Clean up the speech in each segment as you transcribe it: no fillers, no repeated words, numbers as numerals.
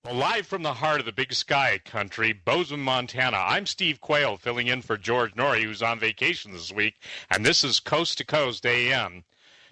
Well, live from the heart of the Big Sky country, Bozeman, Montana, I'm Steve Quayle, filling in for George Noory, who's on vacation this week, and this is Coast to Coast AM.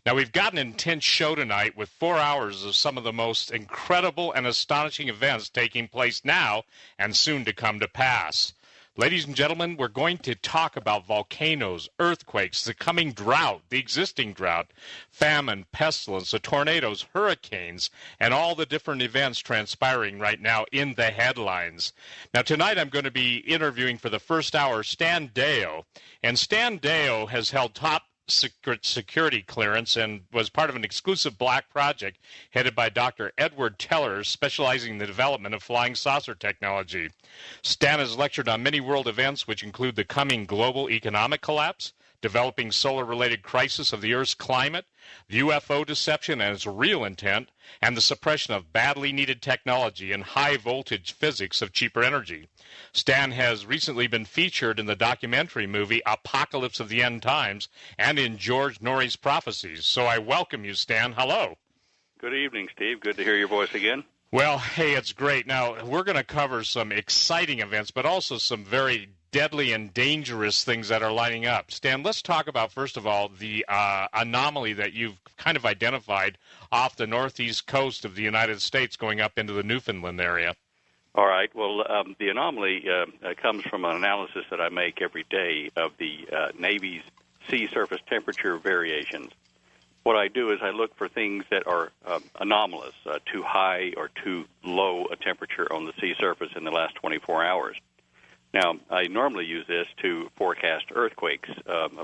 Now, we've got an intense show tonight with 4 hours of some of the most incredible and astonishing events taking place now and soon to come to pass. Ladies and gentlemen, we're going to talk about volcanoes, earthquakes, the coming drought, the existing drought, famine, pestilence, the tornadoes, hurricanes, and all the different events transpiring right now in the headlines. Now, tonight I'm going to be interviewing for the first hour Stan Deyo. And Stan Deyo has held top security clearance and was part of an exclusive black project headed by Dr. Edward Teller, specializing in the development of flying saucer technology. Stan has lectured on many world events, which include the coming global economic collapse, developing solar-related crisis of the Earth's climate, UFO deception and its real intent, and the suppression of badly needed technology and high-voltage physics of cheaper energy. Stan has recently been featured in the documentary movie Apocalypse of the End Times and in George Noory's Prophecies. So I welcome you, Stan. Hello. Good evening, Steve. Good to hear your voice again. Well, hey, it's great. Now, we're going to cover some exciting events, but also some very deadly and dangerous things that are lining up. Stan, let's talk about, first of all, the anomaly that you've kind of identified off the northeast coast of the United States going up into the Newfoundland area. All right. Well, the anomaly comes from an analysis that I make every day of the Navy's sea surface temperature variations. What I do is I look for things that are anomalous, too high or too low a temperature on the sea surface in the last 24 hours. Now, I normally use this to forecast earthquakes from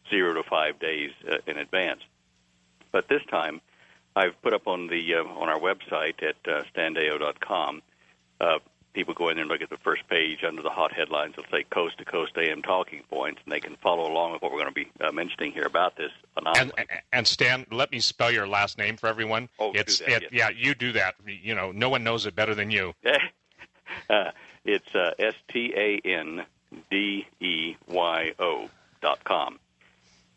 0 to 5 days in advance. But this time, I've put up on our website at standeyo.com, people go in there and look at the first page under the hot headlines. It'll say Coast to Coast AM talking points, and they can follow along with what we're going to be mentioning here about this anomaly. And Stan, let me spell your last name for everyone. Oh, yes. Yeah, you do that. You know, no one knows it better than you. It's STANDEYO.com.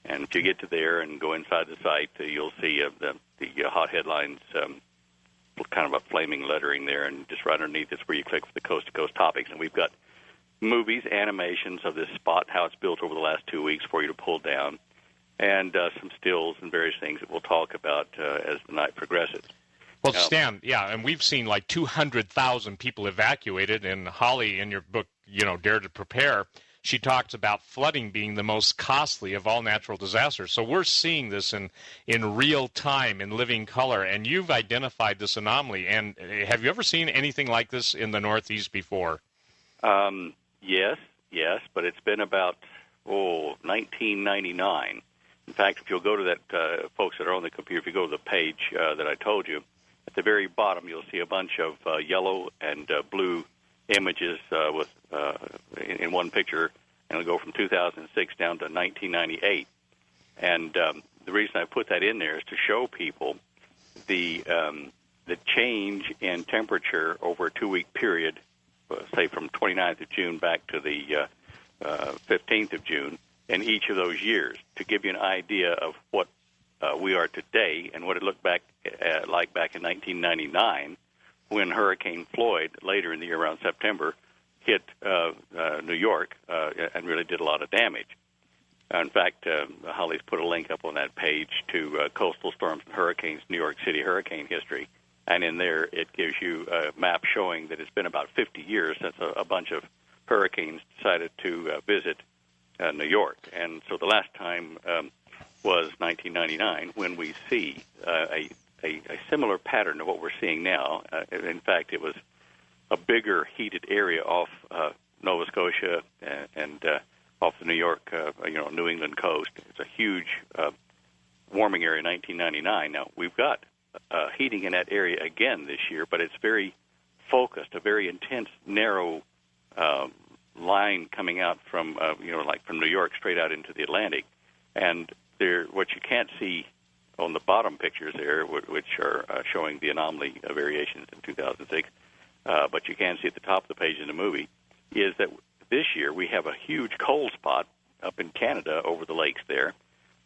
And if you get to there and go inside the site, you'll see the hot headlines, kind of a flaming lettering there, and just right underneath is where you click for the coast-to-coast topics. And we've got movies, animations of this spot, how it's built over the last 2 weeks for you to pull down, and some stills and various things that we'll talk about as the night progresses. Well, Stan, and we've seen like 200,000 people evacuated, and Holly, in your book, Dare to Prepare, she talks about flooding being the most costly of all natural disasters. So we're seeing this in real time, in living color, and you've identified this anomaly. And have you ever seen anything like this in the Northeast before? Yes, but it's been about, 1999. In fact, if you'll go to that, folks that are on the computer, if you go to the page that I told you, at the very bottom you'll see a bunch of yellow and blue images in one picture, and it'll go from 2006 down to 1998. And the reason I put that in there is to show people the change in temperature over a 2-week period, say from 29th of June back to the 15th of June, in each of those years, to give you an idea of what we are today and what it looked like back in 1999, when Hurricane Floyd, later in the year around September, hit New York and really did a lot of damage. In fact, Holly's put a link up on that page to Coastal Storms and Hurricanes, New York City hurricane history, and in there it gives you a map showing that it's been about 50 years since a bunch of hurricanes decided to visit New York. And so the last time was 1999, when we see a similar pattern of what we're seeing now. In fact, it was a bigger heated area off Nova Scotia and off the New York, New England coast. It's a huge warming area in 1999. Now, we've got heating in that area again this year, but it's very focused, a very intense, narrow line coming out from, from New York straight out into the Atlantic. And what you can't see on the bottom pictures there, which are showing the anomaly variations in 2006, but you can see at the top of the page in the movie, is that this year we have a huge cold spot up in Canada over the lakes there,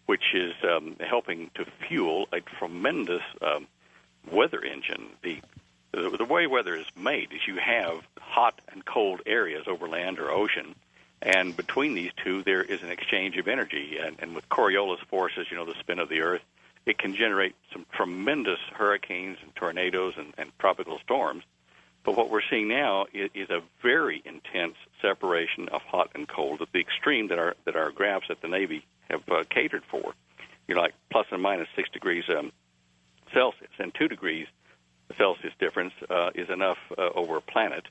which is helping to fuel a tremendous weather engine. The the way weather is made is you have hot and cold areas over land or ocean, and between these two there is an exchange of energy. And with Coriolis forces, the spin of the Earth, it can generate some tremendous hurricanes and tornadoes and tropical storms. But what we're seeing now is a very intense separation of hot and cold at the extreme that our graphs at the Navy have catered for. Like plus and minus 6 degrees Celsius, and 2 degrees Celsius difference is enough over a planet,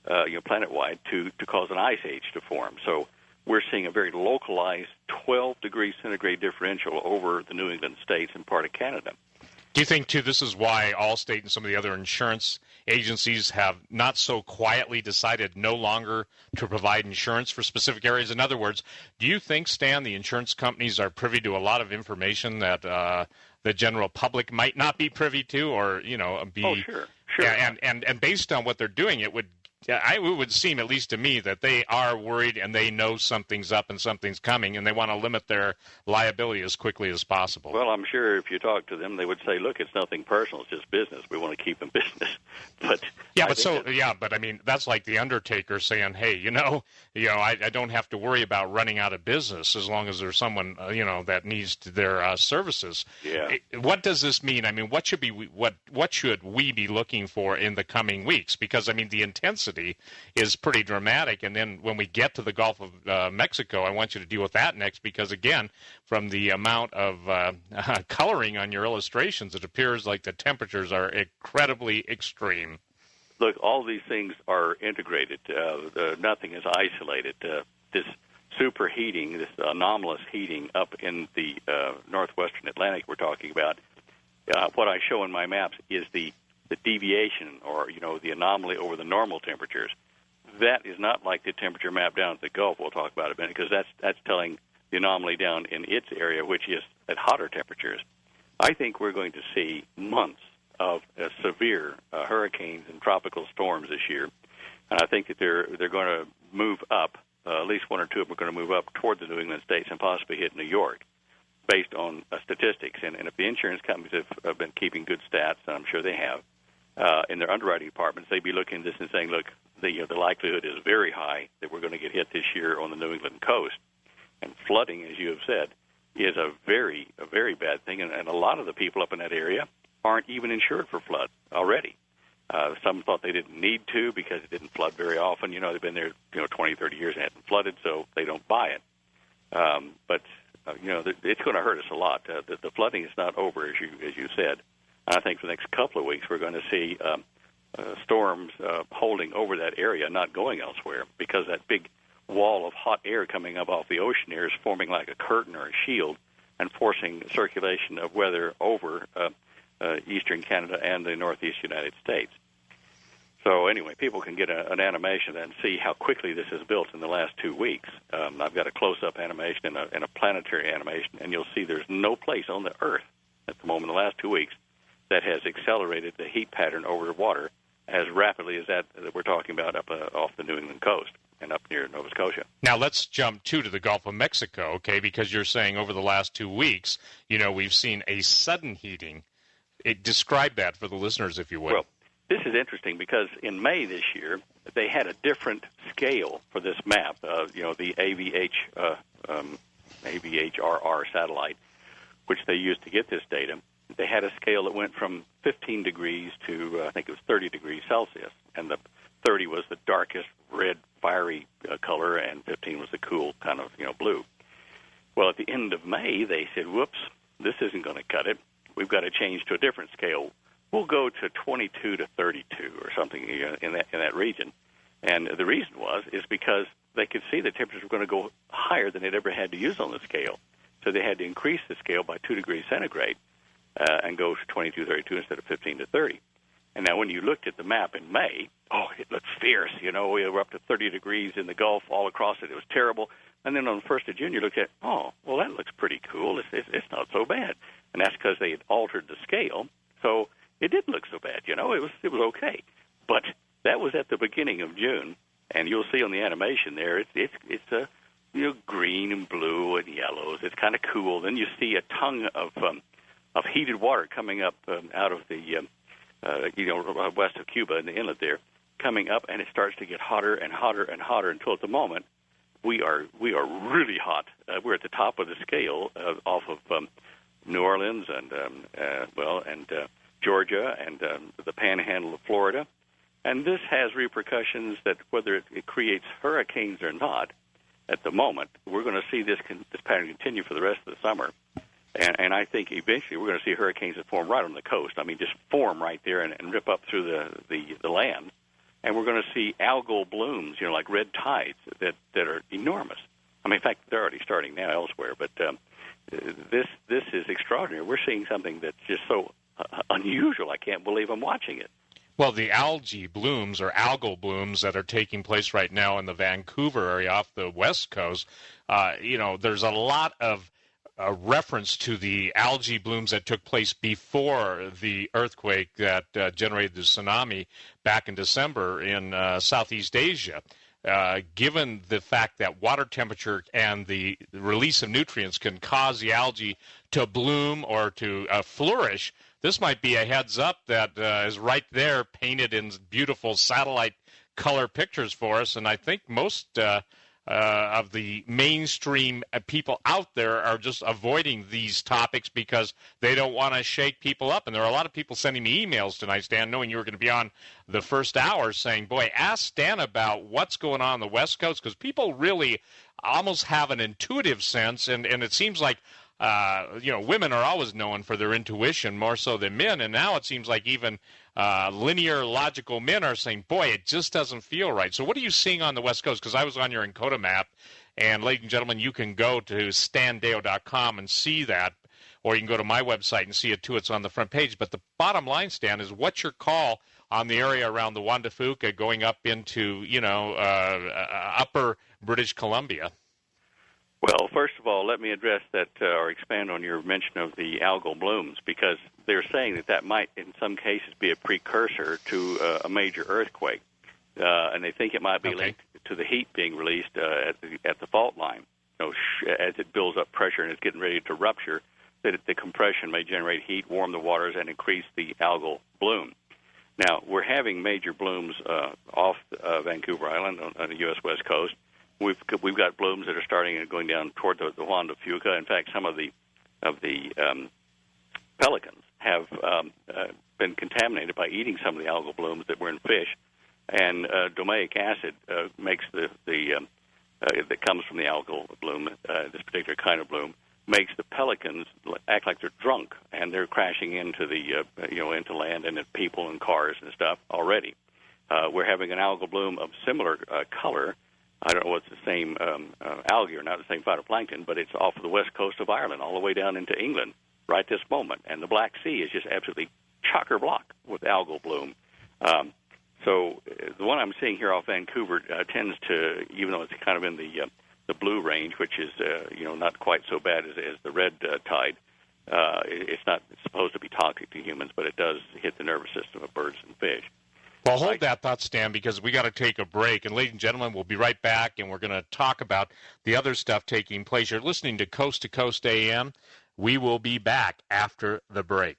planet-wide, to cause an ice age to form. So we're seeing a very localized 12 degrees centigrade differential over the New England states and part of Canada. Do you think, too, this is why Allstate and some of the other insurance agencies have not so quietly decided no longer to provide insurance for specific areas? In other words, do you think, Stan, the insurance companies are privy to a lot of information that the general public might not be privy to, or be? Oh, sure. And based on what they're doing, it would seem, at least to me, that they are worried and they know something's up and something's coming, and they want to limit their liability as quickly as possible. Well, I'm sure if you talk to them, they would say, "Look, it's nothing personal; it's just business. We want to keep in business." But I mean, that's like the Undertaker saying, "Hey, I don't have to worry about running out of business as long as there's someone that needs their services." Yeah. What does this mean? I mean, what should we be looking for in the coming weeks? Because I mean, the intensity is pretty dramatic, and then when we get to the Gulf of Mexico, I want you to deal with that next, because again, from the amount of coloring on your illustrations, it appears like the temperatures are incredibly extreme. Look, all these things are integrated. Nothing is isolated. This superheating, this anomalous heating up in the northwestern Atlantic we're talking about, what I show in my maps is the deviation, or the anomaly over the normal temperatures. That is not like the temperature map down at the Gulf we'll talk about in a minute, because that's telling the anomaly down in its area, which is at hotter temperatures. I think we're going to see months of severe hurricanes and tropical storms this year, and I think that they're going to move up. At least one or two of them are going to move up toward the New England states and possibly hit New York, based on statistics. And if the insurance companies have been keeping good stats, and I'm sure they have, in their underwriting departments, they'd be looking at this and saying, look, the likelihood is very high that we're going to get hit this year on the New England coast. And flooding, as you have said, is a very bad thing. And a lot of the people up in that area aren't even insured for flood already. Some thought they didn't need to because it didn't flood very often. They've been there 20, 30 years and it hasn't flooded, so they don't buy it. But it's going to hurt us a lot. The flooding is not over, as you said. I think for the next couple of weeks we're going to see storms holding over that area, not going elsewhere, because that big wall of hot air coming up off the ocean air is forming like a curtain or a shield and forcing circulation of weather over eastern Canada and the northeast United States. So anyway, people can get an animation and see how quickly this is built in the last 2 weeks. I've got a close-up animation and a planetary animation, and you'll see there's no place on the Earth at the moment in the last 2 weeks that has accelerated the heat pattern over the water as rapidly as that we're talking about up off the New England coast and up near Nova Scotia. Now let's jump to the Gulf of Mexico, okay, because you're saying over the last 2 weeks, we've seen a sudden heating. Describe that for the listeners, if you would. Well, this is interesting because in May this year, they had a different scale for this map, the AVHRR satellite, which they used to get this data. They had a scale that went from 15 degrees to, I think it was 30 degrees Celsius, and the 30 was the darkest red, fiery color, and 15 was the cool kind of, blue. Well, at the end of May, they said, whoops, this isn't going to cut it. We've got to change to a different scale. We'll go to 22 to 32 or something in that region. And the reason is because they could see the temperatures were going to go higher than they'd ever had to use on the scale. So they had to increase the scale by 2 degrees centigrade and go to 22 to 32 instead of 15 to 30. And now when you looked at the map in May, it looked fierce. We were up to 30 degrees in the Gulf all across it. It was terrible. And then on the 1st of June, you looked at, that looks pretty cool. It's not so bad. And that's because they had altered the scale. So it didn't look so bad, it was okay. But that was at the beginning of June, and you'll see on the animation there, it's green and blue and yellows. It's kind of cool. Then you see a tongue of heated water coming up out of the west of Cuba in the inlet there, coming up, and it starts to get hotter and hotter and hotter until at the moment we are really hot. We're at the top of the scale off of New Orleans and Georgia and the Panhandle of Florida, and this has repercussions that whether it creates hurricanes or not. At the moment, we're going to see this pattern continue for the rest of the summer, and I think eventually we're going to see hurricanes that form right on the coast. I mean, just form right there and rip up through the land. And we're going to see algal blooms, like red tides that are enormous. I mean, in fact, they're already starting now elsewhere. But this is extraordinary. We're seeing something that's just so unusual. I can't believe I'm watching it. Well, the algae blooms or algal blooms that are taking place right now in the Vancouver area off the west coast, there's a lot of reference to the algae blooms that took place before the earthquake that generated the tsunami back in December in Southeast Asia. Given the fact that water temperature and the release of nutrients can cause the algae to bloom or to flourish, this might be a heads up that is right there painted in beautiful satellite color pictures for us. And I think most of the mainstream people out there are just avoiding these topics because they don't want to shake people up. And there are a lot of people sending me emails tonight, Stan, knowing you were going to be on the first hour, saying, boy, ask Stan about what's going on the West Coast, because people really almost have an intuitive sense, and it seems like women are always known for their intuition more so than men, and now it seems like even linear, logical men are saying, boy, it just doesn't feel right. So what are you seeing on the West Coast? Because I was on your Encota map, and ladies and gentlemen, you can go to standeyo.com and see that, or you can go to my website and see it too. It's on the front page. But the bottom line, Stan, is what's your call on the area around the Juan de Fuca going up into, upper British Columbia? Well, first of all, let me address that or expand on your mention of the algal blooms, because they're saying that might, in some cases, be a precursor to a major earthquake, and they think it might be linked to the heat being released at the fault line. As it builds up pressure and it's getting ready to rupture, that the compression may generate heat, warm the waters, and increase the algal bloom. Now, we're having major blooms off Vancouver Island on the U.S. West Coast. We've got blooms that are starting and going down toward the Juan de Fuca. In fact, some of the pelicans have been contaminated by eating some of the algal blooms that were in fish, and domatic acid makes that comes from the algal bloom, this particular kind of bloom, makes the pelicans act like they're drunk, and they're crashing into the into land and at people and cars and stuff already. We're having an algal bloom of similar color. I don't know what's the same algae or not the same phytoplankton, but it's off of the west coast of Ireland all the way down into England right this moment. And the Black Sea is just absolutely chock-a-block with algal bloom. So the one I'm seeing here off Vancouver tends to, even though it's kind of in the blue range, which is not quite so bad as the red tide, it's not supposed to be toxic to humans, but it does hit the nervous system of birds and fish. Well, hold that thought, Stan, because we got to take a break. And ladies and gentlemen, we'll be right back, and we're going to talk about the other stuff taking place. You're listening to Coast to Coast AM. We will be back after the break.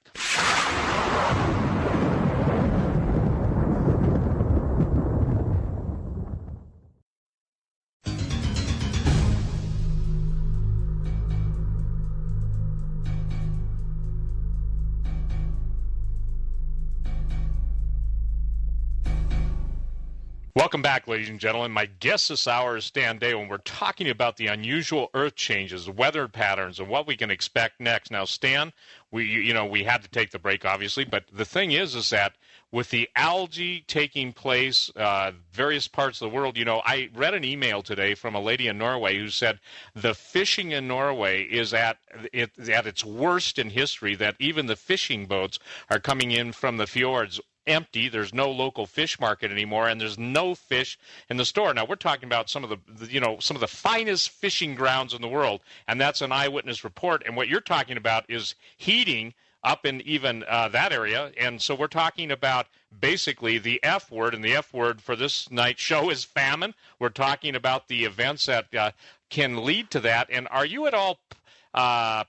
Welcome back, ladies and gentlemen. My guest this hour is Stan Deyo, and we're talking about the unusual earth changes, weather patterns, and what we can expect next. Now, Stan, we had to take the break, obviously, but the thing is that with the algae taking place, various parts of the world, I read an email today from a lady in Norway who said the fishing in Norway is at its worst in history, that even the fishing boats are coming in from the fjords empty. There's no local fish market anymore, and there's no fish in the store. Now, we're talking about some of the finest fishing grounds in the world, and that's an eyewitness report. And what you're talking about is heating up in even that area. And so we're talking about basically the F word, and the F word for this night's show is famine. We're talking about the events that can lead to that. And are you at all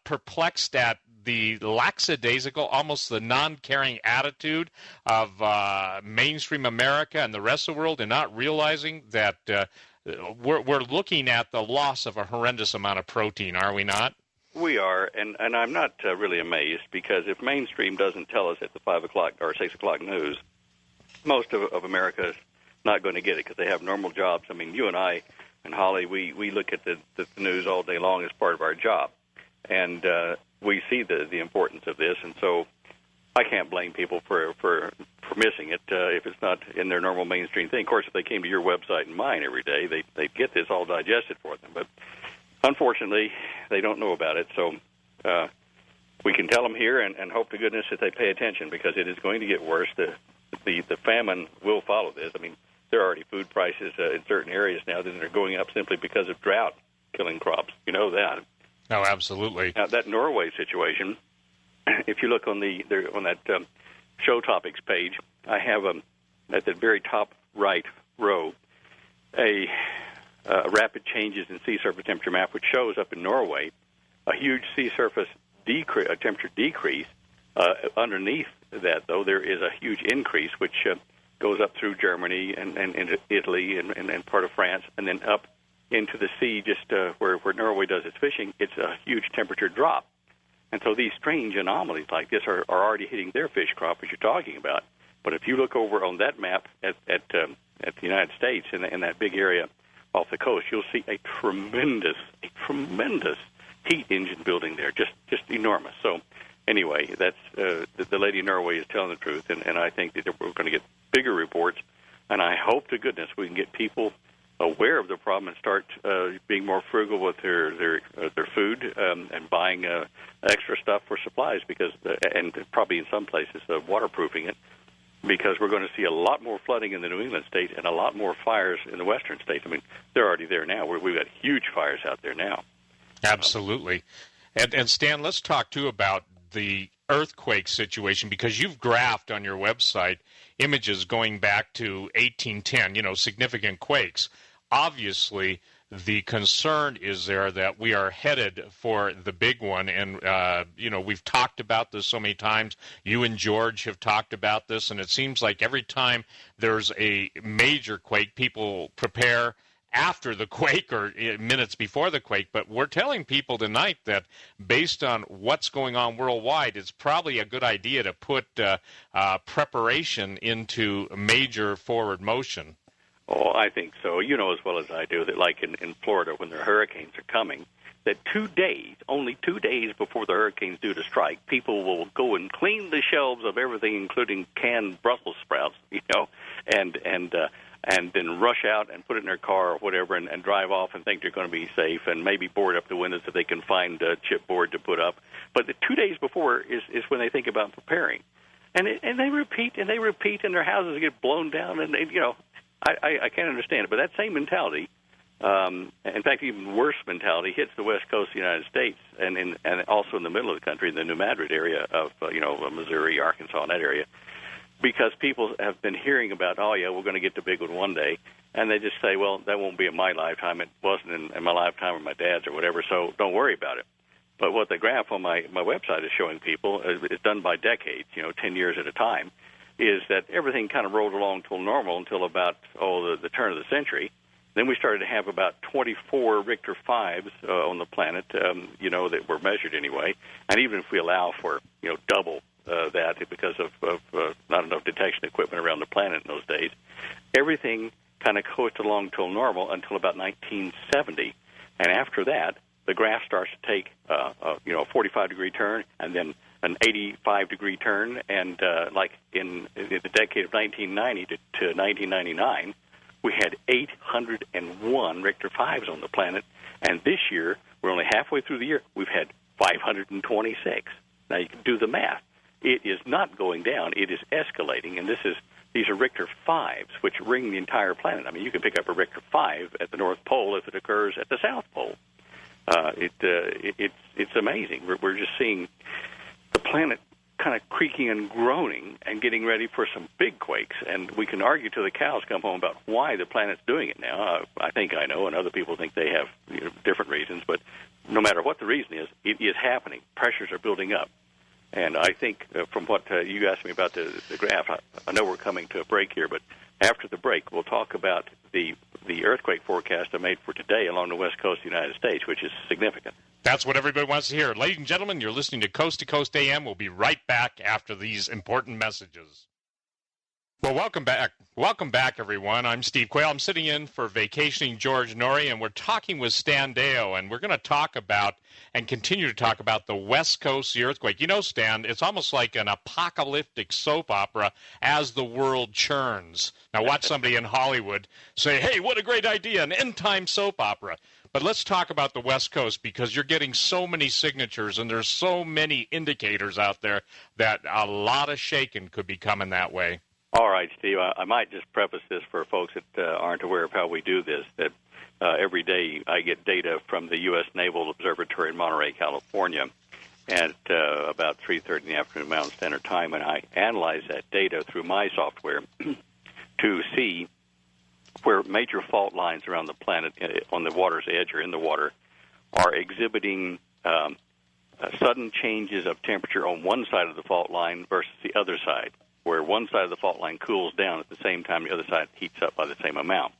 perplexed at the lackadaisical, almost the non-caring attitude of mainstream America and the rest of the world, and not realizing that we're looking at the loss of a horrendous amount of protein, are we not? We are, and I'm not really amazed, because if mainstream doesn't tell us at the 5 o'clock or 6 o'clock news, most of America is not going to get it, because they have normal jobs. I mean, you and I and Holly, we look at the news all day long as part of our job, and we see the importance of this, and so I can't blame people for missing it if it's not in their normal mainstream thing. Of course, if they came to your website and mine every day, they'd get this all digested for them, but unfortunately, they don't know about it, so we can tell them here and hope to goodness that they pay attention, because it is going to get worse. The famine will follow this. I mean, there are already food prices in certain areas now that are going up simply because of drought killing crops. You know that. Oh, absolutely. Now, that Norway situation, if you look on that show topics page, I have at the very top right row a rapid changes in sea surface temperature map, which shows up in Norway a huge sea surface temperature decrease. Underneath that, though, there is a huge increase, which goes up through Germany and into Italy and part of France, and then up into the sea just where Norway does its fishing. It's a huge temperature drop. And so these strange anomalies like this are already hitting their fish crop, as you're talking about. But if you look over on that map at the United States in that big area off the coast, you'll see a tremendous heat engine building there, just enormous. So anyway, that's the lady in Norway is telling the truth, and I think that we're going to get bigger reports, and I hope to goodness we can get people aware of the problem and start being more frugal with their food and buying extra stuff for supplies, because and probably in some places waterproofing it, because we're going to see a lot more flooding in the New England states and a lot more fires in the western states. I mean, they're already there now. We've got huge fires out there now. Absolutely. And Stan, let's talk, too, about the earthquake situation, because you've graphed on your website images going back to 1810, significant quakes. Obviously, the concern is there that we are headed for the big one, and, we've talked about this so many times. You and George have talked about this, and it seems like every time there's a major quake, people prepare after the quake or minutes before the quake. But we're telling people tonight that based on what's going on worldwide, it's probably a good idea to put preparation into major forward motion. Oh, I think so. You know as well as I do that, like in Florida, when the hurricanes are coming, that only 2 days before the hurricane's due to strike, people will go and clean the shelves of everything, including canned Brussels sprouts, and then rush out and put it in their car or whatever and drive off and think they're going to be safe, and maybe board up the windows if they can find a chipboard to put up. But the 2 days before is when they think about preparing. And they repeat, and their houses get blown down, and I can't understand it. But that same mentality, in fact, even worse mentality, hits the west coast of the United States and also in the middle of the country, in the New Madrid area of Missouri, Arkansas, and that area, because people have been hearing about, oh, yeah, we're going to get the big one day, and they just say, well, that won't be in my lifetime. It wasn't in my lifetime or my dad's or whatever, so don't worry about it. But what the graph on my website is showing people, is done by decades, 10 years at a time, is that everything kind of rolled along till normal until about, the turn of the century. Then we started to have about 24 Richter 5s on the planet, that were measured anyway. And even if we allow for, double that because of not enough detection equipment around the planet in those days, everything kind of coasted along till normal until about 1970. And after that, the graph starts to take a 45-degree turn and then an 85-degree turn. And like in the decade of 1990 to 1999, we had 801 Richter 5s on the planet. And this year, we're only halfway through the year, we've had 526. Now, you can do the math. It is not going down. It is escalating, and these are Richter 5s, which ring the entire planet. I mean, you can pick up a Richter 5 at the North Pole if it occurs at the South Pole. It's amazing. We're just seeing the planet kind of creaking and groaning and getting ready for some big quakes. And we can argue till the cows come home about why the planet's doing it now. I think I know, and other people think they have different reasons. But no matter what the reason is, it is happening. Pressures are building up. And I think from what you asked me about the graph, I know we're coming to a break here, but after the break, we'll talk about the earthquake forecast I made for today along the west coast of the United States, which is significant. That's what everybody wants to hear. Ladies and gentlemen, you're listening to Coast AM. We'll be right back after these important messages. Well, welcome back. Welcome back, everyone. I'm Steve Quayle. I'm sitting in for vacationing George Noory, and we're talking with Stan Deyo, and we're going to talk about and continue to talk about the West Coast earthquake. You know, Stan, it's almost like an apocalyptic soap opera as the world churns. Now, watch somebody in Hollywood say, hey, what a great idea, an end-time soap opera. But let's talk about the West Coast, because you're getting so many signatures and there's so many indicators out there that a lot of shaking could be coming that way. All right, Steve, I might just preface this for folks that aren't aware of how we do this, that every day I get data from the U.S. Naval Observatory in Monterey, California, at about 3:30 in the afternoon Mountain Standard Time, and I analyze that data through my software to see where major fault lines around the planet on the water's edge or in the water are exhibiting sudden changes of temperature on one side of the fault line versus the other side, where one side of the fault line cools down at the same time the other side heats up by the same amount.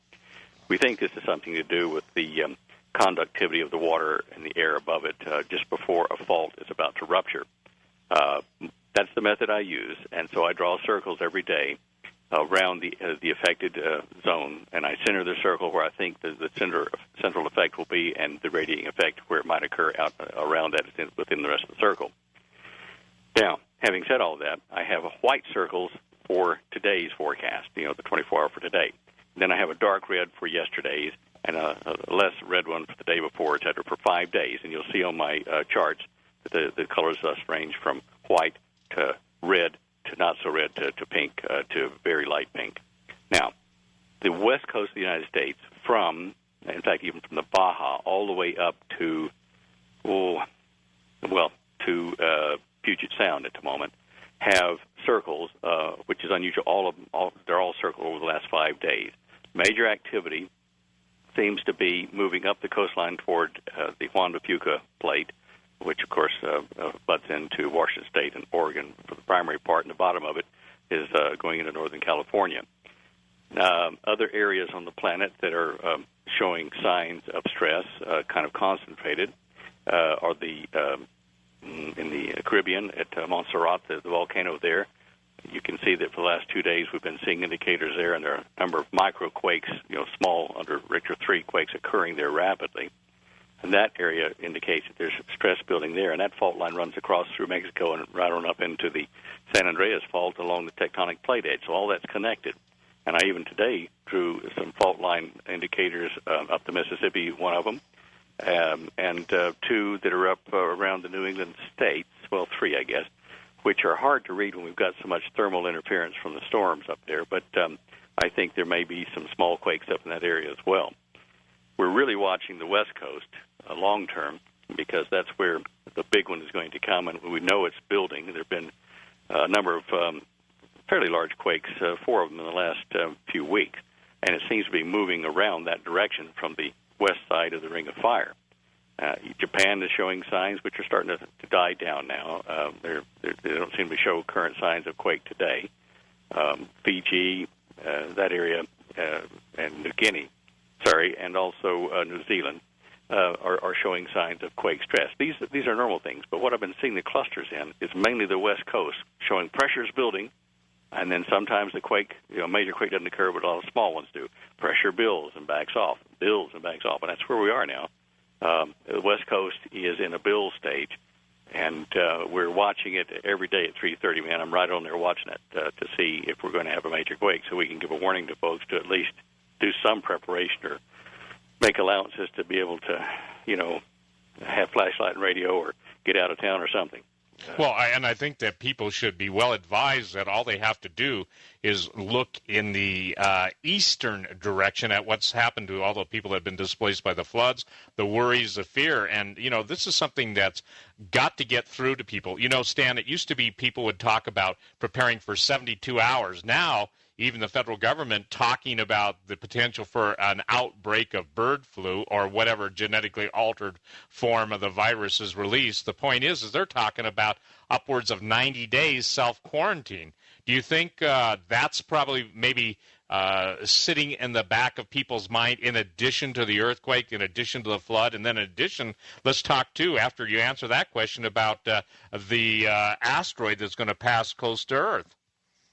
We think this is something to do with the conductivity of the water and the air above it just before a fault is about to rupture. That's the method I use, and so I draw circles every day around the affected zone, and I center the circle where I think the central effect will be, and the radiating effect where it might occur out around that within the rest of the circle. Now, having said all that, I have white circles for today's forecast, the 24-hour for today. Then I have a dark red for yesterday's and a less red one for the day before, et cetera, for 5 days. And you'll see on my charts that the colors thus range from white to red to not so red to pink to very light pink. Now, the west coast of the United States in fact, even from the Baja all the way up to, Puget Sound at the moment, have circles, which is unusual. They're all circled over the last 5 days. Major activity seems to be moving up the coastline toward the Juan de Fuca plate, which, of course, butts into Washington State and Oregon for the primary part, and the bottom of it is going into Northern California. Other areas on the planet that are showing signs of stress, kind of concentrated, are in the Caribbean at Montserrat, the volcano there. You can see that for the last 2 days we've been seeing indicators there, and there are a number of microquakes, small under Richter 3 quakes occurring there rapidly. And that area indicates that there's stress building there, and that fault line runs across through Mexico and right on up into the San Andreas Fault along the tectonic plate edge. So all that's connected. And I even today drew some fault line indicators up the Mississippi, one of them, and two that are up around the New England states, well, three, I guess, which are hard to read when we've got so much thermal interference from the storms up there. But I think there may be some small quakes up in that area as well. We're really watching the West Coast long term because that's where the big one is going to come, and we know it's building. There have been a number of fairly large quakes, 4 of them in the last few weeks, and it seems to be moving around that direction from the west side of the Ring of Fire. Japan is showing signs which are starting to die down now. They don't seem to show current signs of quake today. Fiji, that area, and New Guinea, and also New Zealand are showing signs of quake stress. These are normal things, but what I've been seeing the clusters in is mainly the West Coast showing pressures building, and then sometimes the quake, major quake doesn't occur, but a lot of small ones do. Pressure builds and backs off, and that's where we are now. The West Coast is in a build stage, and we're watching it every day at 3:30. Man, I'm right on there watching it to see if we're going to have a major quake, so we can give a warning to folks to at least do some preparation or make allowances to be able to, have flashlight and radio or get out of town or something. Well, I think that people should be well advised that all they have to do is look in the eastern direction at what's happened to all the people that have been displaced by the floods, the worries, the fear. And, this is something that's got to get through to people. You know, Stan, it used to be people would talk about preparing for 72 hours. Now, even the federal government talking about the potential for an outbreak of bird flu or whatever genetically altered form of the virus is released. The point is they're talking about upwards of 90 days self-quarantine. Do you think that's probably maybe sitting in the back of people's mind in addition to the earthquake, in addition to the flood? And then in addition, let's talk, too, after you answer that question, about the asteroid that's going to pass close to Earth.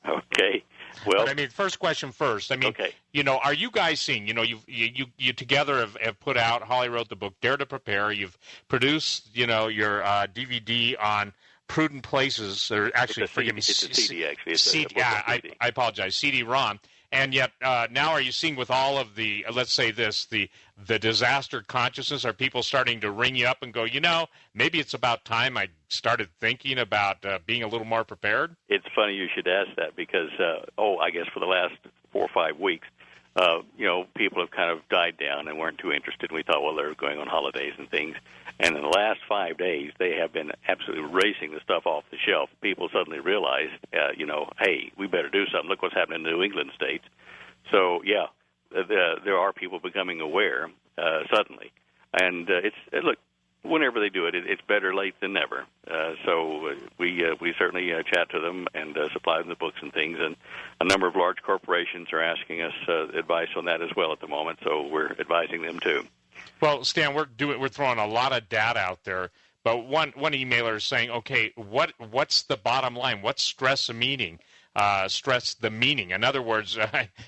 Okay. Well, but, I mean, first question first. I mean, okay. You know, are you guys seeing, you know, you together have put out, Holly wrote the book, Dare to Prepare. You've produced, you know, your DVD on prudent places, or actually, forgive me. It's a CD, actually. It's CD, I apologize, CD-ROM. And yet, now are you seeing with all of the, let's say this, the disaster consciousness, are people starting to ring you up and go, you know, maybe it's about time I started thinking about being a little more prepared? It's funny you should ask that because, I guess for the last 4 or 5 weeks, you know, people have kind of died down and weren't too interested. We thought, well, they're going on holidays and things. And in the last 5 days, they have been absolutely racing the stuff off the shelf. People suddenly realized, you know, hey, we better do something. Look what's happening in the New England states. So, yeah, there are people becoming aware suddenly. And look, whenever they do it, it's better late than never. So we certainly chat to them and supply them the books and things. And a number of large corporations are asking us advice on that as well at the moment. So we're advising them too. Well, Stan, we're throwing a lot of data out there. But one emailer is saying, okay, what's the bottom line? What's stress the meaning? Stress the meaning. In other words,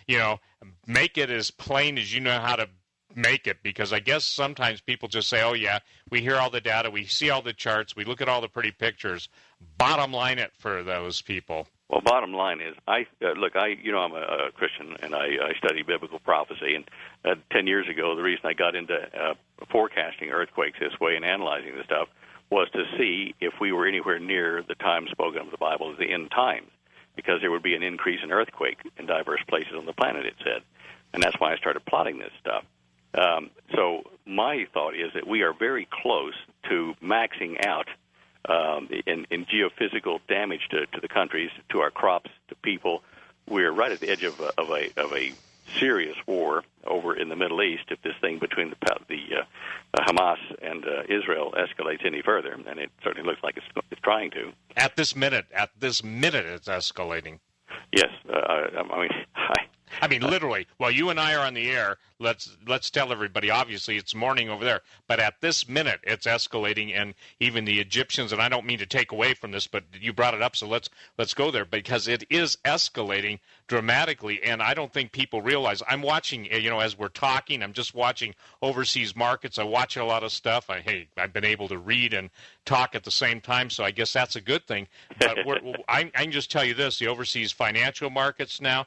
you know, make it as plain as you know how to make it, because I guess sometimes people just say, oh, yeah, we hear all the data, we see all the charts, we look at all the pretty pictures. Bottom line it for those people. Well, bottom line is, I'm a Christian, and I study biblical prophecy. And 10 years ago, the reason I got into forecasting earthquakes this way and analyzing the stuff was to see if we were anywhere near the time spoken of the Bible as the end times, because there would be an increase in earthquake in diverse places on the planet, it said. And that's why I started plotting this stuff. So my thought is that we are very close to maxing out in geophysical damage to the countries, to our crops, to people. We're right at the edge of a serious war over in the Middle East if this thing between the Hamas and Israel escalates any further, and it certainly looks like it's trying to. At this minute, it's escalating. Yes, I mean, literally, while you and I are on the air, let's tell everybody, obviously, it's morning over there, but at this minute, it's escalating, and even the Egyptians, and I don't mean to take away from this, but you brought it up, so let's go there, because it is escalating dramatically, and I don't think people realize. I'm watching, you know, as we're talking, I'm just watching overseas markets. I watch a lot of stuff. I've been able to read and talk at the same time, so I guess that's a good thing. But I can just tell you this, the overseas financial markets now,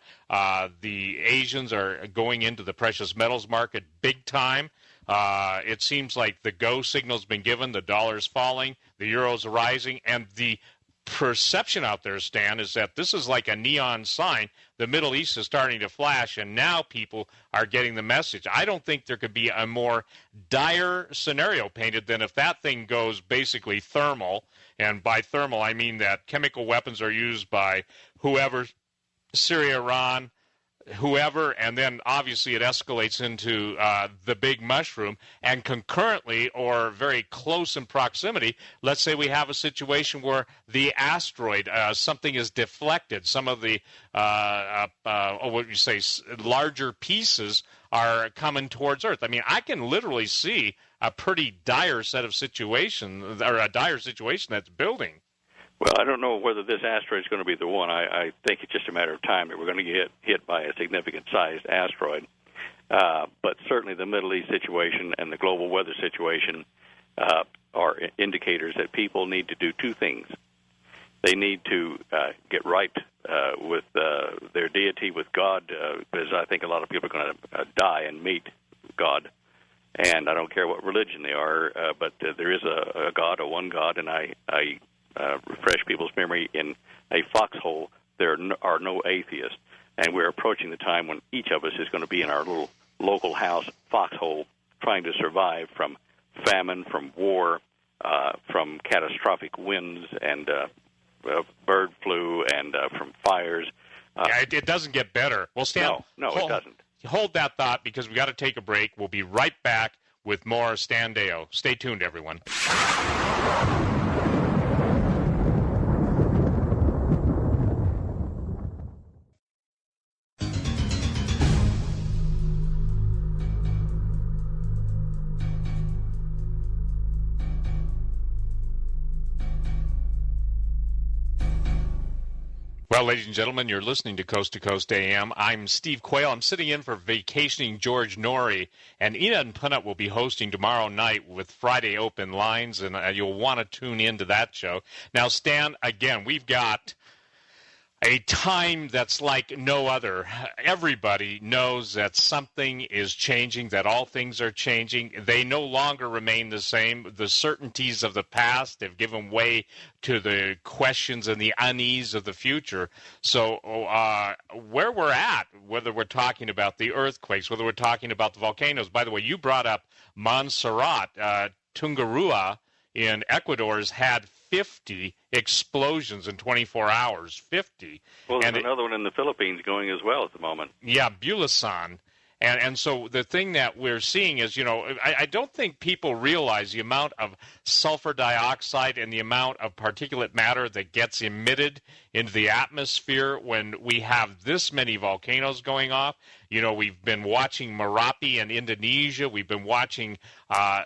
the Asians are going into the precious metals market big time. It seems like the go signal's been given, the dollar's falling, the euro's rising, and the perception out there, Stan, is that this is like a neon sign. The Middle East is starting to flash, and now people are getting the message. I don't think there could be a more dire scenario painted than if that thing goes basically thermal, and by thermal I mean that chemical weapons are used by whoever, Syria, Iran, whoever, and then obviously it escalates into the big mushroom, and concurrently or very close in proximity, let's say we have a situation where the asteroid, something is deflected, some of the larger pieces are coming towards Earth. I mean, I can literally see a pretty dire set of situations, or a dire situation that's building. Well, I don't know whether this asteroid is going to be the one. I think it's just a matter of time that we're going to get hit by a significant-sized asteroid. But certainly the Middle East situation and the global weather situation are indicators that people need to do two things. They need to get right with their deity, with God, because I think a lot of people are going to die and meet God. And I don't care what religion they are, but there is a God, a one God, and I refresh people's memory, in a foxhole there are no atheists, and we're approaching the time when each of us is going to be in our little local house foxhole trying to survive from famine, from war, from catastrophic winds and bird flu and from fires. It doesn't get better. Well, Stan, no, it doesn't. Hold that thought because we got to take a break. We'll be right back with more Stan Deyo. Stay tuned, everyone. Well, ladies and gentlemen, you're listening to Coast AM. I'm Steve Quayle. I'm sitting in for vacationing George Noory, and Ian Punnett will be hosting tomorrow night with Friday Open Lines, and you'll want to tune into that show. Now, Stan, again, we've got a time that's like no other. Everybody knows that something is changing, that all things are changing. They no longer remain the same. The certainties of the past have given way to the questions and the unease of the future. So where we're at, whether we're talking about the earthquakes, whether we're talking about the volcanoes. By the way, you brought up Montserrat. Tungarua in Ecuador has had 50 explosions in 24 hours. 50. Well, there's another one in the Philippines going as well at the moment. Yeah, Bulasan. And so the thing that we're seeing is, I don't think people realize the amount of sulfur dioxide and the amount of particulate matter that gets emitted into the atmosphere when we have this many volcanoes going off. We've been watching Merapi in Indonesia. We've been watching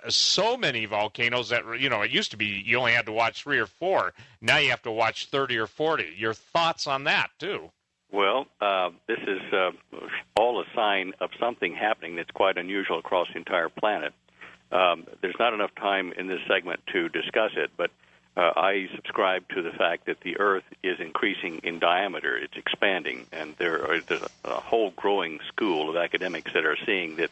so many volcanoes that, it used to be you only had to watch 3 or 4. Now you have to watch 30 or 40. Your thoughts on that, too? Well, this is all a sign of something happening that's quite unusual across the entire planet. There's not enough time in this segment to discuss it, but I subscribe to the fact that the Earth is increasing in diameter. It's expanding, and there's a whole growing school of academics that are seeing that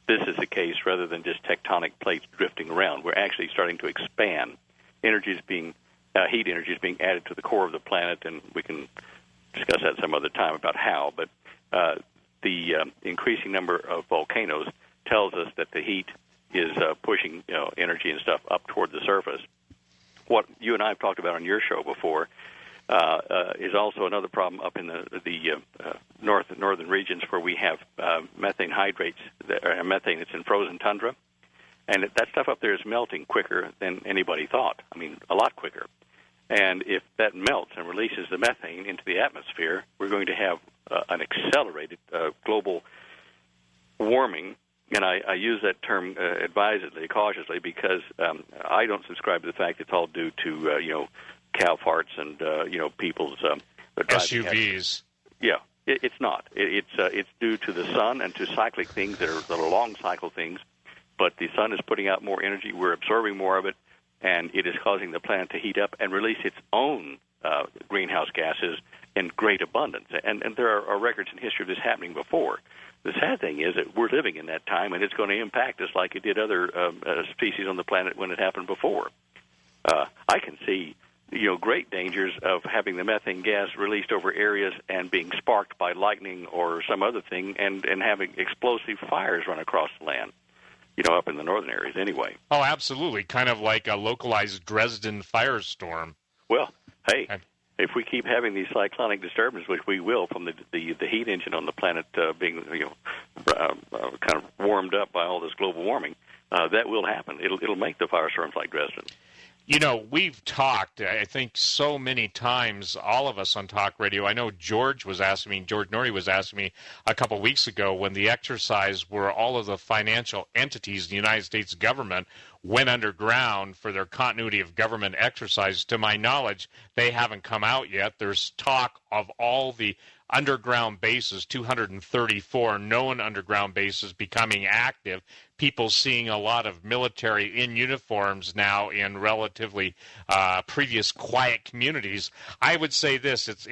this is the case rather than just tectonic plates drifting around. We're actually starting to expand. Heat energy is being added to the core of the planet, and we can discuss that some other time about how, but the increasing number of volcanoes tells us that the heat is pushing energy and stuff up toward the surface. What you and I have talked about on your show before is also another problem up in the northern regions where we have methane hydrates, methane that's in frozen tundra, and that stuff up there is melting quicker than anybody thought. I mean, a lot quicker. And if that melts and releases the methane into the atmosphere, we're going to have an accelerated global warming. And I use that term advisedly, cautiously, because I don't subscribe to the fact it's all due to cow farts and people's SUVs. Yeah, it's not. It's due to the sun and to cyclic things that are long cycle things. But the sun is putting out more energy. We're absorbing more of it. And it is causing the planet to heat up and release its own greenhouse gases in great abundance. And there are records in history of this happening before. The sad thing is that we're living in that time, and it's going to impact us like it did other species on the planet when it happened before. I can see great dangers of having the methane gas released over areas and being sparked by lightning or some other thing and having explosive fires run across the land. Up in the northern areas anyway. Oh, absolutely. Kind of like a localized Dresden firestorm. Well, hey, if we keep having these cyclonic disturbances, which we will from the heat engine on the planet being kind of warmed up by all this global warming, that will happen. It'll make the firestorms like Dresden. We've talked, I think, so many times, all of us on talk radio. I know George Noory was asking me a couple weeks ago when the exercise where all of the financial entities, the United States government, went underground for their continuity of government exercise. To my knowledge, they haven't come out yet. There's talk of all the underground bases, 234 known underground bases becoming active, people seeing a lot of military in uniforms now in relatively previous quiet communities. I would say this, it's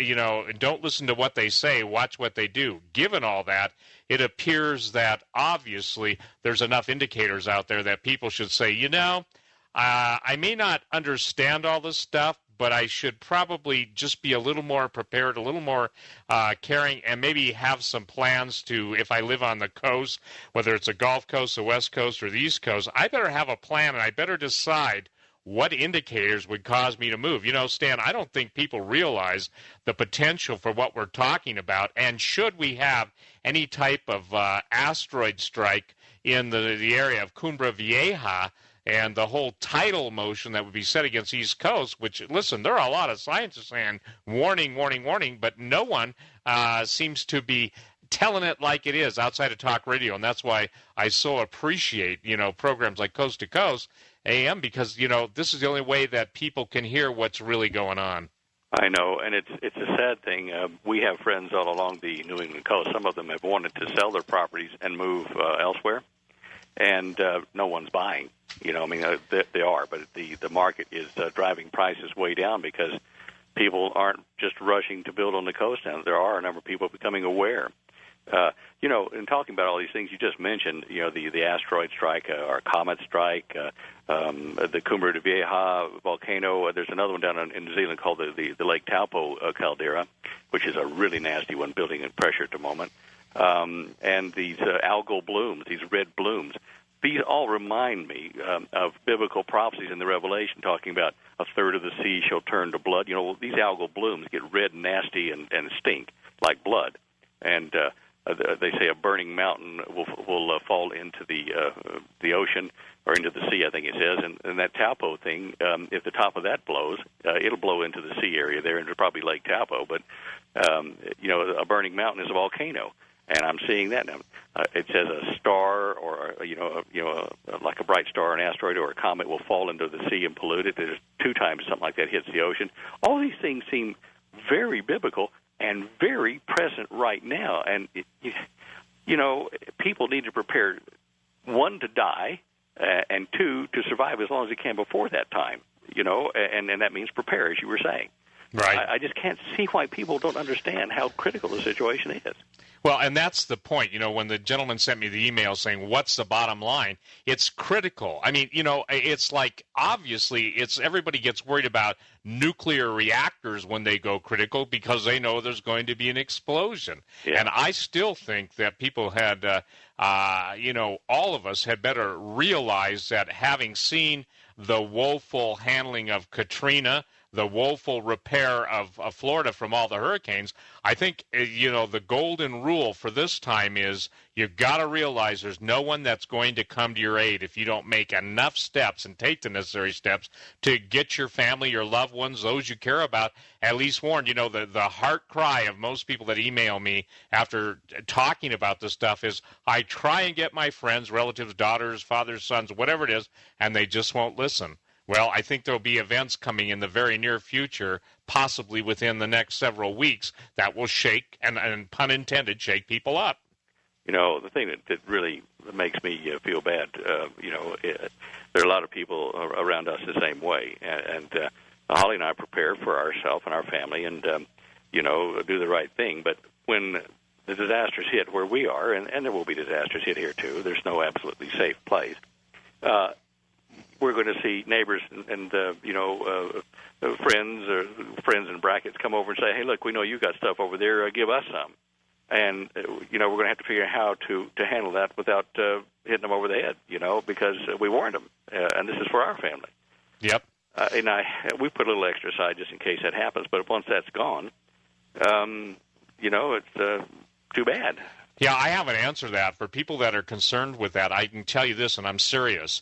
don't listen to what they say, watch what they do. Given all that, it appears that obviously there's enough indicators out there that people should say, I may not understand all this stuff, but I should probably just be a little more prepared, a little more caring, and maybe have some plans to, if I live on the coast, whether it's a Gulf Coast, the West Coast, or the East Coast, I better have a plan, and I better decide what indicators would cause me to move? Stan, I don't think people realize the potential for what we're talking about. And should we have any type of asteroid strike in the area of Cumbre Vieja and the whole tidal motion that would be set against the East Coast, which, listen, there are a lot of scientists saying warning, warning, warning, but no one seems to be telling it like it is outside of talk radio. And that's why I so appreciate, programs like Coast to Coast AM, because, this is the only way that people can hear what's really going on. I know, and it's a sad thing. We have friends all along the New England coast. Some of them have wanted to sell their properties and move elsewhere, and no one's buying. They are, but the market is driving prices way down because people aren't just rushing to build on the coast now. There are a number of people becoming aware. In talking about all these things you just mentioned, the asteroid strike or comet strike, the Cumbre Vieja volcano. There's another one down in New Zealand called the Lake Taupo caldera, which is a really nasty one, building in pressure at the moment. And these algal blooms, these red blooms. These all remind me of biblical prophecies in the Revelation, talking about a third of the sea shall turn to blood. These algal blooms get red and nasty and stink like blood. And they say a burning mountain will fall into the ocean or into the sea, I think it says. And that Taupo thing, if the top of that blows, it'll blow into the sea area there, into probably Lake Taupo. But a burning mountain is a volcano, and I'm seeing that now. It says a star, or like a bright star, an asteroid, or a comet will fall into the sea and pollute it. There's 2 times something like that hits the ocean. All these things seem very biblical and very present right now. And, people need to prepare, 1, to die, and 2, to survive as long as they can before that time, and that means prepare, as you were saying. Right. I just can't see why people don't understand how critical the situation is. Well, and that's the point. When the gentleman sent me the email saying, what's the bottom line? It's critical. I mean, it's like, obviously, everybody gets worried about nuclear reactors when they go critical because they know there's going to be an explosion. Yeah. And I still think that people had, all of us had better realize that, having seen the woeful handling of Katrina, the woeful repair of Florida from all the hurricanes, I think, the golden rule for this time is you've got to realize there's no one that's going to come to your aid if you don't make enough steps and take the necessary steps to get your family, your loved ones, those you care about, at least warned. The heart cry of most people that email me after talking about this stuff is, I try and get my friends, relatives, daughters, fathers, sons, whatever it is, and they just won't listen. Well, I think there will be events coming in the very near future, possibly within the next several weeks, that will shake, and pun intended, shake people up. The thing that really makes me feel bad, there are a lot of people around us the same way. And Holly and I prepare for ourselves and our family and, do the right thing. But when the disasters hit where we are, and there will be disasters hit here too, there's no absolutely safe place, we're going to see neighbors and friends in brackets come over and say, hey, look, we know you got stuff over there, give us some. And, we're going to have to figure out how to handle that without hitting them over the head, because we warned them, and this is for our family. Yep. And we put a little extra aside just in case that happens, but once that's gone, it's too bad. Yeah, I have an answer to that. For people that are concerned with that, I can tell you this, and I'm serious.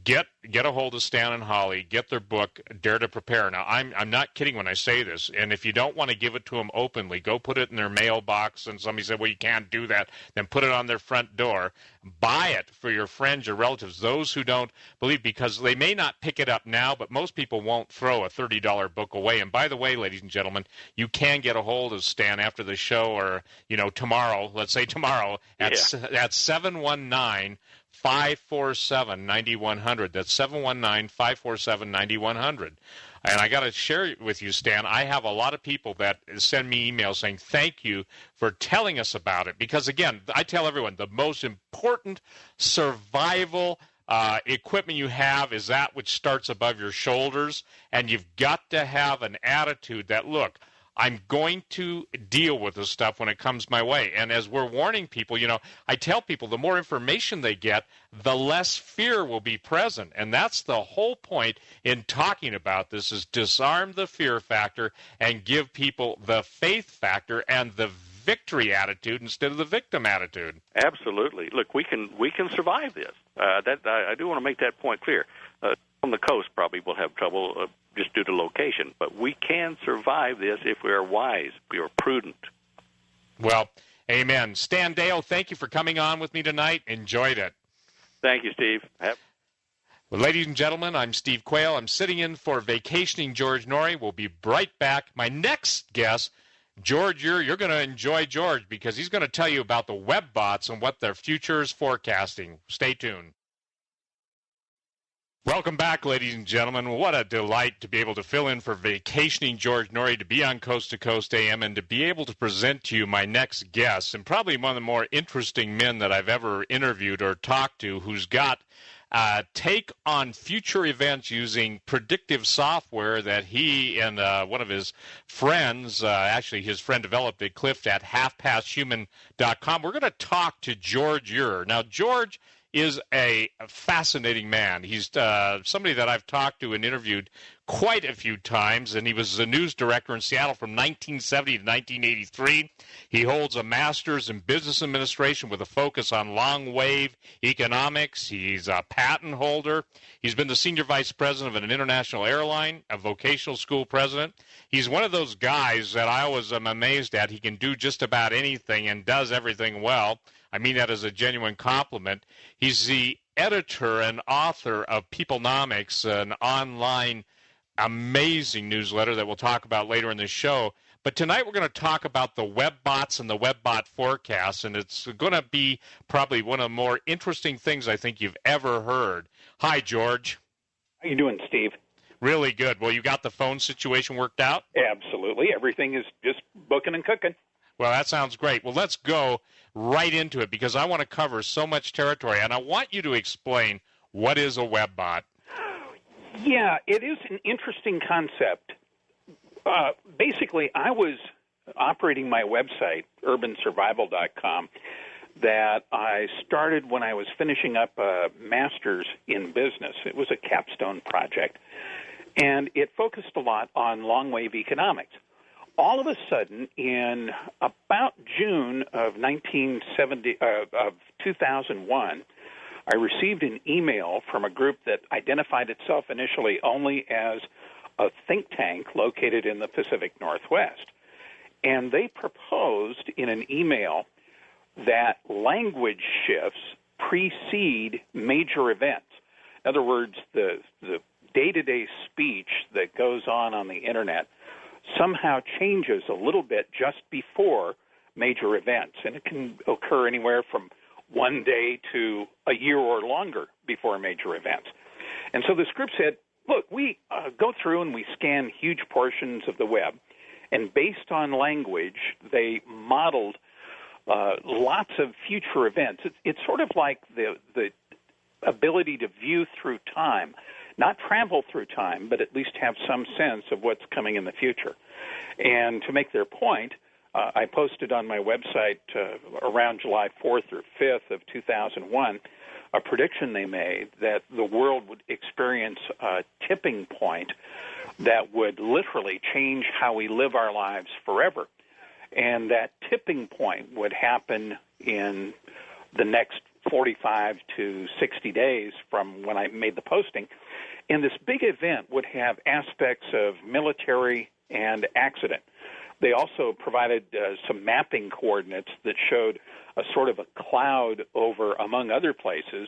Get a hold of Stan and Holly. Get their book, Dare to Prepare. Now, I'm not kidding when I say this. And if you don't want to give it to them openly, go put it in their mailbox. And somebody said, well, you can't do that. Then put it on their front door. Buy it for your friends or relatives, those who don't believe, because they may not pick it up now, but most people won't throw a $30 book away. And by the way, ladies and gentlemen, you can get a hold of Stan after the show, or tomorrow. Let's say tomorrow at 719. 547-9100. That's 719-547-9100. And I got to share with you, Stan, I have a lot of people that send me emails saying thank you for telling us about it. Because, again, I tell everyone the most important survival equipment you have is that which starts above your shoulders. And you've got to have an attitude that, look, I'm going to deal with this stuff when it comes my way. And as we're warning people, I tell people the more information they get, the less fear will be present. And that's the whole point in talking about this, is disarm the fear factor and give people the faith factor and the victory attitude instead of the victim attitude. Absolutely. Look, we can survive this. I do want to make that point clear. On the coast, probably we'll have trouble just due to location, but we can survive this if we are wise, we are prudent. Well, amen. Stan Deyo, thank you for coming on with me tonight. Enjoyed it. Thank you, Steve. Well, ladies and gentlemen, I'm Steve Quayle. I'm sitting in for vacationing George Noory. We'll be right back. My next guest, George Ure, you're going to enjoy George because he's going to tell you about the web bots and what their future is forecasting. Stay tuned. Welcome back, ladies and gentlemen. What a delight to be able to fill in for vacationing George Noory, to be on Coast to Coast AM, and to be able to present to you my next guest, and probably one of the more interesting men that I've ever interviewed or talked to, who's got a take on future events using predictive software that he and one of his friends, actually his friend developed it, Cliff, at halfpasthuman.com. We're going to talk to George Ure. Now, George is a fascinating man. He's somebody that I've talked to and interviewed quite a few times, and he was the news director in Seattle from 1970 to 1983. He holds a master's in business administration with a focus on long-wave economics. He's a patent holder. He's been the senior vice president of an international airline, a vocational school president. He's one of those guys that I always am amazed at. He can do just about anything and does everything well. I mean that as a genuine compliment. He's the editor and author of Peoplenomics, an online amazing newsletter that we'll talk about later in the show. But tonight we're going to talk about the web bots and the web bot forecasts, and it's going to be probably one of the more interesting things I think you've ever heard. Hi, George. How you doing, Steve? Really good. Well, you got the phone situation worked out? Absolutely. Everything is just booking and cooking. Well, that sounds great. Well, let's go right into it because I want to cover so much territory, and I want you to explain what is a web bot. Yeah, it is an interesting concept. Basically, I was operating my website, urbansurvival.com, that I started when I was finishing up a master's in business. It was a capstone project, and it focused a lot on long-wave economics. All of a sudden, in about June of 2001, I received an email from a group that identified itself initially only as a think tank located in the Pacific Northwest. And they proposed in an email that language shifts precede major events. In other words, the day-to-day speech that goes on the Internet somehow changes a little bit just before major events. And it can occur anywhere from one day to a year or longer before major events. And so this group said, look, we go through and we scan huge portions of the web, and based on language, they modeled lots of future events. It's sort of like the ability to view through time, not travel through time, but at least have some sense of what's coming in the future. And to make their point, I posted on my website around July 4th or 5th of 2001 a prediction they made that the world would experience a tipping point that would literally change how we live our lives forever. And that tipping point would happen in the next 45 to 60 days from when I made the posting. And this big event would have aspects of military and accident. They also provided some mapping coordinates that showed a sort of a cloud over, among other places,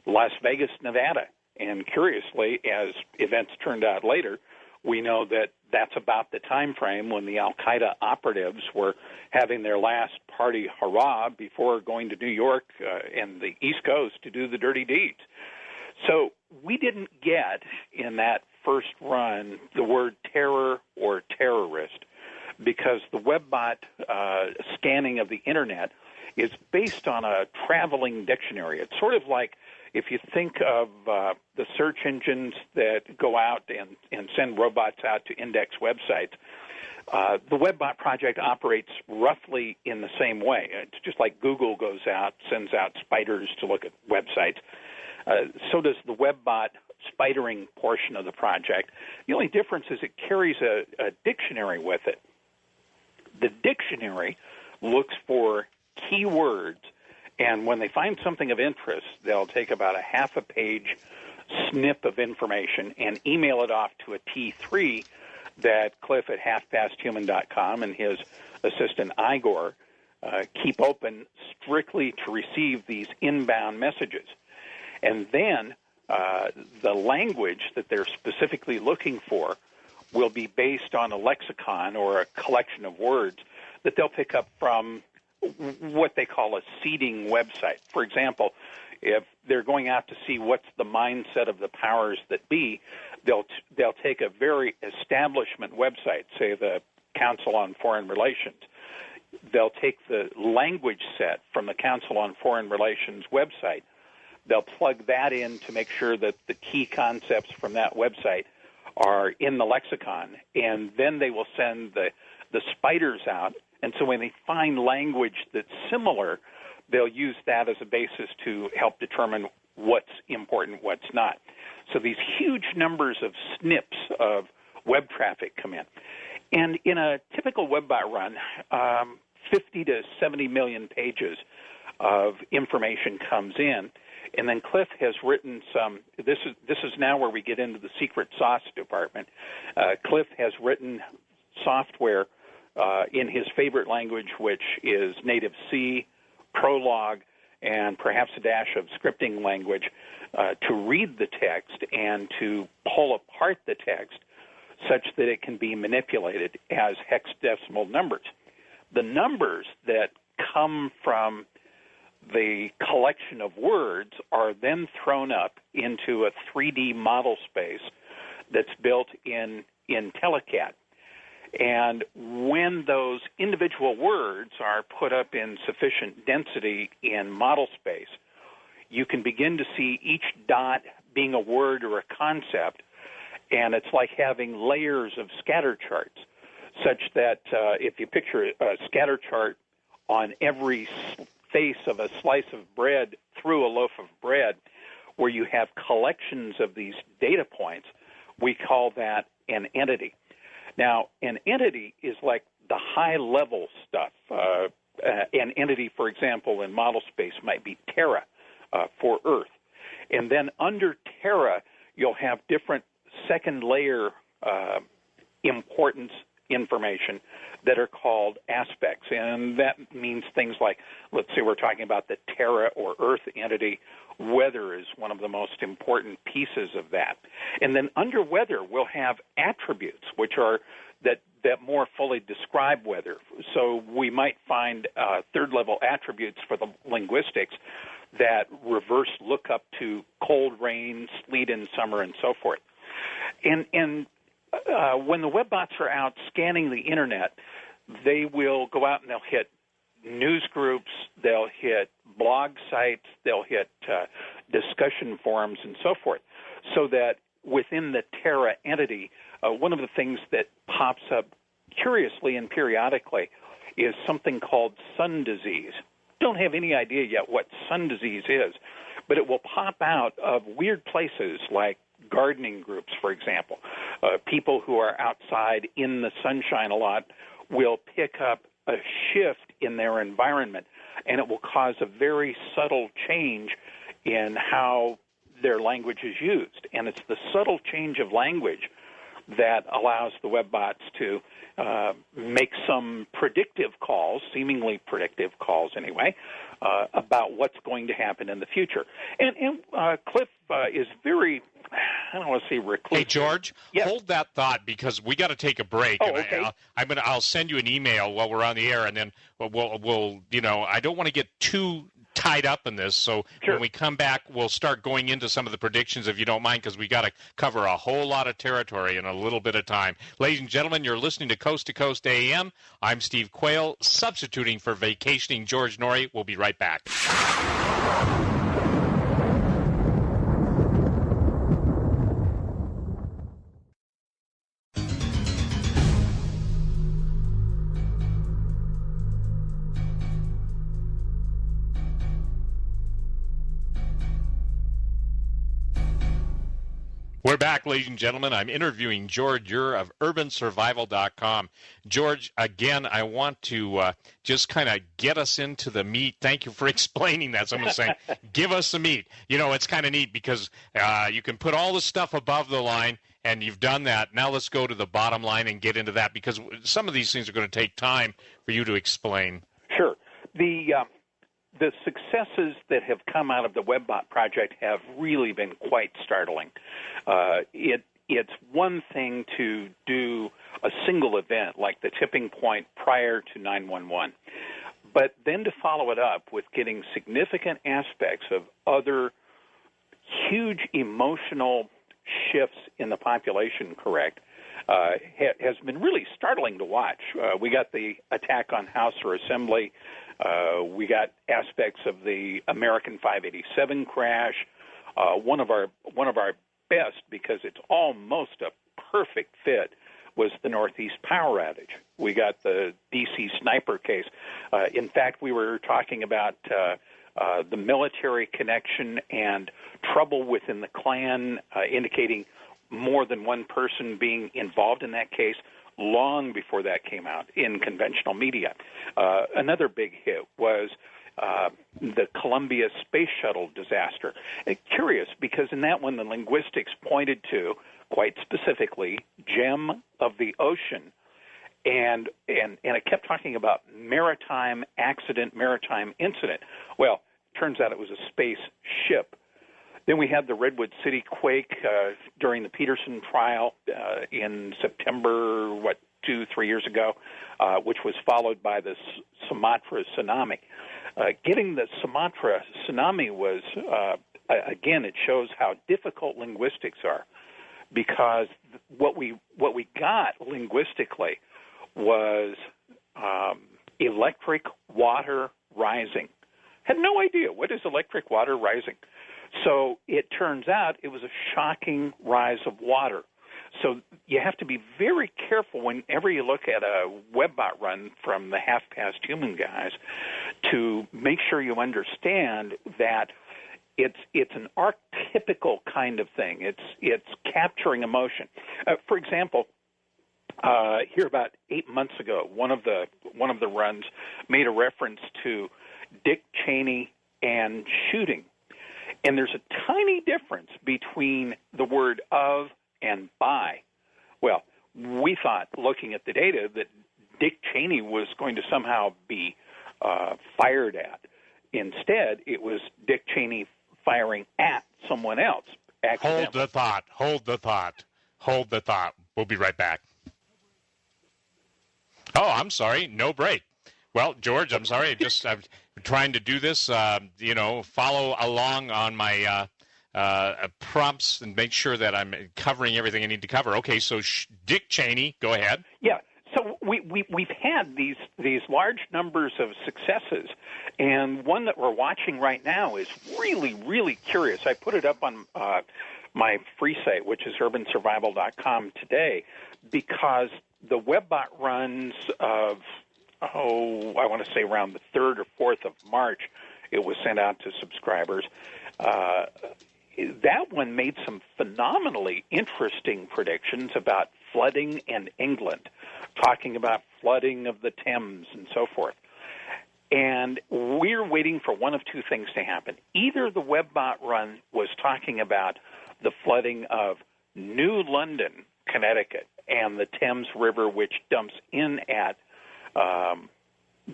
Las Vegas, Nevada. And curiously, as events turned out later, we know that that's about the time frame when the Al-Qaeda operatives were having their last party hurrah before going to New York and the East Coast to do the dirty deeds. So we didn't get in that first run the word terror or terrorist, because the webbot scanning of the Internet is based on a traveling dictionary. It's sort of like if you think of the search engines that go out and send robots out to index websites, The WebBot project operates roughly in the same way. It's just like Google sends out spiders to look at websites. So does the WebBot spidering portion of the project. The only difference is it carries a dictionary with it. The dictionary looks for keywords, and when they find something of interest, they'll take about a half a page snip of information and email it off to a T3 that Cliff at halfpasthuman.com and his assistant Igor keep open strictly to receive these inbound messages. And then the language that they're specifically looking for will be based on a lexicon or a collection of words that they'll pick up from what they call a seeding website. For example, if they're going out to see what's the mindset of the powers that be, they'll take a very establishment website, say the Council on Foreign Relations. They'll take the language set from the Council on Foreign Relations website. They'll plug that in to make sure that the key concepts from that website are in the lexicon, and then they will send the spiders out. And so when they find language that's similar, they'll use that as a basis to help determine what's important, what's not. So these huge numbers of snips of web traffic come in. And in a typical WebBot run, 50 to 70 million pages of information comes in. And then Cliff has written some, this is now where we get into the secret sauce department. Cliff has written software in his favorite language, which is native C, Prolog, and perhaps a dash of scripting language, to read the text and to pull apart the text such that it can be manipulated as hexadecimal numbers. The numbers that come from the collection of words are then thrown up into a 3D model space that's built in IntelliCAD. And when those individual words are put up in sufficient density in model space, you can begin to see each dot being a word or a concept, and it's like having layers of scatter charts, such that if you picture a scatter chart on every face of a slice of bread through a loaf of bread, where you have collections of these data points, we call that an entity. Now, an entity is like the high-level stuff. An entity, for example, in model space might be Terra for Earth. And then under Terra, you'll have different second-layer importance information that are called aspects. And that means things like, let's say we're talking about the Terra or Earth entity. Weather is one of the most important pieces of that. And then under weather, we'll have attributes, which are that more fully describe weather. So we might find third-level attributes for the linguistics that reverse look up to cold rain, sleet in summer, and so forth. And when the WebBots are out scanning the Internet, they will go out and they'll hit news groups, they'll hit blog sites, they'll hit discussion forums, and so forth, so that within the Terra entity, one of the things that pops up curiously and periodically is something called sun disease. Don't have any idea yet what sun disease is, but it will pop out of weird places like gardening groups, for example. People who are outside in the sunshine a lot will pick up a shift in their environment, and it will cause a very subtle change in how their language is used. And it's the subtle change of language that allows the WebBots to make some predictive calls, seemingly predictive calls anyway, about what's going to happen in the future. And Cliff is very, I don't want to say reclusive. Hey, George, yes. Hold that thought because we got to take a break. Oh, okay. I'll send you an email while we're on the air, and then we'll I don't want to get too tied up in this, so sure. When we come back, we'll start going into some of the predictions, if you don't mind, because we got to cover a whole lot of territory in a little bit of time. Ladies and gentlemen, you're listening to Coast AM. I'm Steve Quayle, substituting for vacationing George Noory. We'll be right back. We're back, ladies and gentlemen. I'm interviewing George Ure of urbansurvival.com. George, again, I want to just kind of get us into the meat. Thank you for explaining that. Someone's saying, give us the meat. You know, it's kind of neat because you can put all the stuff above the line, and you've done that. Now let's go to the bottom line and get into that, because some of these things are going to take time for you to explain. Sure. The successes that have come out of the WebBot project have really been quite startling. It's one thing to do a single event like the tipping point prior to 911, but then to follow it up with getting significant aspects of other huge emotional shifts in the population correct has been really startling to watch. We got the attack on House or Assembly. We got aspects of the American 587 crash. One of our best, because it's almost a perfect fit, was the Northeast power outage. We got the D.C. sniper case. In fact, we were talking about the military connection and trouble within the Klan, indicating more than one person being involved in that case long before that came out in conventional media. Another big hit was the Columbia Space Shuttle disaster. Curious, because in that one the linguistics pointed to, quite specifically, gem of the ocean, and it kept talking about maritime accident, maritime incident. Well, turns out it was a space ship. Then we had the Redwood City quake during the Peterson trial in September, 2-3 years ago, which was followed by the Sumatra tsunami. Getting the Sumatra tsunami was, again, it shows how difficult linguistics are, because what we got linguistically was electric water rising. Had no idea, what is electric water rising? So it turns out it was a shocking rise of water. So you have to be very careful whenever you look at a WebBot run from the half-past human guys to make sure you understand that it's an archetypical kind of thing. It's capturing emotion. For example, here about 8 months ago, one of the runs made a reference to Dick Cheney and shooting. And there's a tiny difference between the word of and by. Well, we thought, looking at the data, that Dick Cheney was going to somehow be fired at. Instead, it was Dick Cheney firing at someone else. Hold the thought. We'll be right back. Oh, I'm sorry. No break. Well, George, I'm sorry. I'm trying to do this, follow along on my prompts and make sure that I'm covering everything I need to cover. Okay, so Dick Cheney, go ahead. Yeah, so we've had these large numbers of successes, and one that we're watching right now is really, really curious. I put it up on my free site, which is urbansurvival.com today, because the WebBot runs of I want to say around the 3rd or 4th of March, it was sent out to subscribers. That one made some phenomenally interesting predictions about flooding in England, talking about flooding of the Thames and so forth. And we're waiting for one of two things to happen. Either the WebBot run was talking about the flooding of New London, Connecticut, and the Thames River, which dumps in at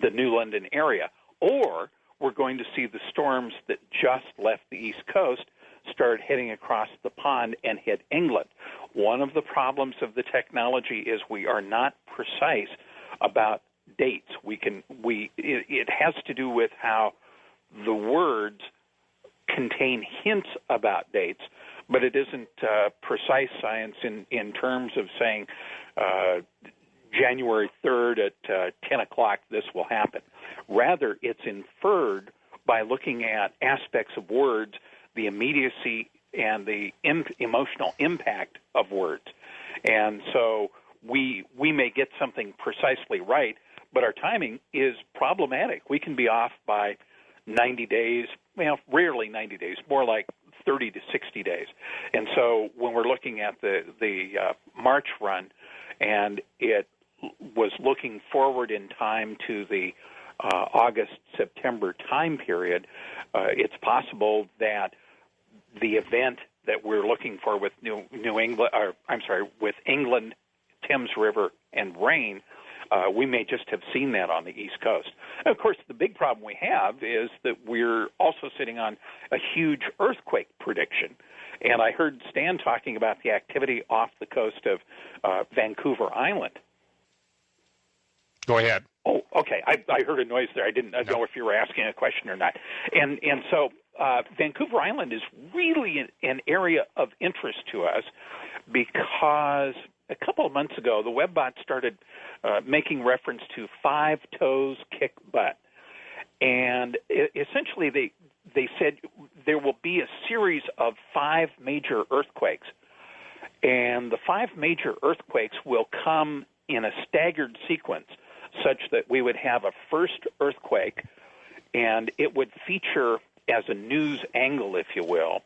the New London area, or we're going to see the storms that just left the East Coast start heading across the pond and hit England. One of the problems of the technology is we are not precise about dates. It has to do with how the words contain hints about dates, but it isn't precise science in terms of saying January 3rd at 10 o'clock this will happen. Rather, it's inferred by looking at aspects of words, the immediacy and the emotional impact of words. And so we may get something precisely right, but our timing is problematic. We can be off by 90 days, well, rarely 90 days, more like 30 to 60 days. And so when we're looking at the March run, and it was looking forward in time to the August-September time period, it's possible that the event that we're looking for with with England, Thames River, and rain, we may just have seen that on the East Coast. And of course, the big problem we have is that we're also sitting on a huge earthquake prediction. And I heard Stan talking about the activity off the coast of Vancouver Island. Go ahead. Oh, okay. I heard a noise there. I didn't know if you were asking a question or not. And so Vancouver Island is really an area of interest to us because a couple of months ago, the Webbot started making reference to 5 toes kick butt. And essentially they said there will be a series of 5 major earthquakes. And the 5 major earthquakes will come in a staggered sequence, such that we would have a first earthquake, and it would feature as a news angle, if you will,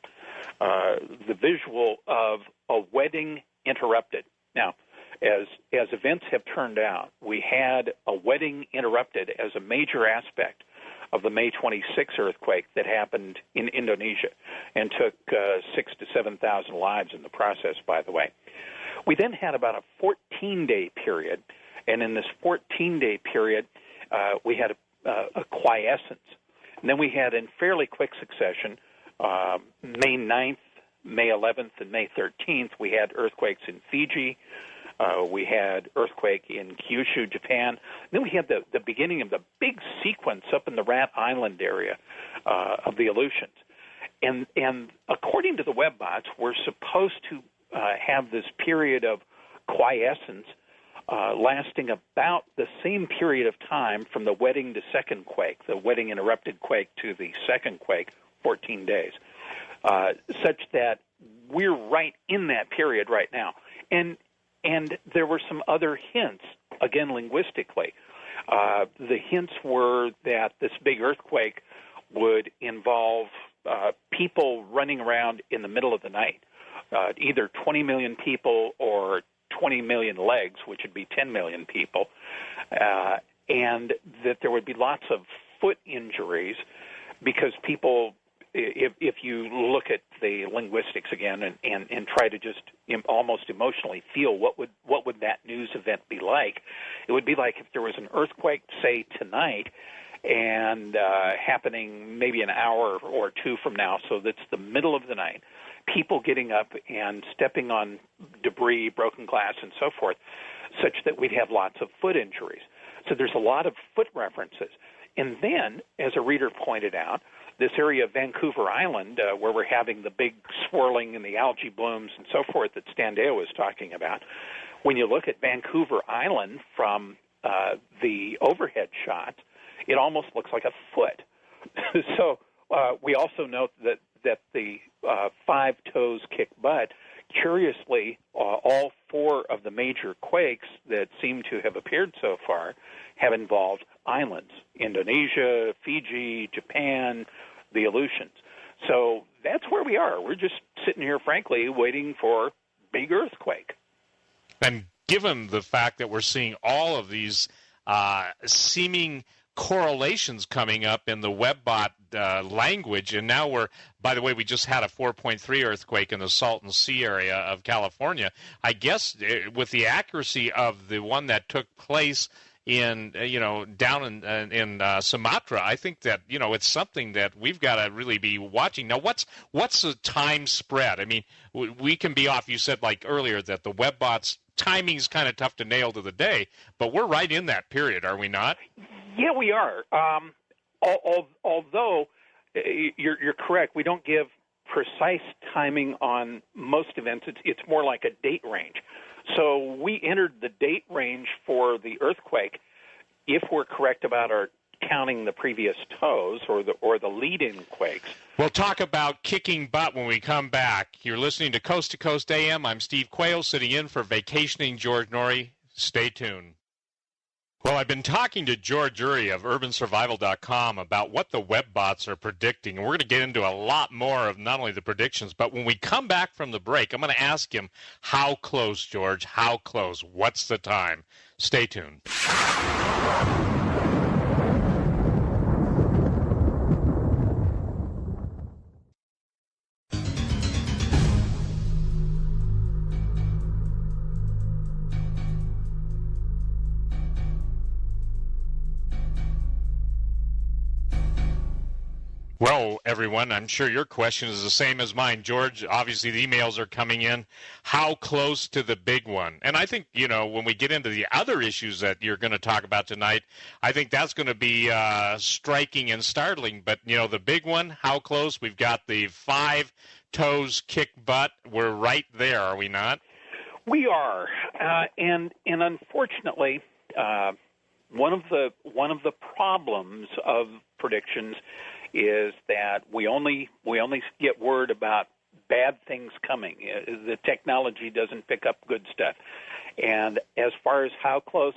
the visual of a wedding interrupted. Now, as events have turned out, we had a wedding interrupted as a major aspect of the May 26 earthquake that happened in Indonesia and took 6,000 to 7,000 lives in the process, by the way. We then had about a 14-day period, and in this 14-day period, we had a quiescence. And then we had, in fairly quick succession, May 9th, May 11th, and May 13th, we had earthquakes in Fiji. We had earthquake in Kyushu, Japan. Then we had the beginning of the big sequence up in the Rat Island area of the Aleutians. And according to the Webbots, we're supposed to have this period of quiescence lasting about the same period of time from the wedding to second quake, the wedding interrupted quake to the second quake, 14 days, such that we're right in that period right now. And there were some other hints, again, linguistically. The hints were that this big earthquake would involve people running around in the middle of the night, either 20 million people or 20 million legs, which would be 10 million people, and that there would be lots of foot injuries because people, if you look at the linguistics again and try to just almost emotionally feel what would that news event be like, it would be like if there was an earthquake, say, tonight, and happening maybe an hour or two from now, so that's the middle of the night, people getting up and stepping on debris, broken glass, and so forth, such that we'd have lots of foot injuries. So there's a lot of foot references. And then, as a reader pointed out, this area of Vancouver Island, where we're having the big swirling and the algae blooms and so forth that Stan Deyo was talking about, when you look at Vancouver Island from the overhead shot, it almost looks like a foot. So we also note that the 5 toes kick butt, curiously, all 4 of the major quakes that seem to have appeared so far have involved islands: Indonesia, Fiji, Japan, the Aleutians. So that's where we are. We're just sitting here, frankly, waiting for big earthquake. And given the fact that we're seeing all of these seeming correlations coming up in the Webbot language, and now by the way, we just had a 4.3 earthquake in the Salton Sea area of California. I guess with the accuracy of the one that took place in down in Sumatra, I think that it's something that we've got to really be watching. Now, what's the time spread? I mean, we can be off. You said like earlier that the Webbot's timing's kind of tough to nail to the day, but we're right in that period, are we not? Yeah, we are. Although you're correct, we don't give precise timing on most events. It's more like a date range. So we entered the date range for the earthquake if we're correct about our counting the previous toes or the lead-in quakes. We'll talk about kicking butt when we come back. You're listening to Coast AM. I'm Steve Quayle, sitting in for vacationing George Noory. Stay tuned. Well, I've been talking to George Ure of urbansurvival.com about what the web bots are predicting, and we're going to get into a lot more of not only the predictions, but when we come back from the break, I'm going to ask him, how close, George? How close? What's the time? Stay tuned. Well, everyone, I'm sure your question is the same as mine. George, obviously the emails are coming in. How close to the big one? And I think, when we get into the other issues that you're going to talk about tonight, I think that's going to be striking and startling. But, the big one, how close? We've got the 5 toes kick butt. We're right there, are we not? We are. And unfortunately, one of the problems of predictions is that we only get word about bad things coming. The technology doesn't pick up good stuff. And as far as how close,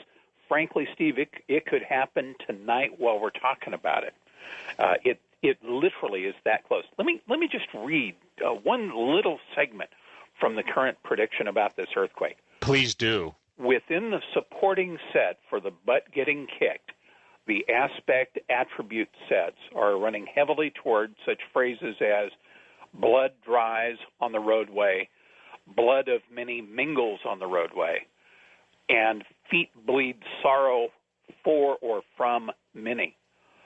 frankly, Steve, it could happen tonight while we're talking about it. It literally is that close. Let me just read one little segment from the current prediction about this earthquake. Please do. Within the supporting set for the butt getting kicked, the aspect attribute sets are running heavily toward such phrases as blood dries on the roadway, blood of many mingles on the roadway, and feet bleed sorrow for or from many.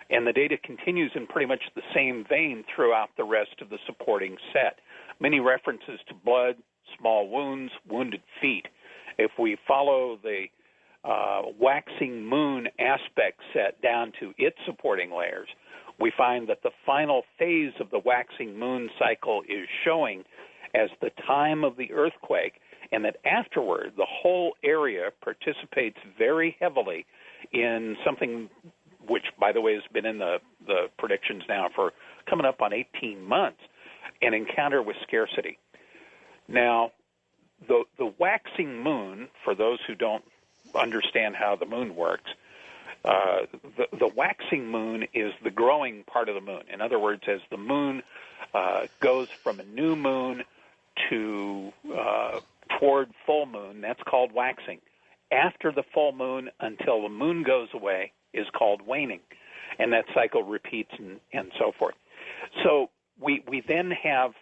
And the data continues in pretty much the same vein throughout the rest of the supporting set. Many references to blood, small wounds, wounded feet. If we follow the waxing moon aspect set down to its supporting layers, we find that the final phase of the waxing moon cycle is showing as the time of the earthquake, and that afterward the whole area participates very heavily in something which, by the way, has been in the predictions now for coming up on 18 months, an encounter with scarcity. Now, the waxing moon, for those who don't understand how the moon works, the waxing moon is the growing part of the moon. In other words, as the moon goes from a new moon to toward full moon, that's called waxing. After the full moon until the moon goes away is called waning, and that cycle repeats and so forth. So we then have,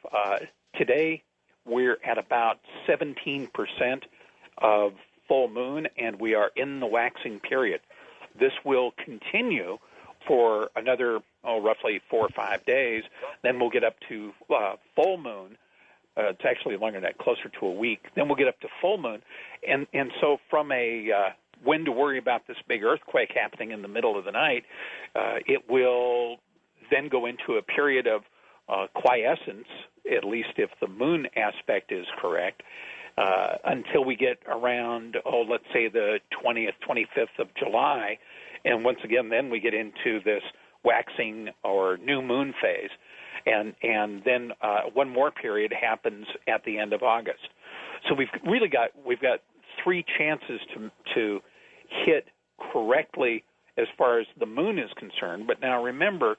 today we're at about 17% of full moon, and we are in the waxing period. This will continue for another, roughly 4 or 5 days. Then we'll get up to full moon. It's actually longer than that, closer to a week. Then we'll get up to full moon. And so from a when to worry about this big earthquake happening in the middle of the night, it will then go into a period of quiescence, at least if the moon aspect is correct, until we get around, let's say the 20th, 25th of July. And once again, then we get into this waxing or new moon phase. And then one more period happens at the end of August. So we've got 3 chances to hit correctly as far as the moon is concerned. But now remember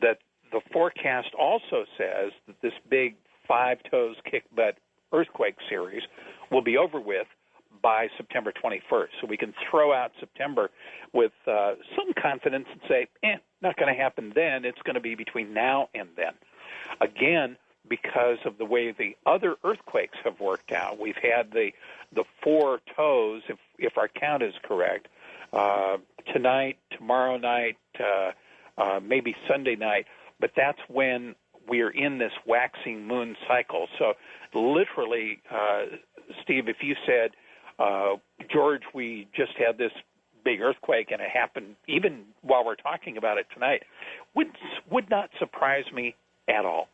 that the forecast also says that this big 5 toes kick butt earthquake series will be over with by September 21st. So we can throw out September with some confidence and say, not going to happen then. It's going to be between now and then. Again, because of the way the other earthquakes have worked out. We've had the 4 toes, if our count is correct, tonight, tomorrow night, maybe Sunday night, but that's when we're in this waxing moon cycle. So literally, Steve, if you said, George, we just had this big earthquake and it happened even while we're talking about it tonight, would not surprise me at all.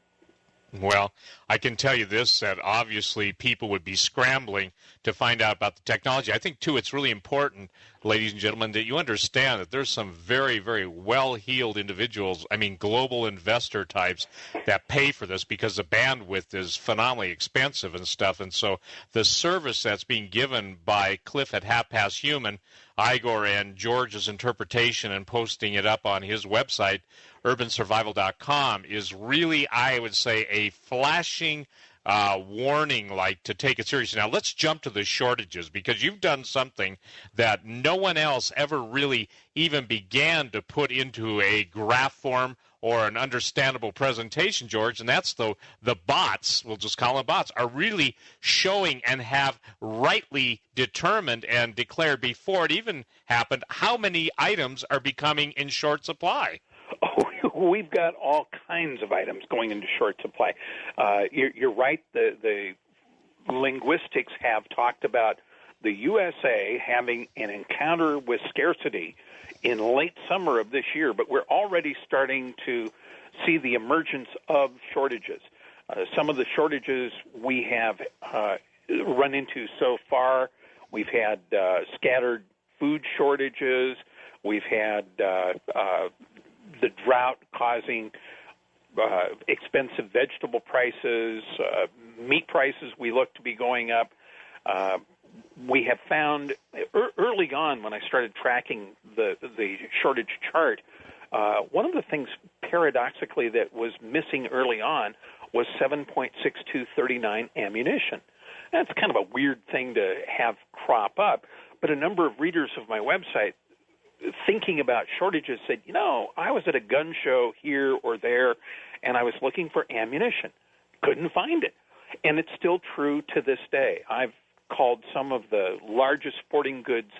Well, I can tell you this, that obviously people would be scrambling to find out about the technology. I think, too, it's really important, ladies and gentlemen, that you understand that there's some very, very well-heeled individuals, I mean global investor types, that pay for this because the bandwidth is phenomenally expensive and stuff. And so the service that's being given by Cliff at Half Past Human, Igor and George's interpretation and posting it up on his website, urbansurvival.com, is really, I would say, a flashing warning, like, to take it seriously. Now, let's jump to the shortages, because you've done something that no one else ever really even began to put into a graph form or an understandable presentation, George, and that's the bots, we'll just call them bots, are really showing and have rightly determined and declared before it even happened how many items are becoming in short supply. Oh, we've got all kinds of items going into short supply. You're right. The linguistics have talked about the USA having an encounter with scarcity in late summer of this year, but we're already starting to see the emergence of shortages. Some of the shortages we have run into so far, we've had scattered food shortages, we've had the drought causing expensive vegetable prices, meat prices we look to be going up. We have found early on, when I started tracking the shortage chart, one of the things paradoxically that was missing early on was 7.6239 ammunition. That's kind of a weird thing to have crop up, but a number of readers of my website thinking about shortages said, I was at a gun show here or there, and I was looking for ammunition. Couldn't find it. And it's still true to this day. I've called some of the largest sporting goods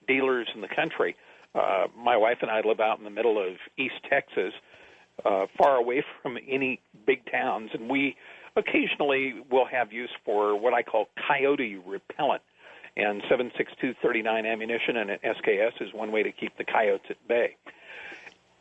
dealers in the country. My wife and I live out in the middle of East Texas, far away from any big towns, and we occasionally will have use for what I call coyote repellent. And 7.6239 ammunition and an SKS is one way to keep the coyotes at bay.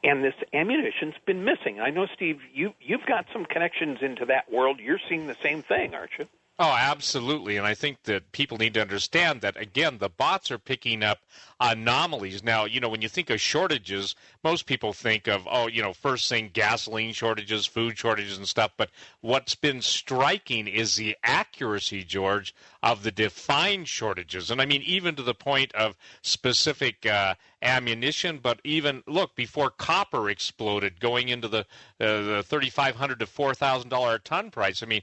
And this ammunition's been missing. I know, Steve, you've got some connections into that world. You're seeing the same thing, aren't you? Oh, absolutely. And I think that people need to understand that, again, the bots are picking up anomalies. Now, when you think of shortages, most people think of, first thing, gasoline shortages, food shortages and stuff. But what's been striking is the accuracy, George, of the defined shortages. And I mean, even to the point of specific ammunition, but even, look, before copper exploded going into the $3,500 to $4,000 a ton price. I mean,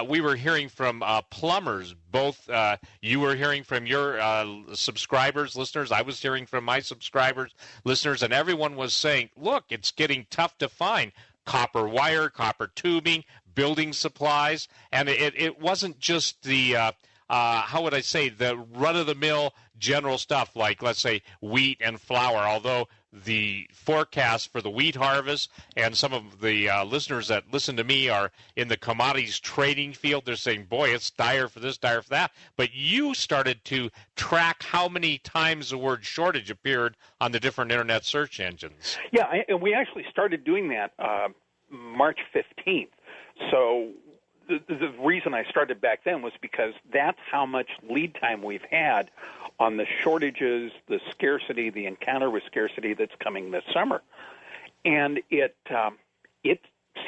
we were hearing from plumbers, both you were hearing from your subscribers, listeners, I was hearing from my subscribers, listeners, and everyone was saying, look, it's getting tough to find copper wire, copper tubing, building supplies, and it wasn't just the how would I say, the run-of-the-mill general stuff like, let's say, wheat and flour, although the forecast for the wheat harvest, and some of the listeners that listen to me are in the commodities trading field, they're saying, boy, it's dire for this, dire for that. But you started to track how many times the word shortage appeared on the different internet search engines. Yeah, and we actually started doing that March 15th. So the reason I started back then was because that's how much lead time we've had on the shortages, the scarcity, the encounter with scarcity that's coming this summer. And it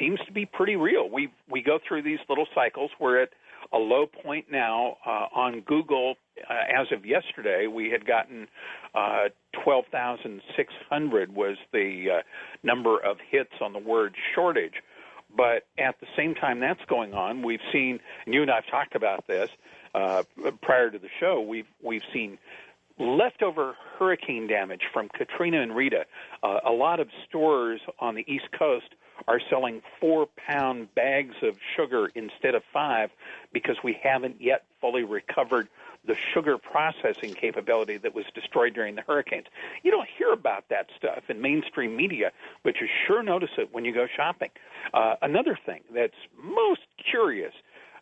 seems to be pretty real. We go through these little cycles. We're at a low point now on Google. As of yesterday, we had gotten 12,600 was the number of hits on the word shortage. But at the same time that's going on, we've seen, and you and I have talked about this prior to the show, we've seen leftover hurricane damage from Katrina and Rita. A lot of stores on the East Coast are selling 4-pound bags of sugar instead of 5 because we haven't yet fully recovered the sugar processing capability that was destroyed during the hurricanes. You don't hear about that stuff in mainstream media, but you sure notice it when you go shopping. Another thing that's most curious,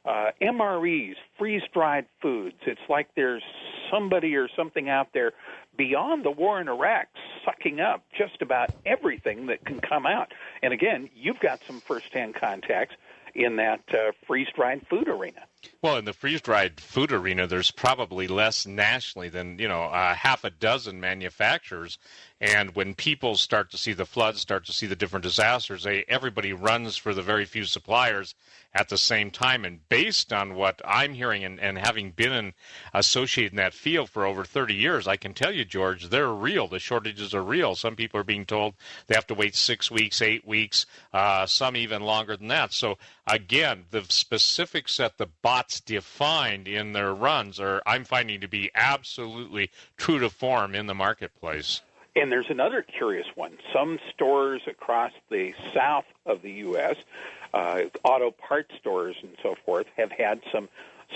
MREs, freeze-dried foods. It's like there's somebody or something out there beyond the war in Iraq sucking up just about everything that can come out. And again, you've got some first-hand contacts in that freeze-dried food arena. Well, in the freeze-dried food arena, there's probably less nationally than, half a dozen manufacturers. And when people start to see the floods, start to see the different disasters, everybody runs for the very few suppliers at the same time. And based on what I'm hearing and having been associated in that field for over 30 years, I can tell you, George, they're real. The shortages are real. Some people are being told they have to wait 6 weeks, 8 weeks, some even longer than that. So, again, the specifics that the bots defined in their runs are, I'm finding, to be absolutely true to form in the marketplace. And there's another curious one. Some stores across the south of the U.S., auto parts stores and so forth, have had some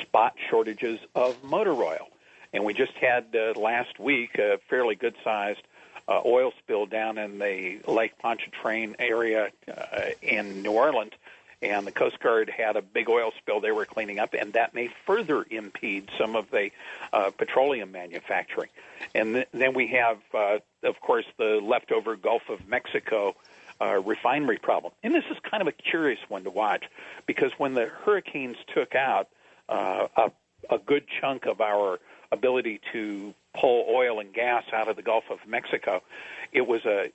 spot shortages of motor oil. And we just had last week a fairly good-sized oil spill down in the Lake Pontchartrain area in New Orleans. And the Coast Guard had a big oil spill they were cleaning up, and that may further impede some of the petroleum manufacturing. And then we have, of course, the leftover Gulf of Mexico refinery problem. And this is kind of a curious one to watch, because when the hurricanes took out a good chunk of our ability to pull oil and gas out of the Gulf of Mexico, it was a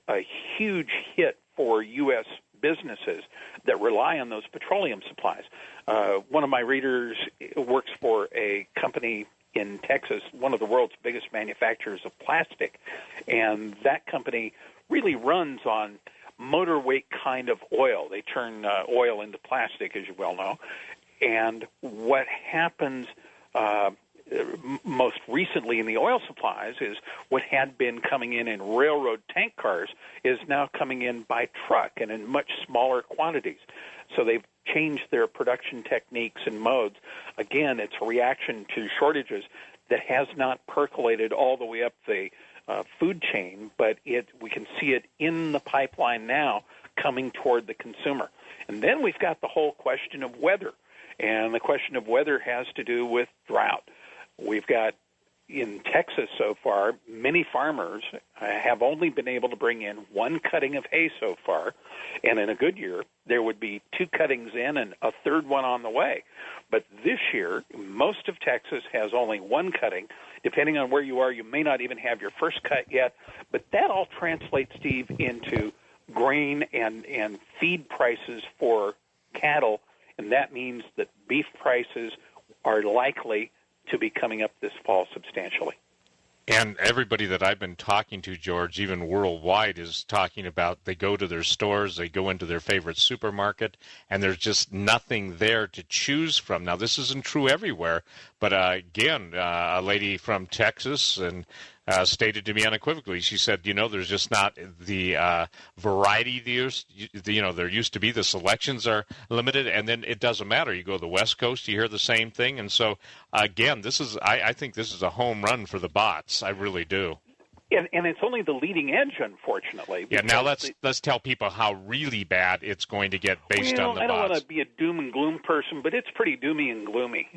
huge hit for U.S. businesses that rely on those petroleum supplies. One of my readers works for a company in Texas, one of the world's biggest manufacturers of plastic, and that company really runs on motor weight kind of oil. They turn oil into plastic, as you well know. And what happens most recently in the oil supplies is what had been coming in railroad tank cars is now coming in by truck and in much smaller quantities. So they've changed their production techniques and modes. Again, it's a reaction to shortages that has not percolated all the way up the food chain, but we can see it in the pipeline now coming toward the consumer. And then we've got the whole question of weather, and the question of weather has to do with drought. We've got, in Texas so far, many farmers have only been able to bring in one cutting of hay so far, and in a good year, there would be 2 cuttings in and a third one on the way. But this year, most of Texas has only 1 cutting. Depending on where you are, you may not even have your first cut yet, but that all translates, Steve, into grain and feed prices for cattle, and that means that beef prices are likely to be coming up this fall substantially. And everybody that I've been talking to, George, even worldwide, is talking about they go to their stores, they go into their favorite supermarket, and there's just nothing there to choose from. Now, this isn't true everywhere, but again, a lady from Texas and stated to me unequivocally, she said, there's just not the variety there used to be. The selections are limited, and then it doesn't matter. You go to the West Coast, you hear the same thing. And so, again, I think this is a home run for the bots. I really do. And it's only the leading edge, unfortunately. Yeah, now let's tell people how really bad it's going to get based on the bots. I don't want to be a doom and gloom person, but it's pretty doomy and gloomy.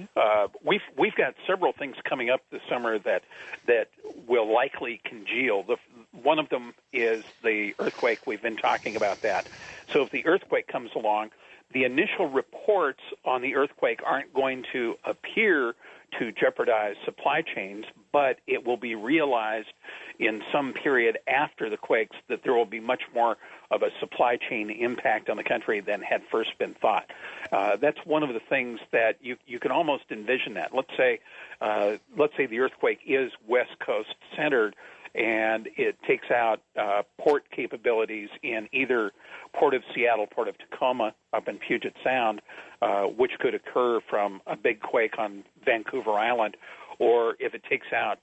We've got several things coming up this summer that will likely congeal. One of them is the earthquake. We've been talking about that. So if the earthquake comes along, the initial reports on the earthquake aren't going to appear to jeopardize supply chains, but it will be realized in some period after the quakes that there will be much more of a supply chain impact on the country than had first been thought. That's one of the things that you can almost envision that. Let's say the earthquake is West Coast centered, and it takes out port capabilities in either Port of Seattle, Port of Tacoma up in Puget Sound, which could occur from a big quake on Vancouver Island, or if it takes out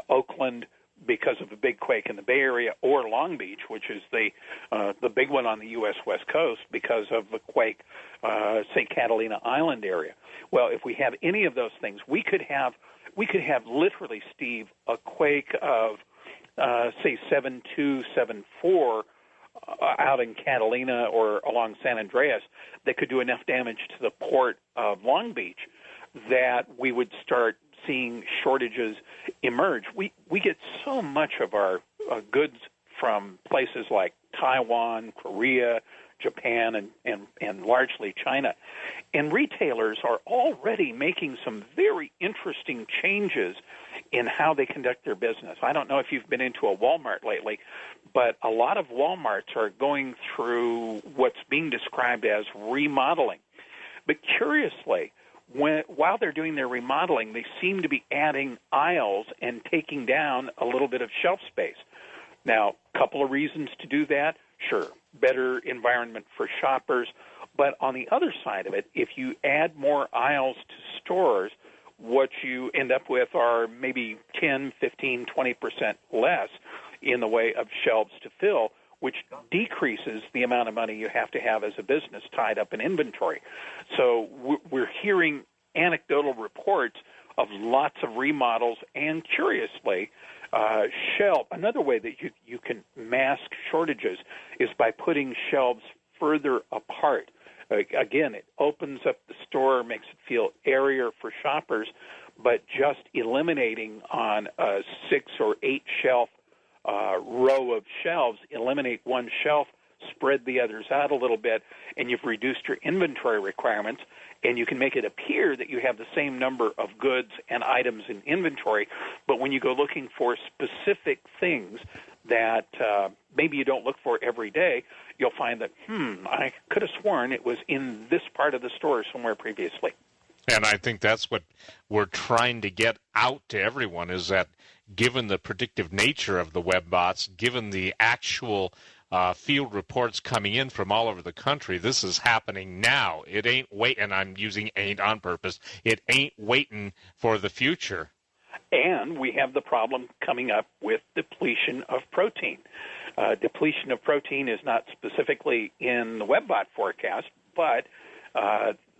Oakland because of a big quake in the Bay Area, or Long Beach, which is the big one on the U.S. West Coast because of the quake, St. Catalina Island area. Well, if we have any of those things, we could have literally, Steve, a quake of, say, 7.2, 7.4 out in Catalina or along San Andreas that could do enough damage to the port of Long Beach that we would start seeing shortages emerge. We get so much of our goods from places like Taiwan, Korea, Japan and largely China. And retailers are already making some very interesting changes in how they conduct their business. I don't know if you've been into a Walmart lately, but a lot of Walmarts are going through what's being described as remodeling. But curiously, while they're doing their remodeling, they seem to be adding aisles and taking down a little bit of shelf space. Now, a couple of reasons to do that. Sure, better environment for shoppers. But on the other side of it, if you add more aisles to stores, what you end up with are maybe 10, 15, 20% less in the way of shelves to fill, which decreases the amount of money you have to have as a business tied up in inventory. So we're hearing anecdotal reports of lots of remodels, and curiously, another way that you can mask shortages is by putting shelves further apart. Again, it opens up the store, makes it feel airier for shoppers, but just eliminating on a 6 or 8 shelf row of shelves, eliminate one shelf, spread the others out a little bit, and you've reduced your inventory requirements, and you can make it appear that you have the same number of goods and items in inventory, but when you go looking for specific things that maybe you don't look for every day, you'll find that, I could have sworn it was in this part of the store somewhere previously. And I think that's what we're trying to get out to everyone, is that given the predictive nature of the web bots, given the actual field reports coming in from all over the country, this is happening now. It ain't wait, and I'm using ain't on purpose. It ain't waiting for the future. And we have the problem coming up with depletion of protein. Depletion of protein is not specifically in the WebBot forecast, but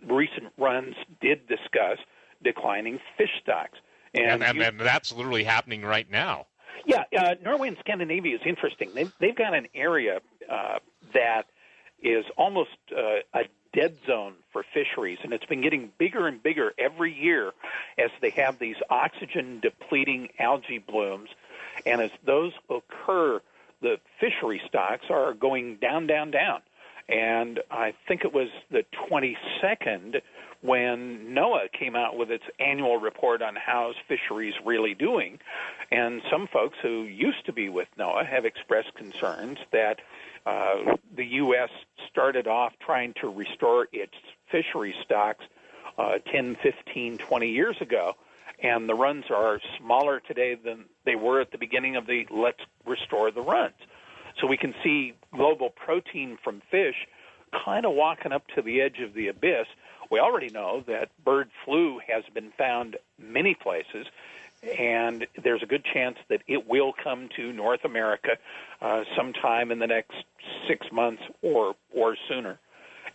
recent runs did discuss declining fish stocks. And that's literally happening right now. Yeah, Norway and Scandinavia is interesting. They've got an area that is almost a dead zone for fisheries, and it's been getting bigger and bigger every year as they have these oxygen-depleting algae blooms. And as those occur, the fishery stocks are going down, down, down. And I think it was the 22nd when NOAA came out with its annual report on how's fisheries really doing. And some folks who used to be with NOAA have expressed concerns that the U.S. started off trying to restore its fishery stocks 10, 15, 20 years ago, and the runs are smaller today than they were at the beginning of the let's restore the runs. So we can see global protein from fish kind of walking up to the edge of the abyss. We already know that bird flu has been found many places, and there's a good chance that it will come to North America sometime in the next 6 months or sooner.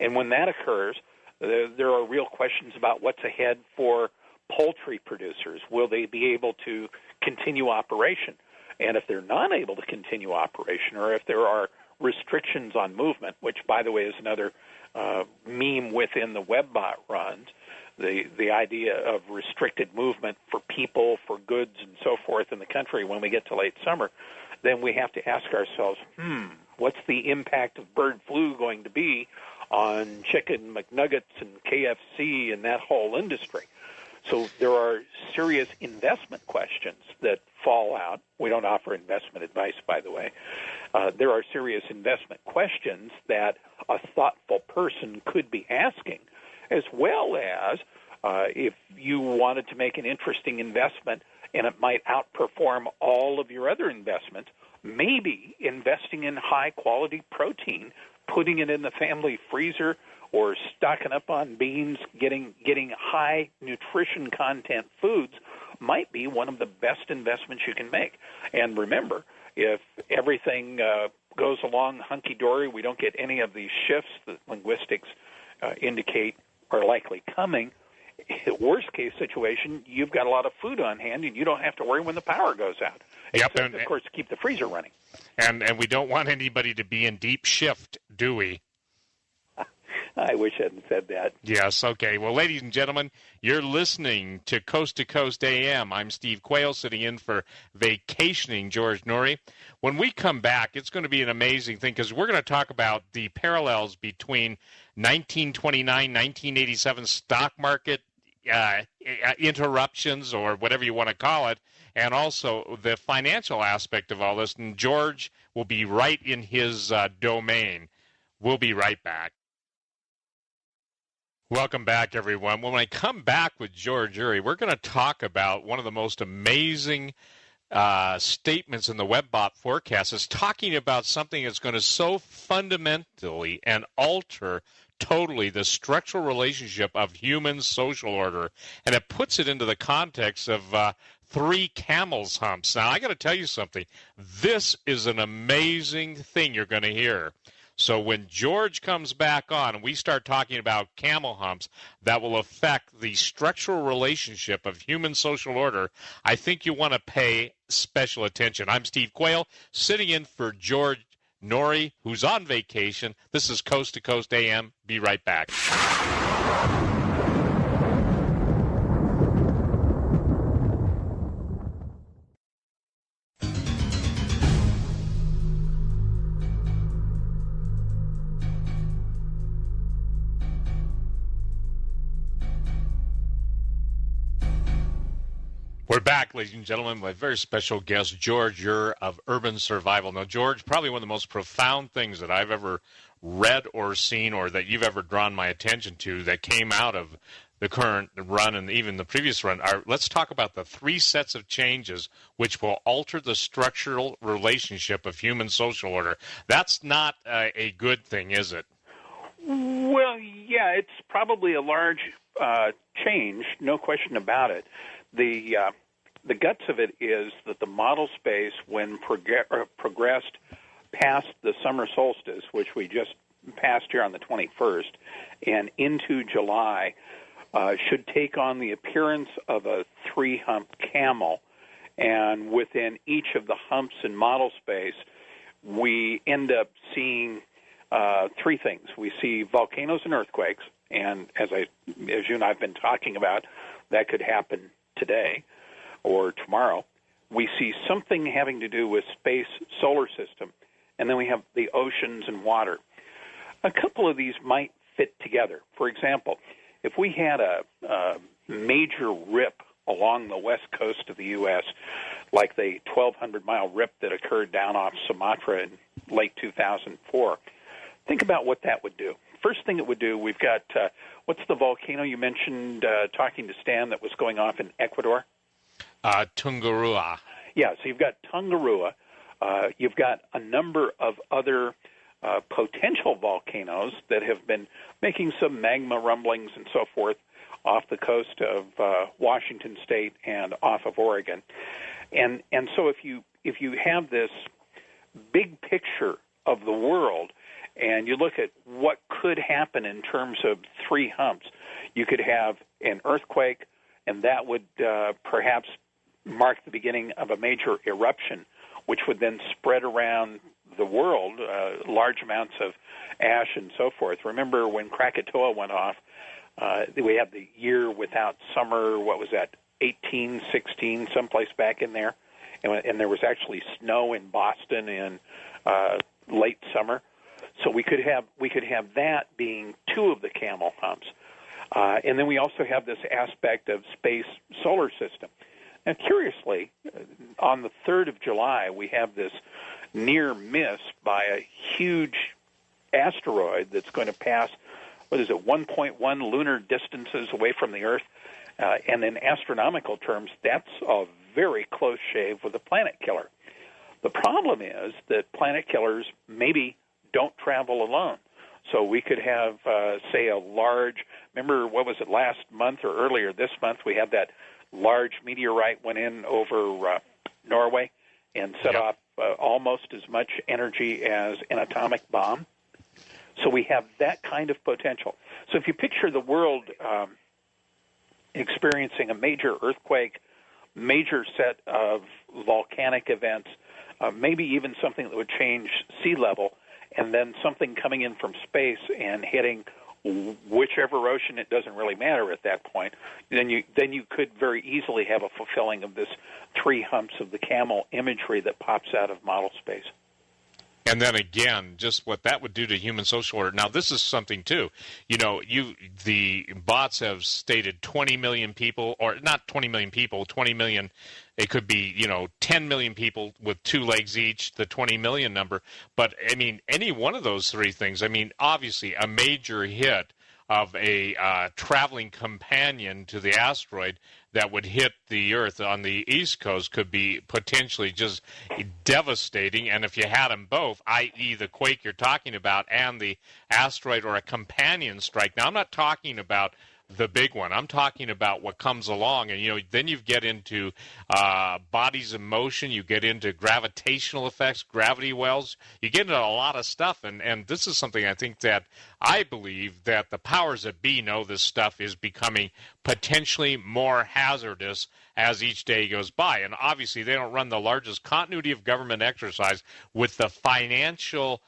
And when that occurs, there are real questions about what's ahead for poultry producers. Will they be able to continue operation? And if they're not able to continue operation, or if there are restrictions on movement, which, by the way, is another meme within the WebBot runs, the idea of restricted movement for people, for goods, and so forth in the country when we get to late summer, then we have to ask ourselves, what's the impact of bird flu going to be on chicken McNuggets and KFC and that whole industry? So there are serious investment questions that fall out. We don't offer investment advice, by the way. There are serious investment questions that a thoughtful person could be asking, as well as if you wanted to make an interesting investment and it might outperform all of your other investments, maybe investing in high-quality protein, putting it in the family freezer, or stocking up on beans, getting high nutrition content foods might be one of the best investments you can make. And remember, if everything goes along hunky-dory, we don't get any of these shifts that linguistics indicate are likely coming, worst-case situation, you've got a lot of food on hand, and you don't have to worry when the power goes out. Yep, Except, of course, to keep the freezer running. And we don't want anybody to be in deep shift, do we? I wish I hadn't said that. Yes, okay. Well, ladies and gentlemen, you're listening to Coast AM. I'm Steve Quayle, sitting in for vacationing George Noory. When we come back, it's going to be an amazing thing because we're going to talk about the parallels between 1929, 1987 stock market interruptions, or whatever you want to call it, and also the financial aspect of all this. And George will be right in his domain. We'll be right back. Welcome back, everyone. When I come back with George Ure, we're going to talk about one of the most amazing statements in the WebBot forecast. Is talking about something that's going to so fundamentally and alter totally the structural relationship of human social order, and it puts it into the context of three camels humps. Now, I got to tell you something. This is an amazing thing you're going to hear. So when George comes back on and we start talking about camel humps that will affect the structural relationship of human social order, I think you want to pay special attention. I'm Steve Quayle, sitting in for George Noory, who's on vacation. This is Coast to Coast AM. Be right back. We're back, ladies and gentlemen, with a very special guest, George Ure of Urban Survival. Now, George, probably one of the most profound things that I've ever read or seen, or that you've ever drawn my attention to, that came out of the current run and even the previous run, let's talk about the three sets of changes which will alter the structural relationship of human social order. That's not a good thing, is it? Well, yeah, it's probably a large change, no question about it. The guts of it is that the model space, when progressed past the summer solstice, which we just passed here on the 21st, and into July, should take on the appearance of a three-hump camel. And within each of the humps in model space, we end up seeing three things. We see volcanoes and earthquakes, and as you and I have been talking about, that could happen today or tomorrow. We see something having to do with space, solar system, and then we have the oceans and water. A couple of these might fit together. For example, if we had a major rip along the west coast of the U.S., like the 1,200-mile rip that occurred down off Sumatra in late 2004, think about what that would do. First thing it would do, we've got, what's the volcano you mentioned talking to Stan that was going off in Ecuador? Tungurahua. Yeah, so you've got Tungurahua. You've got a number of other potential volcanoes that have been making some magma rumblings and so forth off the coast of Washington State and off of Oregon. And so if you have this big picture of the world, and you look at what could happen in terms of three humps, you could have an earthquake, and that would perhaps mark the beginning of a major eruption, which would then spread around the world, large amounts of ash and so forth. Remember when Krakatoa went off, we had the year without summer, what was that, 1816, someplace back in there, and there was actually snow in Boston in late summer. So we could have that being two of the camel humps. And then we also have this aspect of space solar system. Now, curiously, on the 3rd of July, we have this near miss by a huge asteroid that's going to pass, 1.1 lunar distances away from the Earth. And in astronomical terms, that's a very close shave with a planet killer. The problem is that planet killers maybe don't travel alone. So we could have, say, a large, remember, what was it, last month or earlier this month, we had that large meteorite went in over Norway and set off almost as much energy as an atomic bomb. So we have that kind of potential. So if you picture the world experiencing a major earthquake, major set of volcanic events, maybe even something that would change sea level, and then something coming in from space and hitting whichever ocean, it doesn't really matter at that point, then you could very easily have a fulfilling of this three humps of the camel imagery that pops out of model space. And then again, just what that would do to human social order. Now, this is something too. The bots have stated 20 million people, or not 20 million people, 20 million. It could be 10 million people with two legs each, the 20 million number. But I mean, any one of those three things. I mean, obviously, a major hit of a traveling companion to the asteroid that would hit the Earth on the East Coast could be potentially just devastating. And if you had them both, i.e. the quake you're talking about and the asteroid or a companion strike. Now, I'm not talking about the big one. I'm talking about what comes along, and then you get into bodies in motion. You get into gravitational effects, gravity wells. You get into a lot of stuff, and this is something I believe that the powers that be know this stuff is becoming potentially more hazardous as each day goes by. And obviously, they don't run the largest continuity of government exercise with the financial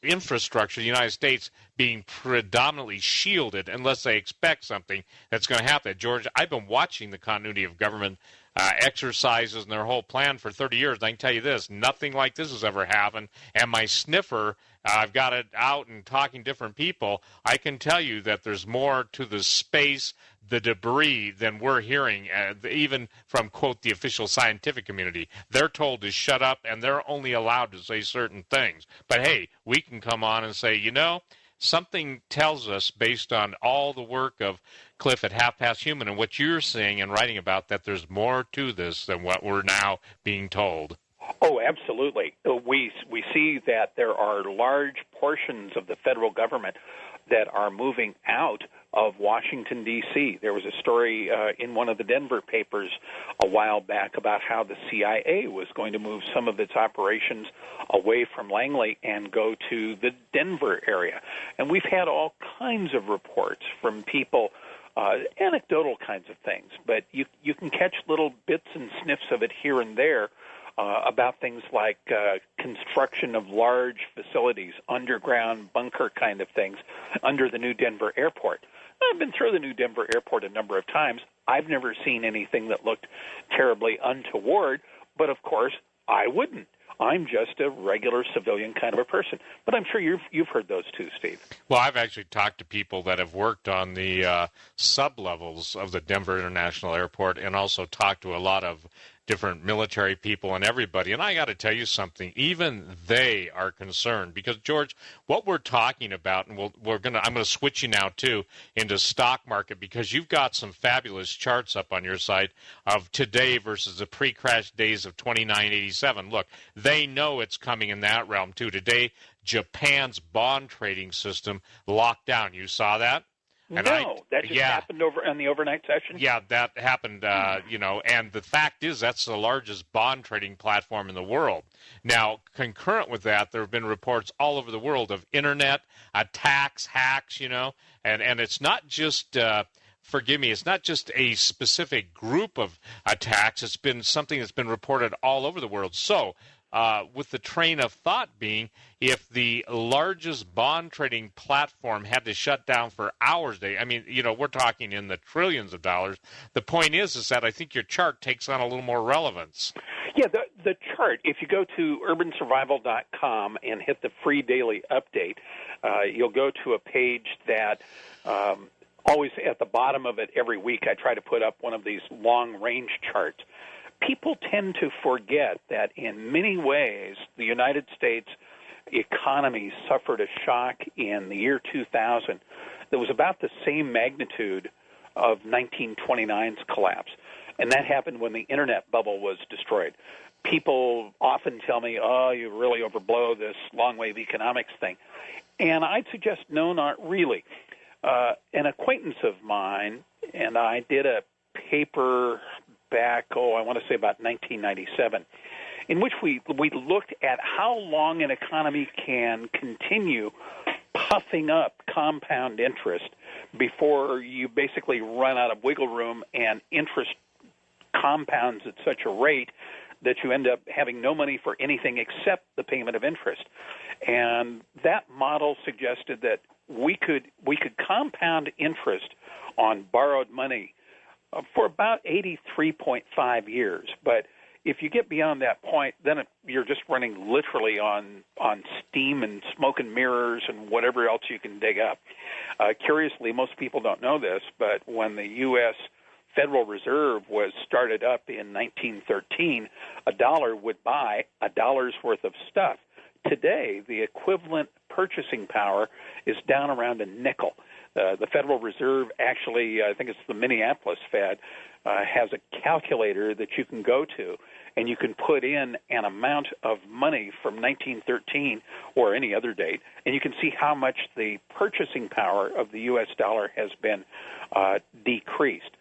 infrastructure of the United States being predominantly shielded unless they expect something that's going to happen. George, I've been watching the continuity of government exercises and their whole plan for 30 years, and I can tell you this, nothing like this has ever happened. And my sniffer, I've got it out and talking to different people, I can tell you that there's more to the space, the debris, than we're hearing, even from, quote, the official scientific community. They're told to shut up, and they're only allowed to say certain things. But, hey, we can come on and say, something tells us, based on all the work of Cliff at Half Past Human and what you're saying and writing about, that there's more to this than what we're now being told. Oh, absolutely. We see that there are large portions of the federal government that are moving out of Washington, D.C. There was a story in one of the Denver papers a while back about how the CIA was going to move some of its operations away from Langley and go to the Denver area. And we've had all kinds of reports from people, anecdotal kinds of things, but you can catch little bits and sniffs of it here and there about things like construction of large facilities, underground bunker kind of things, under the new Denver airport. I've been through the new Denver airport a number of times. I've never seen anything that looked terribly untoward, but of course I wouldn't. I'm just a regular civilian kind of a person. But I'm sure you've heard those too, Steve. Well, I've actually talked to people that have worked on the sub-levels of the Denver International Airport, and also talked to a lot of different military people and everybody. And I got to tell you something, even they are concerned, because, George, what we're talking about, and I'm going to switch you now too into stock market, because you've got some fabulous charts up on your site of today versus the pre-crash days of 2987. Look, they know it's coming in that realm too. Today, Japan's bond trading system locked down. You saw that? And that just happened over on the overnight session? Yeah, that happened, and the fact is that's the largest bond trading platform in the world. Now, concurrent with that, there have been reports all over the world of internet attacks, hacks, and it's not just, forgive me, it's not just a specific group of attacks. It's been something that's been reported all over the world. So, with the train of thought being, if the largest bond trading platform had to shut down for hours, we're talking in the trillions of dollars. The point is that I think your chart takes on a little more relevance. Yeah, the chart, if you go to urbansurvival.com and hit the free daily update, you'll go to a page that always at the bottom of it every week I try to put up one of these long-range charts. People tend to forget that in many ways the United States economy suffered a shock in the year 2000 that was about the same magnitude of 1929's collapse. And that happened when the internet bubble was destroyed. People often tell me, you really overblow this long-wave economics thing. And I'd suggest, no, not really. An acquaintance of mine and I did a paper back, I want to say about 1997, in which we looked at how long an economy can continue puffing up compound interest before you basically run out of wiggle room and interest compounds at such a rate that you end up having no money for anything except the payment of interest. And that model suggested that we could compound interest on borrowed money for about 83.5 years. But if you get beyond that point, then you're just running literally on steam and smoke and mirrors and whatever else you can dig up. Curiously, most people don't know this, but when the U.S. Federal Reserve was started up in 1913, a dollar would buy a dollar's worth of stuff. Today, the equivalent purchasing power is down around a nickel. The Federal Reserve actually, I think it's the Minneapolis Fed, has a calculator that you can go to, and you can put in an amount of money from 1913 or any other date, and you can see how much the purchasing power of the U.S. dollar has been decreased.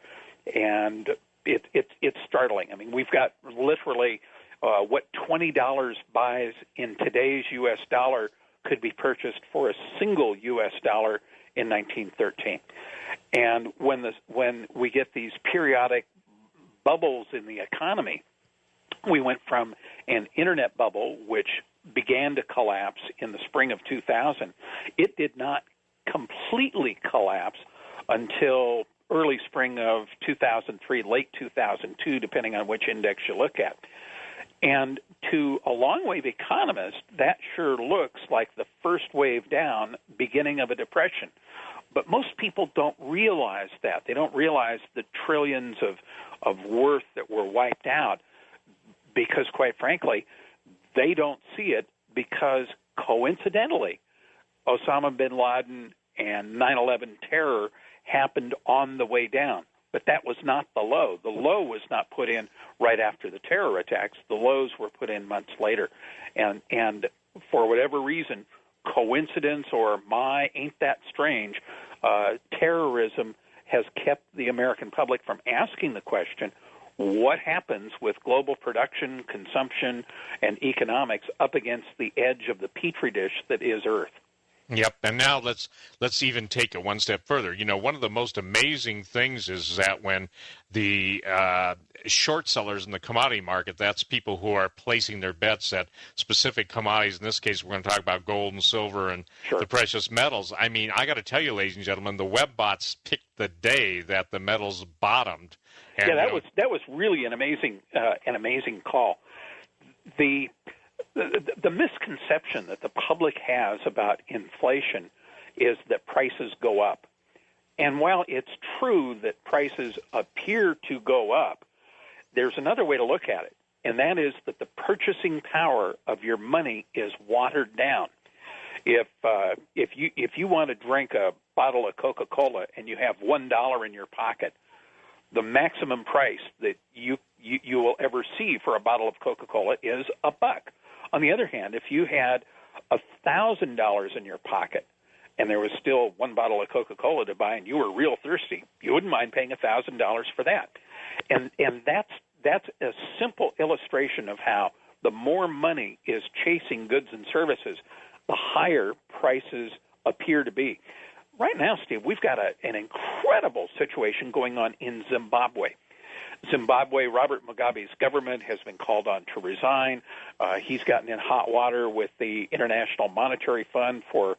And it's startling. I mean, we've got literally what $20 buys in today's U.S. dollar could be purchased for a single U.S. dollar in 1913. And when we get these periodic bubbles in the economy, we went from an internet bubble, which began to collapse in the spring of 2000. It did not completely collapse until early spring of 2003, late 2002, depending on which index you look at. And to a long-wave economist, that sure looks like the first wave down, beginning of a depression. But most people don't realize that. They don't realize the trillions of worth that were wiped out because, quite frankly, they don't see it because, coincidentally, Osama bin Laden and 9/11 terror happened on the way down. But that was not the low. The low was not put in right after the terror attacks. The lows were put in months later. And for whatever reason, coincidence or ain't that strange, terrorism has kept the American public from asking the question, what happens with global production, consumption, and economics up against the edge of the petri dish that is Earth? Yep, and now let's even take it one step further. You know, one of the most amazing things is that when the short sellers in the commodity market, that's people who are placing their bets at specific commodities. In this case, we're going to talk about gold and silver and the precious metals. I mean, I got to tell you, ladies and gentlemen, the web bots picked the day that the metals bottomed. And, that was really an amazing call. The misconception that the public has about inflation is that prices go up. And while it's true that prices appear to go up, there's another way to look at it, and that is that the purchasing power of your money is watered down. If you want to drink a bottle of Coca-Cola and you have $1 in your pocket, the maximum price that you will ever see for a bottle of Coca-Cola is $1. On the other hand, if you had $1,000 in your pocket and there was still one bottle of Coca-Cola to buy and you were real thirsty, you wouldn't mind paying $1,000 for that. And that's a simple illustration of how the more money is chasing goods and services, the higher prices appear to be. Right now, Steve, we've got an incredible situation going on in Zimbabwe. Robert Mugabe's government has been called on to resign. He's gotten in hot water with the International Monetary Fund for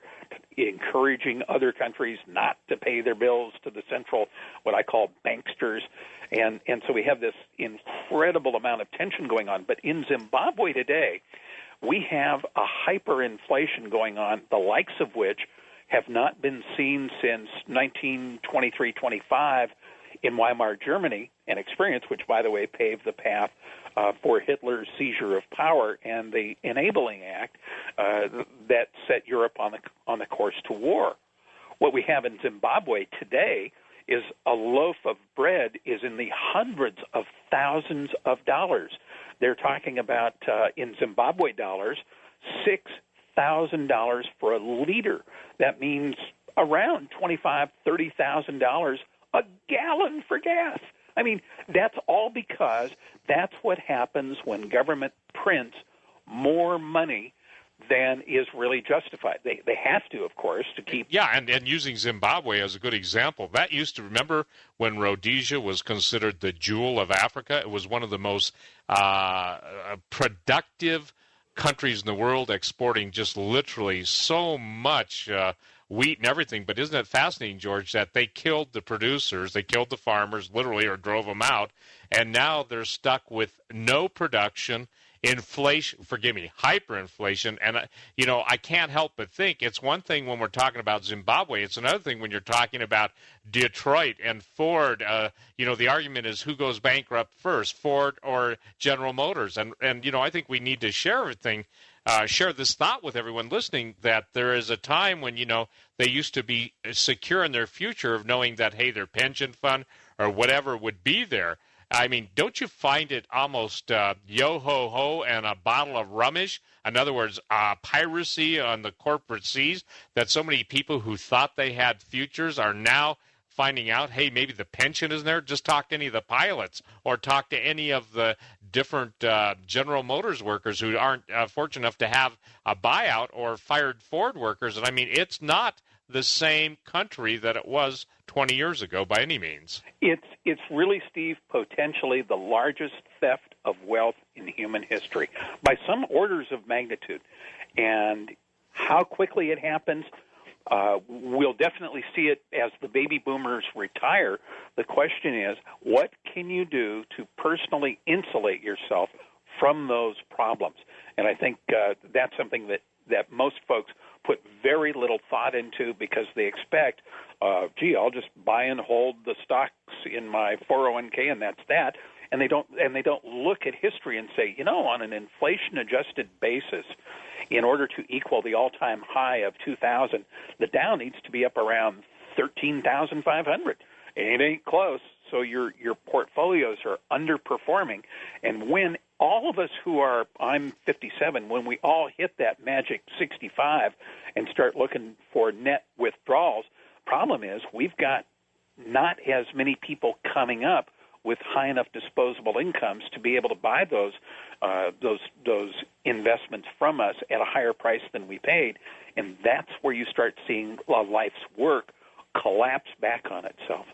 encouraging other countries not to pay their bills to the central, what I call banksters. And so we have this incredible amount of tension going on. But in Zimbabwe today, we have a hyperinflation going on, the likes of which have not been seen since 1923-25 in Weimar, Germany, an experience which, by the way, paved the path for Hitler's seizure of power and the Enabling Act that set Europe on the course to war. What we have in Zimbabwe today is a loaf of bread is in the hundreds of thousands of dollars. They're talking about, in Zimbabwe dollars, $6,000 for a liter. That means around $25,000, $30,000 a gallon for gas. I mean, that's all because that's what happens when government prints more money than is really justified. They have to, of course, to keep... Yeah, and using Zimbabwe as a good example, that used to, remember when Rhodesia was considered the jewel of Africa? It was one of the most productive countries in the world, exporting just literally so much wheat and everything. But isn't it fascinating, George, that they killed the producers, they killed the farmers literally, or drove them out, and now they're stuck with no production, inflation, hyperinflation. And, I can't help but think it's one thing when we're talking about Zimbabwe. It's another thing when you're talking about Detroit and Ford. The argument is who goes bankrupt first, Ford or General Motors. And I think we need to share this thought with everyone listening, that there is a time when, they used to be secure in their future of knowing that, hey, their pension fund or whatever would be there. I mean, don't you find it almost yo-ho-ho and a bottle of rummish? In other words, piracy on the corporate seas, that so many people who thought they had futures are now finding out, hey, maybe the pension isn't there? Just talk to any of the pilots or talk to any of the different General Motors workers who aren't fortunate enough to have a buyout, or fired Ford workers. And I mean, it's not the same country that it was 20 years ago by any means. It's really, Steve, potentially the largest theft of wealth in human history by some orders of magnitude. And how quickly it happens, we'll definitely see it as the baby boomers retire. The question is, what can you do to personally insulate yourself from those problems? And I think that's something that most folks put very little thought into, because they expect, I'll just buy and hold the stocks in my 401k and that's that. And they don't look at history and say, on an inflation-adjusted basis, in order to equal the all-time high of 2000, the Dow needs to be up around 13,500. It ain't close. So your portfolios are underperforming. And when all of us I'm 57, when we all hit that magic 65 and start looking for net withdrawals, problem is we've got not as many people coming up with high enough disposable incomes to be able to buy those investments from us at a higher price than we paid. And that's where you start seeing life's work collapse back on itself.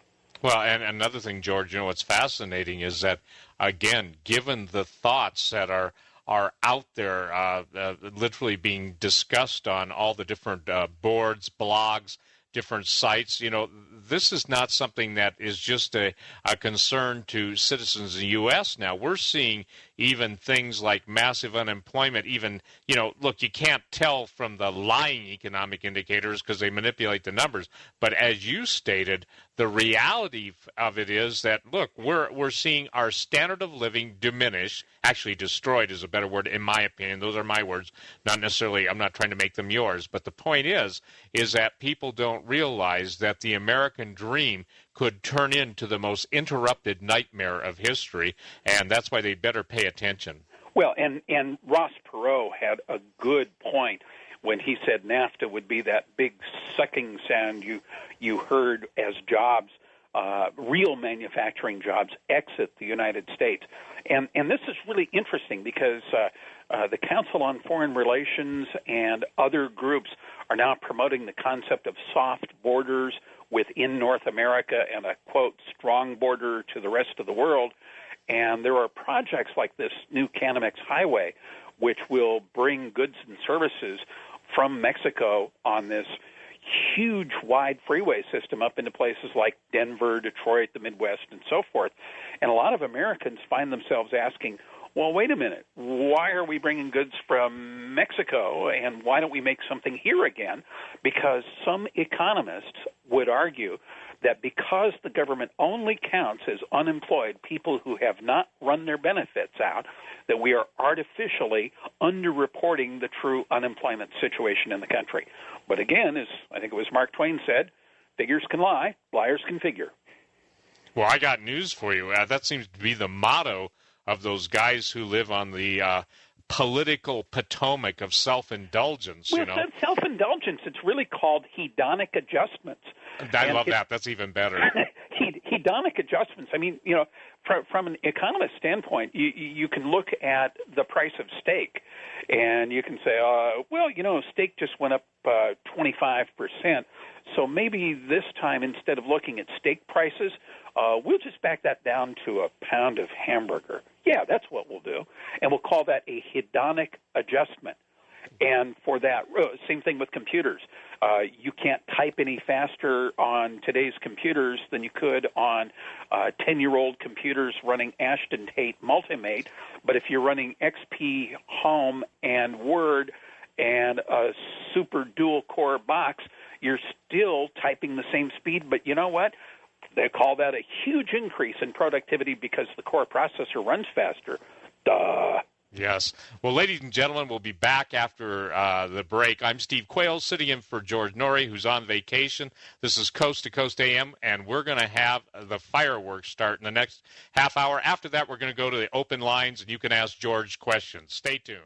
Well, and another thing, George, what's fascinating is that, again, given the thoughts that are out there literally being discussed on all the different boards, blogs, different sites, this is not something that is just a concern to citizens in the U.S. now. We're seeing even things like massive unemployment, even, look, you can't tell from the lying economic indicators because they manipulate the numbers. But as you stated, the reality of it is that, look, we're seeing our standard of living diminish, actually destroyed is a better word in my opinion. Those are my words, not necessarily, I'm not trying to make them yours. But the point is that people don't realize that the American dream could turn into the most interrupted nightmare of history, and that's why they better pay attention. Well, and Ross Perot had a good point when he said NAFTA would be that big sucking sound you heard as jobs, real manufacturing jobs, exit the United States. And this is really interesting because the Council on Foreign Relations and other groups are now promoting the concept of soft borders within North America and a, quote, strong border to the rest of the world. And there are projects like this new Canamex Highway, which will bring goods and services from Mexico on this huge, wide freeway system up into places like Denver, Detroit, the Midwest, and so forth. And a lot of Americans find themselves asking, well, wait a minute, why are we bringing goods from Mexico, and why don't we make something here again? Because some economists would argue that because the government only counts as unemployed people who have not run their benefits out, that we are artificially underreporting the true unemployment situation in the country. But again, as I think it was Mark Twain said, figures can lie, liars can figure. Well, I got news for you. That seems to be the motto of those guys who live on the political Potomac of self-indulgence. Well, it's not self-indulgence. It's really called hedonic adjustments. I love that. That's even better. Hedonic adjustments. I mean, from an economist standpoint, you can look at the price of steak, and you can say, steak just went up 25%. So maybe this time, instead of looking at steak prices, we'll just back that down to a pound of hamburger. Yeah, that's what we'll do. And we'll call that a hedonic adjustment. And for that, same thing with computers. You can't type any faster on today's computers than you could on 10-year-old computers running Ashton Tate Multimate. But if you're running XP Home and Word and a super dual-core box, you're still typing the same speed. But you know what? They call that a huge increase in productivity because the core processor runs faster. Duh. Yes. Well, ladies and gentlemen, we'll be back after the break. I'm Steve Quayle, sitting in for George Noory, who's on vacation. This is Coast to Coast AM, and we're going to have the fireworks start in the next half hour. After that, we're going to go to the open lines, and you can ask George questions. Stay tuned.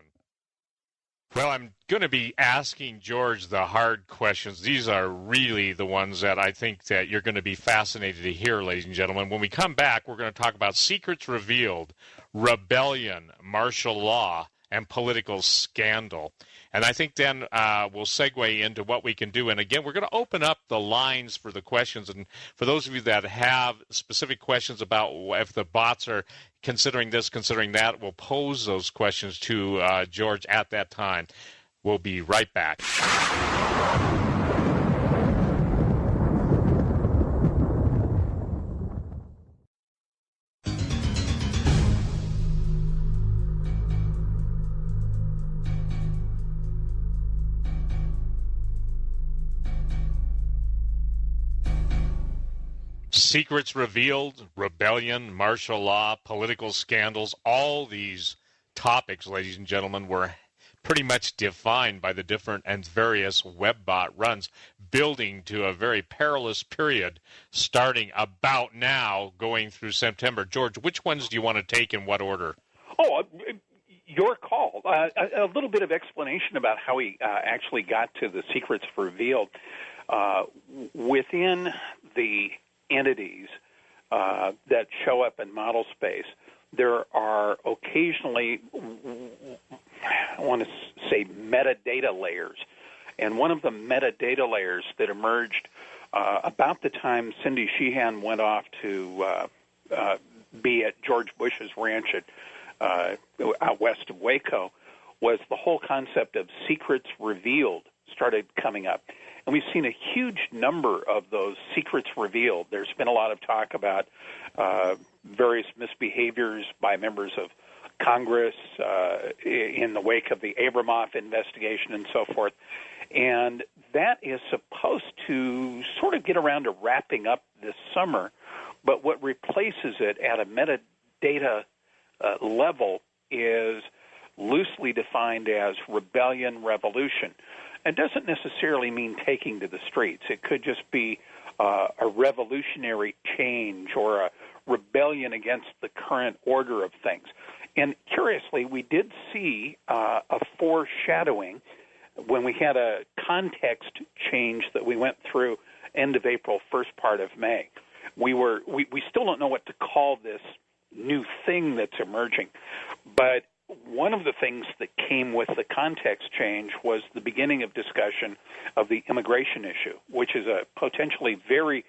Well, I'm going to be asking George the hard questions. These are really the ones that I think that you're going to be fascinated to hear, ladies and gentlemen. When we come back, we're going to talk about secrets revealed, rebellion, martial law, and political scandal. And I think then we'll segue into what we can do. And again, we're going to open up the lines for the questions. And for those of you that have specific questions about if the bots are considering this, considering that, we'll pose those questions to George at that time. We'll be right back. Secrets revealed, rebellion, martial law, political scandals, all these topics, ladies and gentlemen, were pretty much defined by the different and various WebBot runs, building to a very perilous period starting about now, going through September. George, which ones do you want to take in what order? Oh, your call. A little bit of explanation about how we actually got to the secrets revealed. Within the entities that show up in model space, there are occasionally, I want to say, metadata layers. And one of the metadata layers that emerged about the time Cindy Sheehan went off to be at George Bush's ranch out west of Waco was the whole concept of secrets revealed started coming up. And we've seen a huge number of those secrets revealed. There's been a lot of talk about various misbehaviors by members of Congress in the wake of the Abramoff investigation and so forth. And that is supposed to sort of get around to wrapping up this summer. But what replaces it at a metadata level is loosely defined as rebellion, revolution. It doesn't necessarily mean taking to the streets. It could just be a revolutionary change or a rebellion against the current order of things. And curiously, we did see a foreshadowing when we had a context change that we went through end of April, first part of May. We still don't know what to call this new thing that's emerging, but one of the things that came with the context change was the beginning of discussion of the immigration issue, which is a potentially very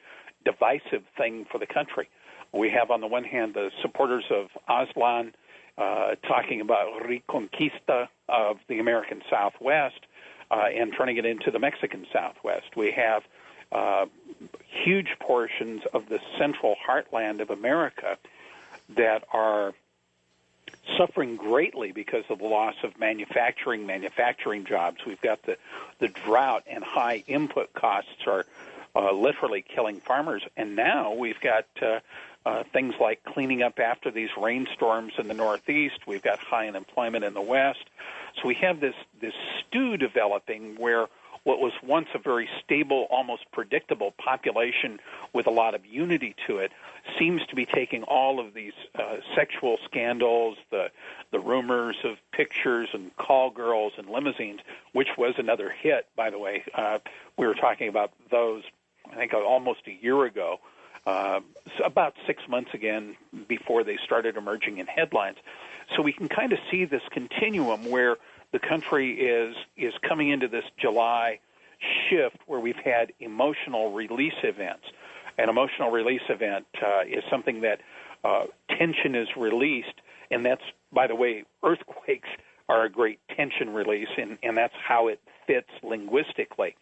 divisive thing for the country. We have, on the one hand, the supporters of Aslan talking about reconquista of the American Southwest and turning it into the Mexican Southwest. We have huge portions of the central heartland of America that are suffering greatly because of the loss of manufacturing jobs. We've got the drought and high input costs are literally killing farmers. And now we've got things like cleaning up after these rainstorms in the Northeast. We've got high unemployment in the West. So we have this stew developing where what was once a very stable, almost predictable population with a lot of unity to it seems to be taking all of these sexual scandals, the rumors of pictures and call girls and limousines, which was another hit, by the way. We were talking about those, I think, almost a year ago, about 6 months again before they started emerging in headlines. So we can kind of see this continuum where the country is coming into this July shift where we've had emotional release events. An emotional release event is something that tension is released, and that's, by the way, earthquakes are a great tension release, and that's how it fits linguistically.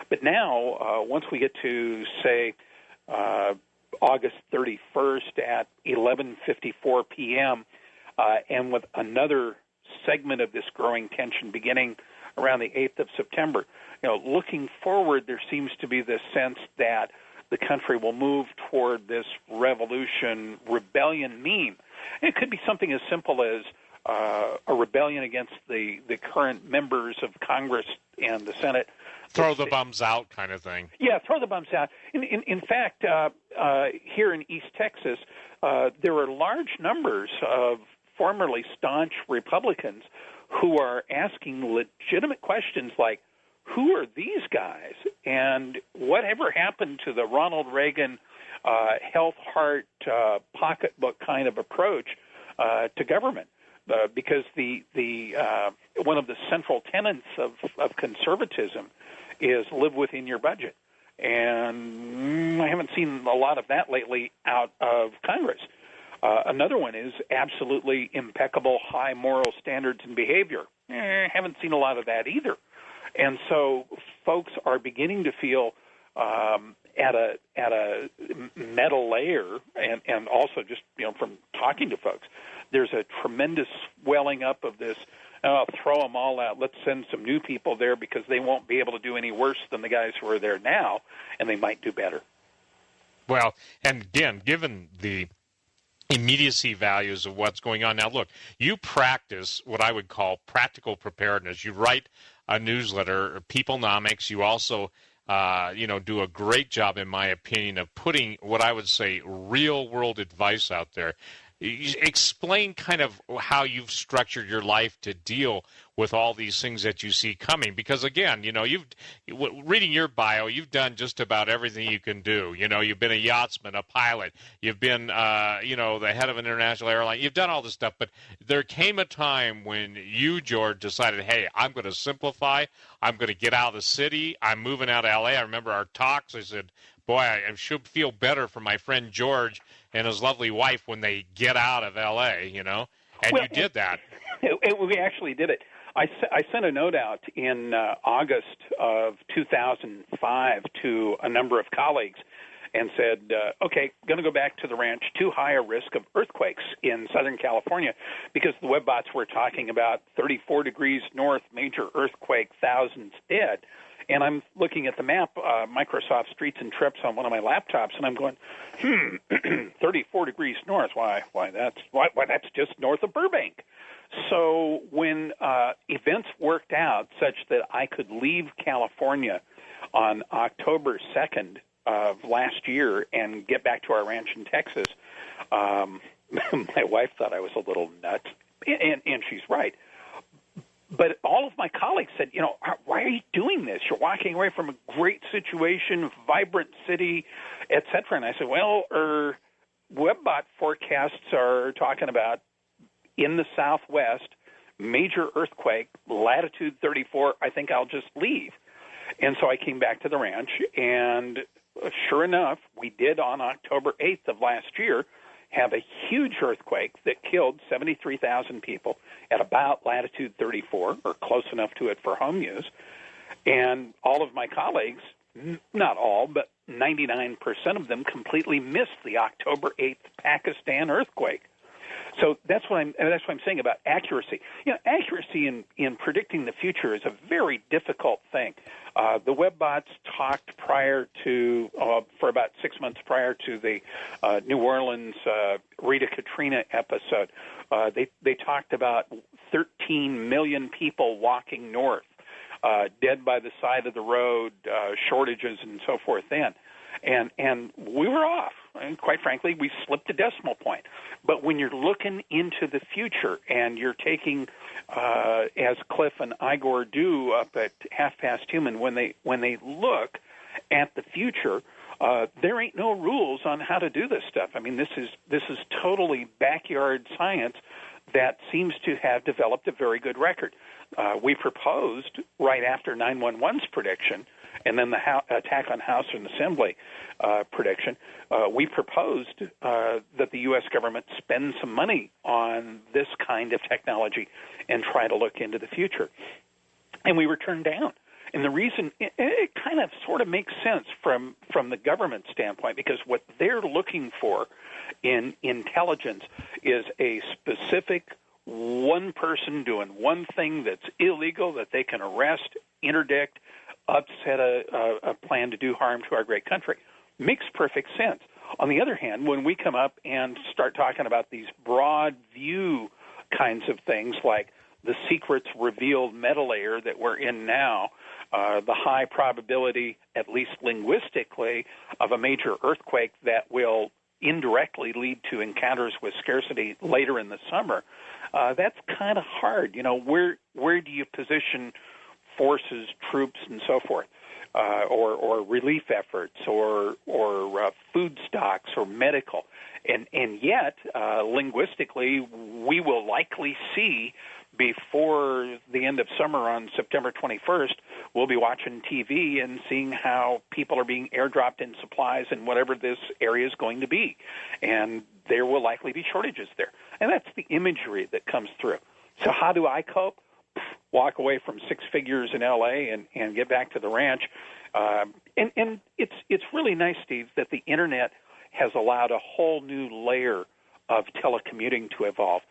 But now, once we get to, say, August 31st at 11:54 p.m., and with another segment of this growing tension beginning around the 8th of September, looking forward, there seems to be this sense that the country will move toward this rebellion meme. And it could be something as simple as a rebellion against the current members of Congress and the Senate. Throw the bums out kind of thing. Yeah, throw the bums out. In fact, here in East Texas, there are large numbers of formerly staunch Republicans who are asking legitimate questions like, who are these guys? And whatever happened to the Ronald Reagan health, heart, pocketbook kind of approach to government? Because the one of the central tenets of conservatism is live within your budget. And I haven't seen a lot of that lately out of Congress. Another one is absolutely impeccable high moral standards and behavior. Haven't seen a lot of that either. And so folks are beginning to feel at a meta layer, and also just from talking to folks, there's a tremendous welling up of this. Throw them all out. Let's send some new people there because they won't be able to do any worse than the guys who are there now, and they might do better. Well, and again, given the immediacy values of what's going on now, look, you practice what I would call practical preparedness. You write a newsletter, Peoplenomics. You also, do a great job, in my opinion, of putting what I would say real-world advice out there. Explain kind of how you've structured your life to deal with all these things that you see coming. Because, again, reading your bio, you've done just about everything you can do. You've been a yachtsman, a pilot. You've been, the head of an international airline. You've done all this stuff. But there came a time when you, George, decided, hey, I'm going to simplify. I'm going to get out of the city. I'm moving out of L.A. I remember our talks. I said, boy, I should feel better for my friend George and his lovely wife when they get out of L.A., And well, you did that. We actually did it. I sent a note out in August of 2005 to a number of colleagues and said, okay, going to go back to the ranch, too high a risk of earthquakes in Southern California, because the webbots were talking about 34 degrees north, major earthquake, thousands dead. And I'm looking at the map, Microsoft Streets and Trips on one of my laptops, and I'm going, 34 degrees north. Why that's just north of Burbank. So when events worked out such that I could leave California on October 2nd of last year and get back to our ranch in Texas, my wife thought I was a little nuts, and she's right. But all of my colleagues said, why are you doing this? You're walking away from a great situation, vibrant city, et cetera. And I said, well, webbot forecasts are talking about in the Southwest, major earthquake, latitude 34, I think I'll just leave. And so I came back to the ranch, and sure enough, we did on October 8th of last year have a huge earthquake that killed 73,000 people at about latitude 34, or close enough to it for home use. And all of my colleagues, not all, but 99% of them completely missed the October 8th Pakistan earthquake. So that's what I'm saying about accuracy. Accuracy in predicting the future is a very difficult thing. The webbots talked for about 6 months prior to the New Orleans Rita Katrina episode. They talked about 13 million people walking north, dead by the side of the road, shortages and so forth then. And we were off. And quite frankly, we slipped a decimal point. But when you're looking into the future and you're taking, as Cliff and Igor do up at Half Past Human, when they look at the future, there ain't no rules on how to do this stuff. I mean, this is totally backyard science that seems to have developed a very good record. We proposed right after 9/11's prediction, and then the attack on House and Assembly prediction, we proposed that the U.S. government spend some money on this kind of technology and try to look into the future. And we were turned down. And the reason it kind of sort of makes sense from the government standpoint, because what they're looking for in intelligence is a specific one person doing one thing that's illegal that they can arrest, interdict, upset a plan to do harm to our great country. Makes perfect sense. On the other hand, when we come up and start talking about these broad view kinds of things like the secrets revealed meta layer that we're in now, the high probability, at least linguistically, of a major earthquake that will indirectly lead to encounters with scarcity later in the summer, that's kind of hard. Where do you position forces, troops, and so forth, or relief efforts, or food stocks, or medical, and yet linguistically, we will likely see before the end of summer on September 21st, we'll be watching TV and seeing how people are being airdropped in supplies in whatever this area is going to be, and there will likely be shortages there, and that's the imagery that comes through. So how do I cope? Walk away from six figures in L.A. and get back to the ranch. And it's really nice, Steve, that the Internet has allowed a whole new layer of telecommuting to evolve.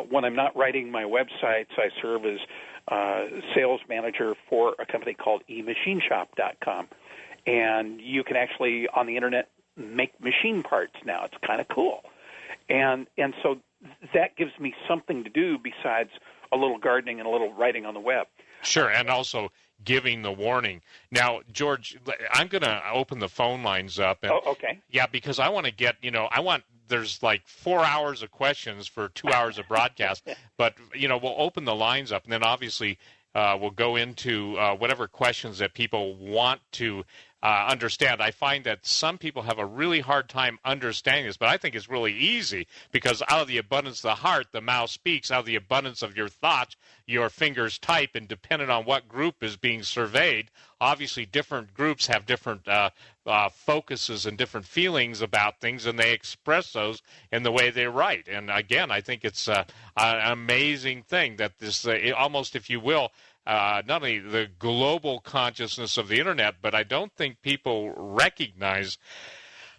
When I'm not writing my websites, I serve as sales manager for a company called eMachineShop.com. And you can actually, on the Internet, make machine parts now. It's kind of cool. And so that gives me something to do besides a little gardening and a little writing on the web. Sure, and also giving the warning. Now, George, I'm going to open the phone lines up. And, okay. Yeah, because I want to get, there's like 4 hours of questions for 2 hours of broadcast, but, we'll open the lines up, and then obviously we'll go into whatever questions that people want to understand. I find that some people have a really hard time understanding this, but I think it's really easy because out of the abundance of the heart, the mouth speaks. Out of the abundance of your thoughts, your fingers type, and depending on what group is being surveyed, obviously different groups have different focuses and different feelings about things, and they express those in the way they write. And again, I think it's an amazing thing that this, almost, if you will, not only the global consciousness of the Internet, but I don't think people recognize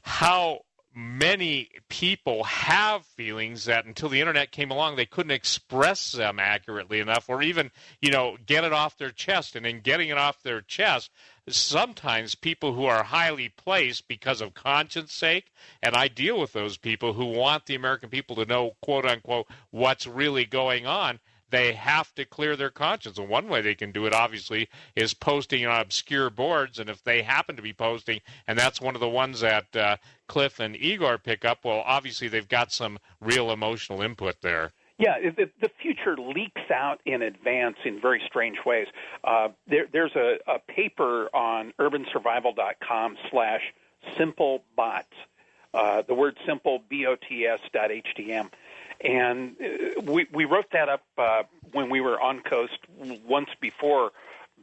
how many people have feelings that until the Internet came along, they couldn't express them accurately enough or even, get it off their chest. And in getting it off their chest, sometimes people who are highly placed because of conscience sake, and I deal with those people who want the American people to know, quote unquote, what's really going on, they have to clear their conscience. And one way they can do it, obviously, is posting on obscure boards. And if they happen to be posting, and that's one of the ones that Cliff and Igor pick up, well, obviously they've got some real emotional input there. Yeah, the future leaks out in advance in very strange ways. There's a paper on urbansurvival.com/simplebots. The word simple, BOTS.htm. And we wrote that up when we were on Coast once before,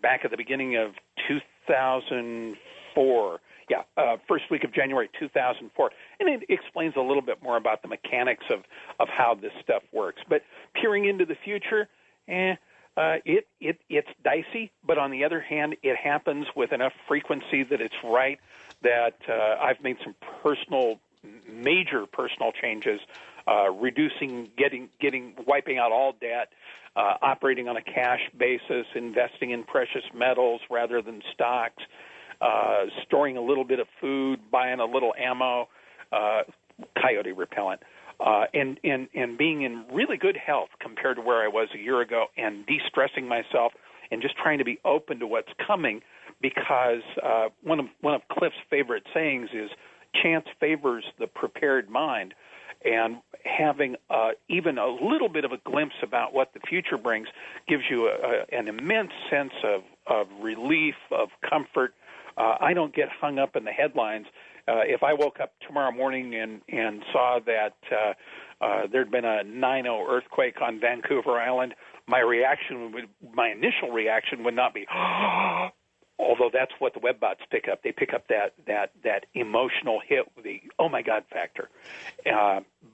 back at the beginning of 2004. Yeah, first week of January 2004. And it explains a little bit more about the mechanics of how this stuff works. But peering into the future, it's dicey. But on the other hand, it happens with enough frequency that it's right, that I've made some major personal changes, reducing, wiping out all debt, operating on a cash basis, investing in precious metals rather than stocks, storing a little bit of food, buying a little ammo, coyote repellent, and being in really good health compared to where I was a year ago, and de-stressing myself and just trying to be open to what's coming, because one of Cliff's favorite sayings is, chance favors the prepared mind, and having even a little bit of a glimpse about what the future brings gives you an immense sense of relief, of comfort. I don't get hung up in the headlines. If I woke up tomorrow morning and saw that there'd been a 9/0 earthquake on Vancouver Island, my initial reaction would not be, although that's what the web bots pick up. They pick up that emotional hit, the oh my God factor.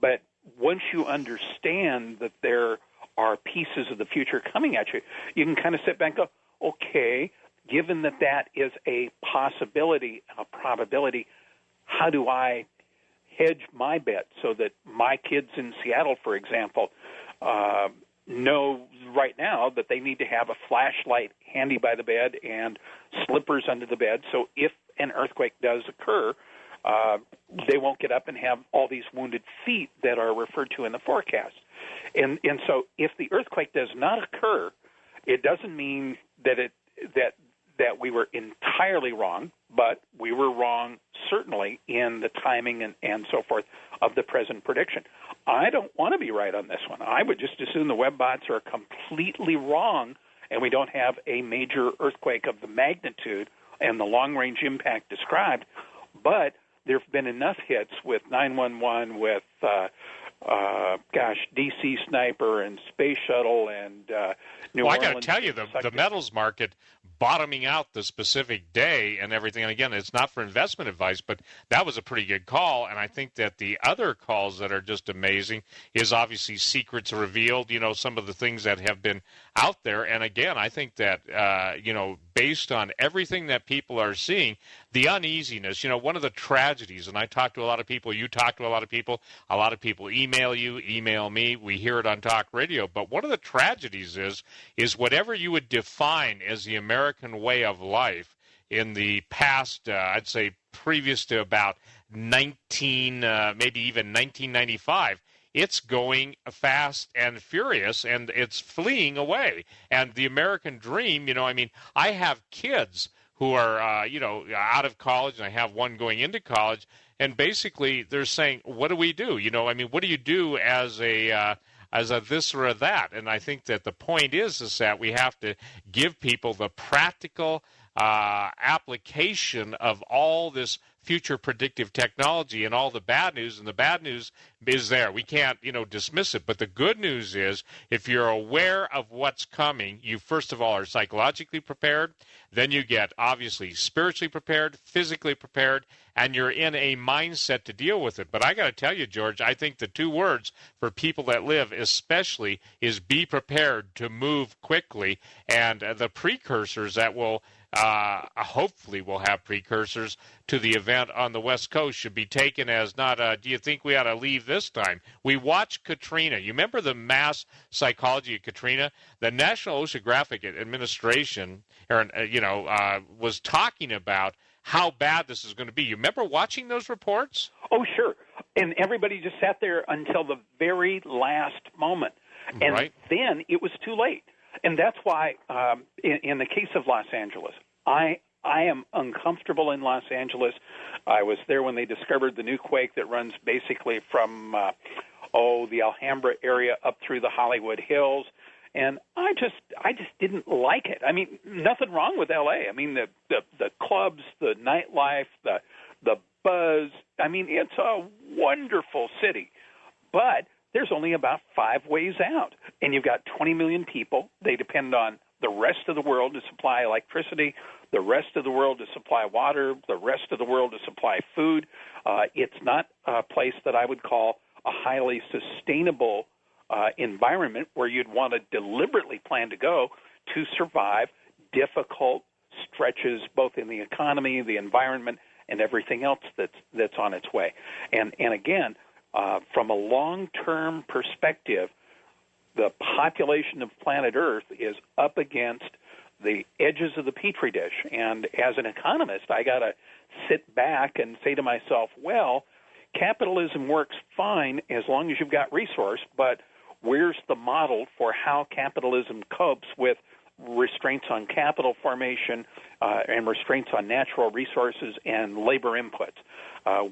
But once you understand that there are pieces of the future coming at you, you can kind of sit back and go, okay, given that that is a possibility, a probability, how do I hedge my bet so that my kids in Seattle, for example, know right now that they need to have a flashlight handy by the bed and slippers under the bed, so if an earthquake does occur, they won't get up and have all these wounded feet that are referred to in the forecast. And so if the earthquake does not occur, it doesn't mean that that we were entirely wrong, but we were wrong certainly in the timing and so forth of the present prediction. I don't want to be right on this one. I would just assume the web bots are completely wrong and we don't have a major earthquake of the magnitude and the long-range impact described, but there have been enough hits with 911, with DC Sniper and Space Shuttle and New Orleans. I got to tell you, the metals market bottoming out the specific day and everything. And again, it's not for investment advice, but that was a pretty good call. And I think that the other calls that are just amazing is obviously secrets revealed, some of the things that have been out there. And again, I think that, based on everything that people are seeing, the uneasiness, one of the tragedies, and I talk to a lot of people, you talk to a lot of people email you, email me, we hear it on talk radio, but one of the tragedies is whatever you would define as the American way of life in the past, I'd say previous to about maybe even 1995, it's going fast and furious, and it's fleeing away. And the American dream, I have kids who are, out of college, and I have one going into college, and basically they're saying, what do we do? What do you do as a this or a that? And I think that the point is that we have to give people the practical application of all this future predictive technology and all the bad news, and the bad news is there. We can't, dismiss it. But the good news is if you're aware of what's coming, you first of all are psychologically prepared, then you get obviously spiritually prepared, physically prepared, and you're in a mindset to deal with it. But I got to tell you, George, I think the two words for people that live especially is be prepared to move quickly, and the precursors that will hopefully we'll have precursors to the event on the West Coast should be taken as not, do you think we ought to leave this time? We watched Katrina. You remember the mass psychology of Katrina? The National Oceanographic Administration was talking about how bad this is going to be. You remember watching those reports? Oh, sure. And everybody just sat there until the very last moment. And right. Then it was too late. And that's why, in the case of Los Angeles, I am uncomfortable in Los Angeles. I was there when they discovered the new quake that runs basically from, the Alhambra area up through the Hollywood Hills. And I just didn't like it. Nothing wrong with L.A. The clubs, the nightlife, the buzz. It's a wonderful city. But there's only about 5 ways out. And you've got 20 million people. They depend on the rest of the world to supply electricity, the rest of the world to supply water, the rest of the world to supply food. It's not a place that I would call a highly sustainable environment where you'd want to deliberately plan to go to survive difficult stretches both in the economy, the environment, and everything else that's on its way. And again, from a long-term perspective, the population of planet Earth is up against the edges of the petri dish. And as an economist, I got to sit back and say to myself, well, capitalism works fine as long as you've got resource, but where's the model for how capitalism copes with restraints on capital formation and restraints on natural resources and labor inputs?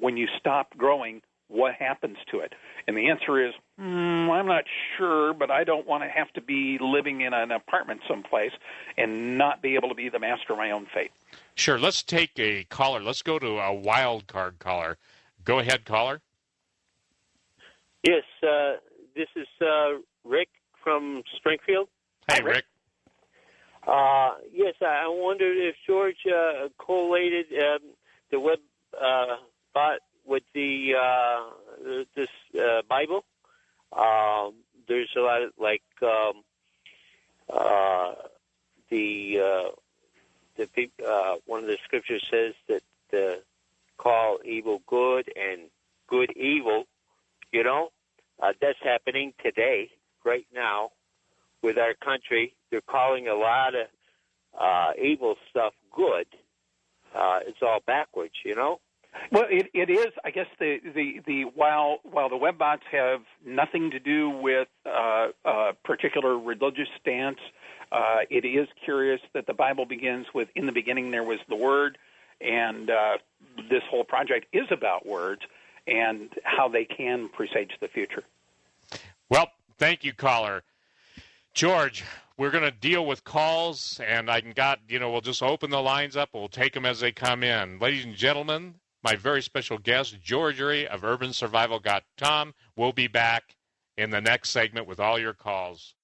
When you stop growing, what happens to it? And the answer is, I'm not sure, but I don't want to have to be living in an apartment someplace and not be able to be the master of my own fate. Sure. Let's take a caller. Let's go to a wild card caller. Go ahead, caller. Yes, this is Rick from Springfield. Hey, Rick. Yes, I wondered if George correlated the web bot with the this Bible. There's a lot of, like the one of the scriptures says that call evil good and good evil. You know, that's happening today, right now, with our country. They're calling a lot of evil stuff good. It's all backwards, you know. Well, it is. I guess while the web bots have nothing to do with a particular religious stance, it is curious that the Bible begins with "In the beginning there was the Word," and this whole project is about words and how they can presage the future. Well, thank you, caller. George, we're going to deal with calls, and we'll just open the lines up. We'll take them as they come in. Ladies and gentlemen, my very special guest, George Ure of UrbanSurvival.com, will be back in the next segment with all your calls.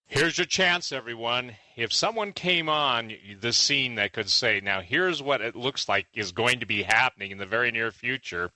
Here's your chance, everyone. If someone came on the scene that could say, now here's what it looks like is going to be happening in the very near future,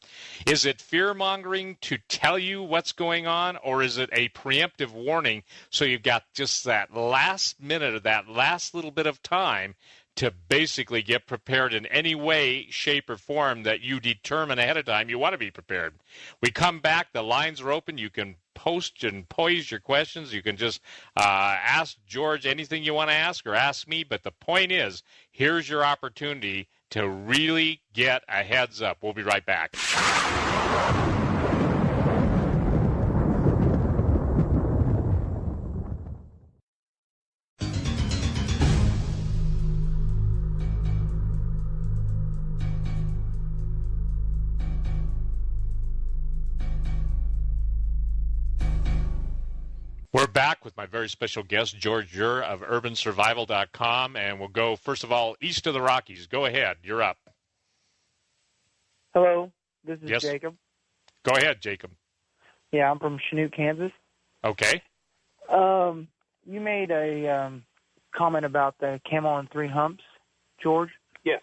is it fear-mongering to tell you what's going on, or is it a preemptive warning so you've got just that last minute of that last little bit of time to basically get prepared in any way, shape, or form that you determine ahead of time you want to be prepared? We come back. The lines are open. You can post and pose your questions. You can just ask George anything you want to ask or ask me. But the point is, here's your opportunity to really get a heads up. We'll be right back. We're back with my very special guest, George Ure of UrbanSurvival.com, and we'll go, first of all, east of the Rockies. Go ahead. You're up. Hello. This is Yes. Jacob. Go ahead, Jacob. Yeah, I'm from Chanute, Kansas. Okay. You made a comment about the camel on three humps, George. Yes.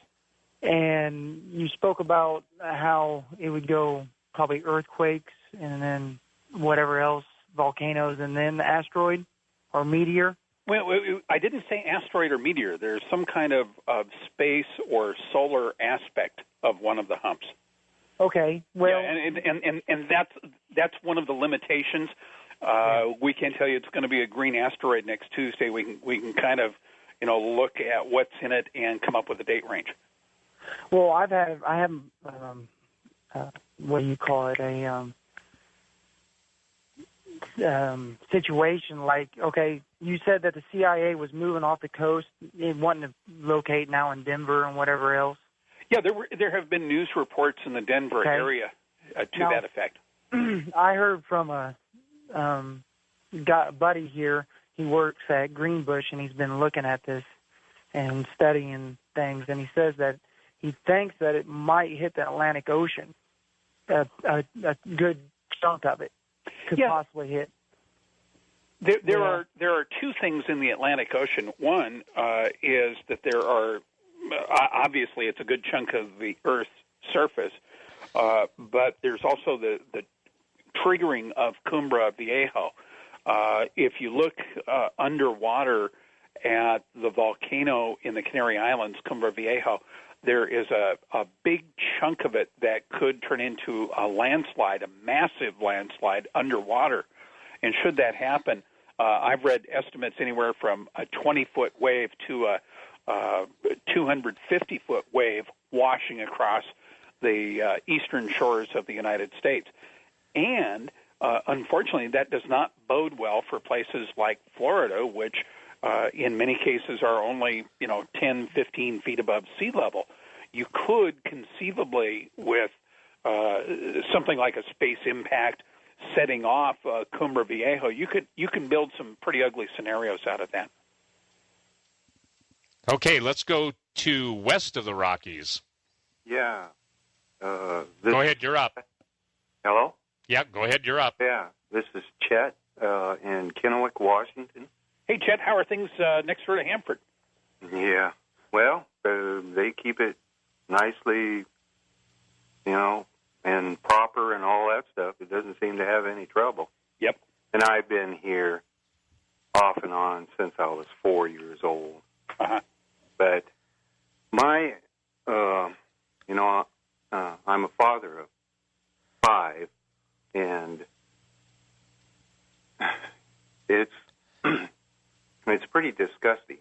And you spoke about how it would go probably earthquakes and then whatever else, volcanoes, and then the asteroid or meteor. Well, I didn't say asteroid or meteor. There's some kind of space or solar aspect of one of the humps. Okay. Well, yeah, and that's one of the limitations. We can't tell you it's going to be a green asteroid next Tuesday. We can kind of look at what's in it and come up with a date range. Well, I have what do you call it, a situation like, okay, you said that the CIA was moving off the coast, wanting to locate now in Denver and whatever else. Yeah, there have been news reports in the Denver area to that effect. I heard from a buddy here. He works at Greenbush, and he's been looking at this and studying things, and he says that he thinks that it might hit the Atlantic Ocean. A good chunk of it could possibly hit. There are two things in the Atlantic Ocean. One is that there are, obviously it's a good chunk of the Earth's surface, but there's also the triggering of Cumbre Viejo. If you look underwater at the volcano in the Canary Islands, Cumbre Viejo, there is a big chunk of it that could turn into a landslide, a massive landslide underwater. And should that happen, I've read estimates anywhere from a 20-foot wave to a 250-foot wave washing across the eastern shores of the United States. And unfortunately, that does not bode well for places like Florida, which in many cases are only 10, 15 feet above sea level. You could conceivably, with something like a space impact setting off Cumbre Viejo, you can build some pretty ugly scenarios out of that. Okay, let's go to west of the Rockies. Yeah. Go ahead, you're up. Hello? Yeah, go ahead, you're up. Yeah, this is Chet in Kennewick, Washington. Hey, Chet, how are things next door to Hanford? Yeah. Well, they keep it nicely, and proper and all that stuff. It doesn't seem to have any trouble. Yep. And I've been here off and on since I was 4 years old. But my, I'm a father of 5, and it's it's pretty disgusting,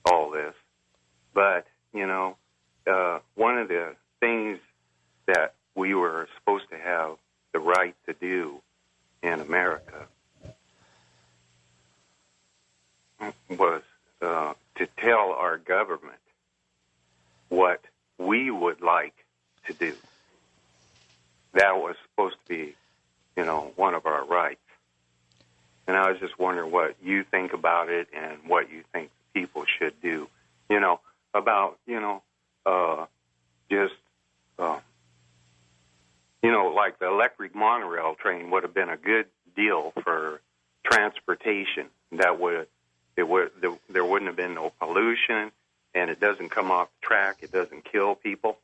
all this. But, one of the things that we were supposed to have the right to do in America was to tell our government what we would like to do. That was supposed to be, one of our rights. And I was just wondering what you think about it and what you think people should do, about, like the electric monorail train would have been a good deal for transportation. There wouldn't have been no pollution, and it doesn't come off the track. It doesn't kill people,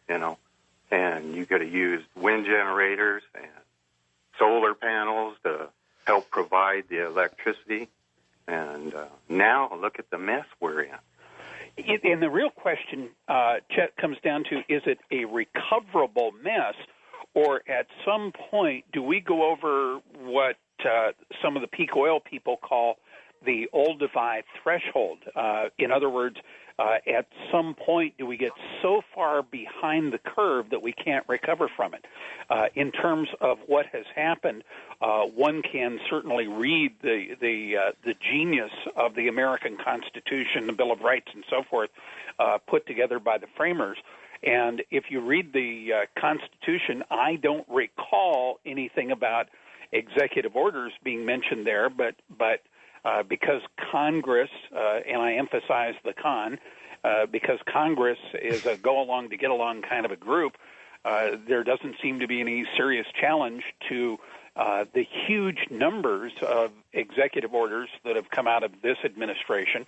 and you could have used wind generators and solar panels to help provide the electricity. And now look at the mess we're in. And the real question, Chet, comes down to, is it a recoverable mess, or at some point do we go over what some of the peak oil people call the old divide threshold? In other words, at some point do we get so far behind the curve that we can't recover from it? In terms of what has happened, one can certainly read the genius of the American Constitution, the Bill of Rights, and so forth, put together by the framers. And if you read the Constitution, I don't recall anything about executive orders being mentioned there, but because Congress, and I emphasize the because Congress is a go-along to get along kind of a group, there doesn't seem to be any serious challenge to the huge numbers of executive orders that have come out of this administration,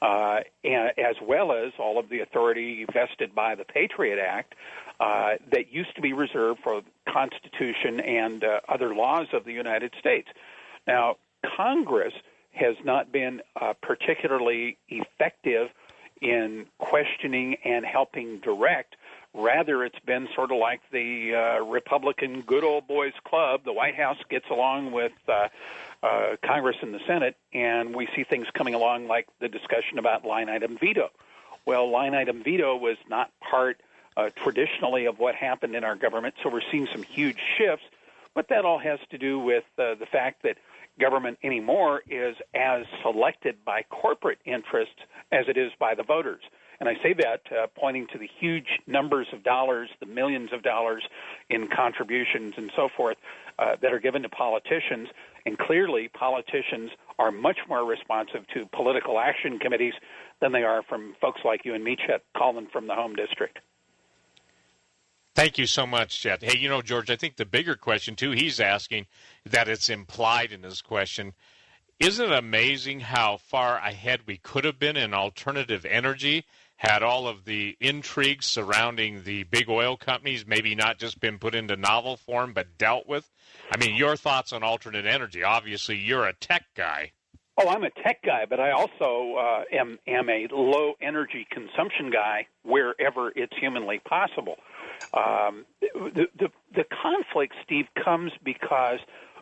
as well as all of the authority vested by the Patriot Act that used to be reserved for the Constitution and other laws of the United States. Now, Congress has not been particularly effective in questioning and helping direct. Rather, it's been sort of like the Republican good old boys club. The White House gets along with Congress and the Senate, and we see things coming along like the discussion about line item veto. Well, line item veto was not part traditionally of what happened in our government, so we're seeing some huge shifts. But that all has to do with the fact that government anymore is as selected by corporate interests as it is by the voters. And I say that pointing to the huge numbers of dollars, the millions of dollars in contributions and so forth that are given to politicians. And clearly, politicians are much more responsive to political action committees than they are from folks like you and me, Chet, calling from the home district. Thank you so much, Chet. Hey, George, I think the bigger question, too, he's asking, that it's implied in his question, isn't it amazing how far ahead we could have been in alternative energy had all of the intrigues surrounding the big oil companies maybe not just been put into novel form but dealt with? I mean, your thoughts on alternate energy. Obviously, you're a tech guy. Oh, I'm a tech guy, but I also am a low-energy consumption guy wherever it's humanly possible. The conflict, Steve, comes because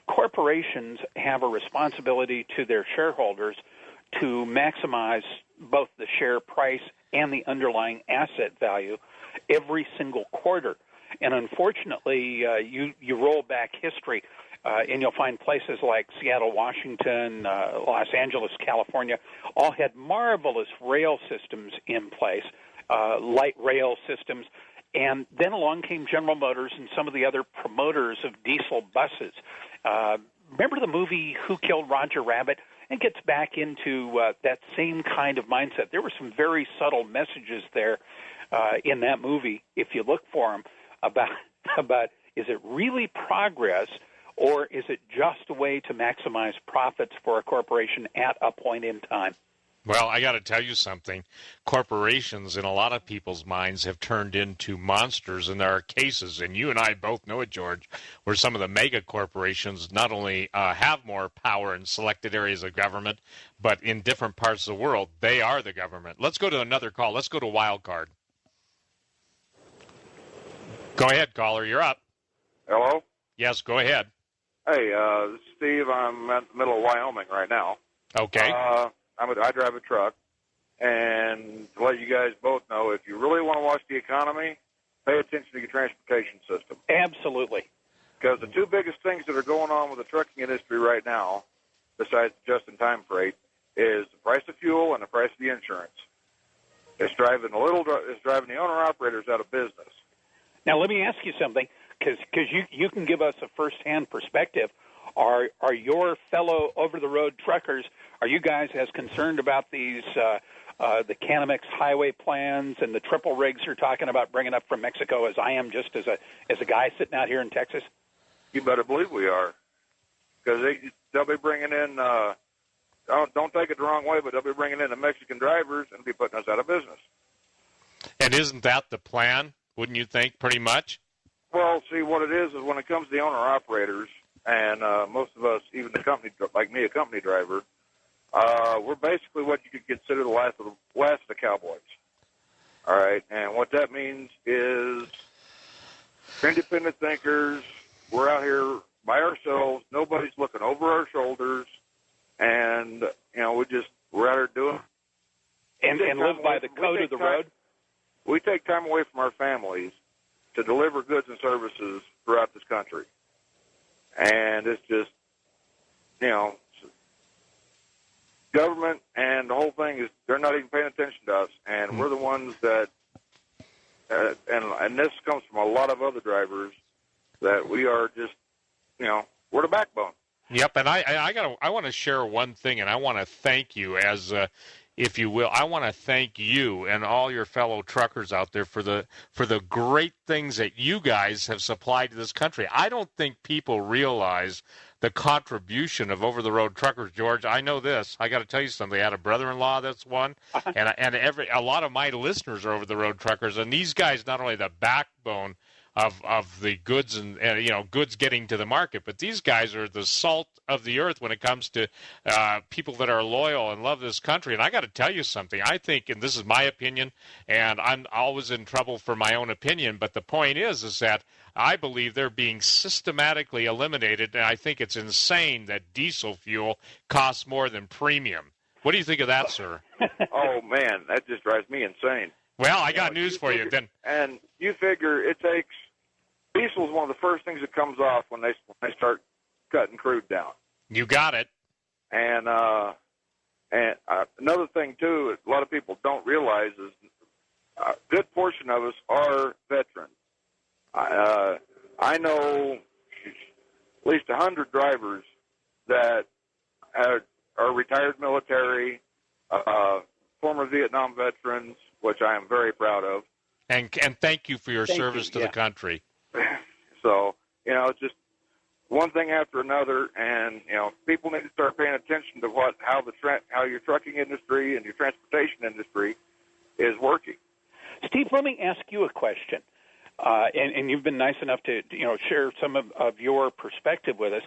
corporations have a responsibility to their shareholders to maximize both the share price and the underlying asset value every single quarter. And unfortunately, you roll back history, and you'll find places like Seattle, Washington, Los Angeles, California, all had marvelous rail systems in place, light rail systems. And then along came General Motors and some of the other promoters of diesel buses. Remember the movie Who Killed Roger Rabbit? It gets back into that same kind of mindset. There were some very subtle messages there in that movie, if you look for them, about is it really progress or is it just a way to maximize profits for a corporation at a point in time? Well, I got to tell you something. Corporations, in a lot of people's minds, have turned into monsters, and there are cases, and you and I both know it, George, where some of the mega corporations not only have more power in selected areas of government, but in different parts of the world, they are the government. Let's go to another call. Let's go to Wildcard. Go ahead, caller. You're up. Hello? Yes, go ahead. Hey, this is Steve. I'm in the middle of Wyoming right now. Okay. I drive a truck, and to let you guys both know, if you really want to watch the economy, pay attention to your transportation system. Absolutely. Because the two biggest things that are going on with the trucking industry right now, besides just-in-time freight, is the price of fuel and the price of the insurance. It's driving the owner-operators out of business. Now, let me ask you something, because you can give us a first-hand perspective. Are your fellow over-the-road truckers, are you guys as concerned about these the Canamex highway plans and the triple rigs you're talking about bringing up from Mexico as I am, just as a guy sitting out here in Texas? You better believe we are, because they'll be bringing in. Don't take it the wrong way, but they'll be bringing in the Mexican drivers and be putting us out of business. And isn't that the plan? Wouldn't you think, pretty much? Well, see, what it is when it comes to the owner-operators, and most of us, even the company, like me, a company driver, we're basically what you could consider the last of the cowboys. All right, and what that means is independent thinkers. We're out here by ourselves. Nobody's looking over our shoulders, and we're out here doing and live by the code of the road. We take time away from our families to deliver goods and services throughout this country. And it's just, government and the whole thing is, they're not even paying attention to us. And we're the ones that, and this comes from a lot of other drivers, that we are just, we're the backbone. Yep, and I want to share one thing, and I want to thank you as if you will. I want to thank you and all your fellow truckers out there for the great things that you guys have supplied to this country. I don't think people realize the contribution of over-the-road truckers, George. I know this. I got to tell you something. I had a brother-in-law that's one, and a lot of my listeners are over-the-road truckers, and these guys not only the backbone of the goods and goods getting to the market, but these guys are the salt of the earth when it comes to people that are loyal and love this country. And I got to tell you something. I think, and this is my opinion, and I'm always in trouble for my own opinion, but the point is that I believe they're being systematically eliminated, and I think it's insane that diesel fuel costs more than premium. What do you think of that, sir? Oh, man, that just drives me insane. Well, I got news for you. Then, and you figure it takes diesel is one of the first things that comes off when they start cutting crude down. You got it. And another thing too, a lot of people don't realize is a good portion of us are veterans. I know at least 100 drivers that are retired military, former Vietnam veterans, which I am very proud of. And thank you for your service to the country. So, it's just one thing after another, and, people need to start paying attention to how your trucking industry and your transportation industry is working. Steve, let me ask you a question. And you've been nice enough to, share some of your perspective with us.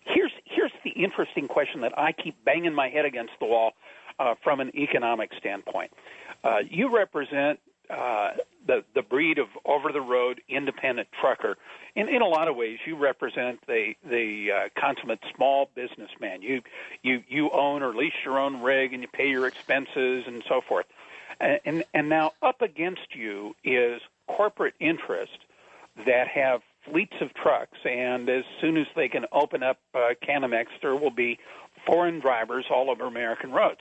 Here's the interesting question that I keep banging my head against the wall from an economic standpoint. You represent the breed of over-the-road independent trucker. In a lot of ways, you represent the consummate small businessman. You own or lease your own rig, and you pay your expenses and so forth. And now up against you is corporate interest that have fleets of trucks, and as soon as they can open up Canamex, there will be foreign drivers all over American roads.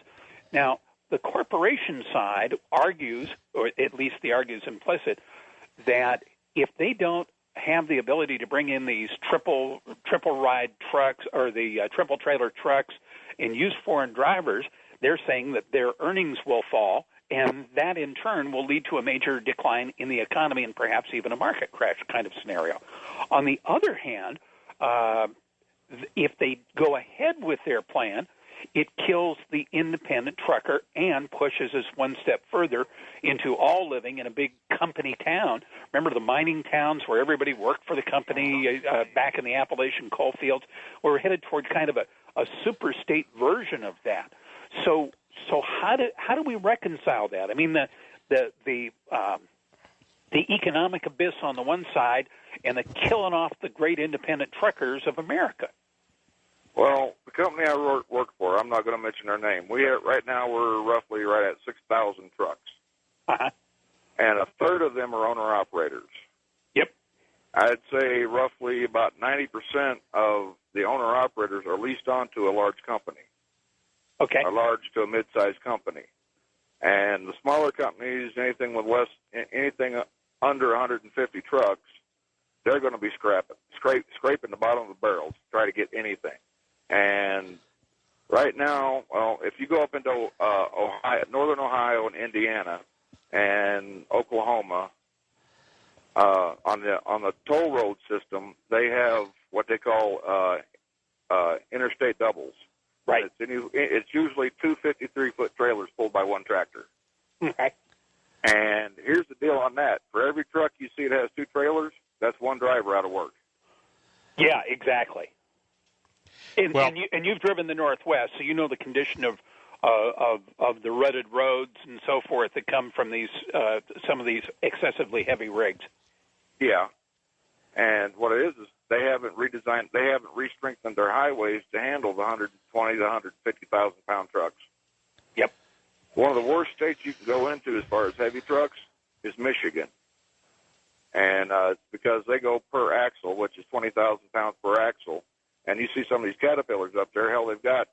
Now, the corporation side argues, or at least the argues implicit, that if they don't have the ability to bring in these triple ride trucks or the triple trailer trucks and use foreign drivers, they're saying that their earnings will fall, and that in turn will lead to a major decline in the economy and perhaps even a market crash kind of scenario. On the other hand, if they go ahead with their plan, it kills the independent trucker and pushes us one step further into all living in a big company town. Remember the mining towns where everybody worked for the company back in the Appalachian coal fields? We're headed toward kind of a super state version of that. So how do we reconcile that? I mean, the economic abyss on the one side and the killing off the great independent truckers of America. Well, the company I work for, I'm not going to mention their name. Right now we're roughly right at 6,000 trucks. Uh-huh. And a third of them are owner-operators. Yep. I'd say roughly about 90% of the owner-operators are leased on to a large company. Okay. A large to a mid-sized company. And the smaller companies, anything under 150 trucks, they're going to be scraping the bottom of the barrel to try to get anything. And right now, well, if you go up into northern Ohio and Indiana and Oklahoma, on the toll road system, they have what they call interstate doubles. Right. It's usually two 53-foot trailers pulled by one tractor. Okay. And here's the deal on that. For every truck you see that has two trailers, that's one driver out of work. Yeah, exactly. And you've driven the Northwest, so you know the condition of the rutted roads and so forth that come from these some of these excessively heavy rigs. Yeah, and what it is they haven't re-strengthened their highways to handle the 120 to 150,000 pound trucks. Yep. One of the worst states you can go into as far as heavy trucks is Michigan, and because they go per axle, which is 20,000 pounds per axle. And you see some of these Caterpillars up there, hell, they've got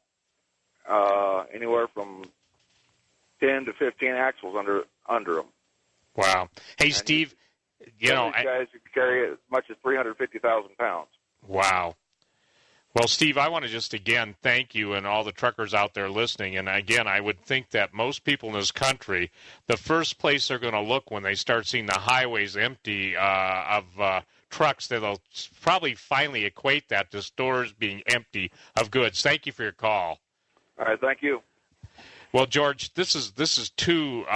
anywhere from 10 to 15 axles under them. Wow. Hey, and Steve, these guys carry as much as 350,000 pounds. Wow. Well, Steve, I want to just again thank you and all the truckers out there listening. And again, I would think that most people in this country, the first place they're going to look when they start seeing the highways empty of trucks, they'll probably finally equate that to stores being empty of goods. Thank you for your call. All right, thank you. Well, George, this is too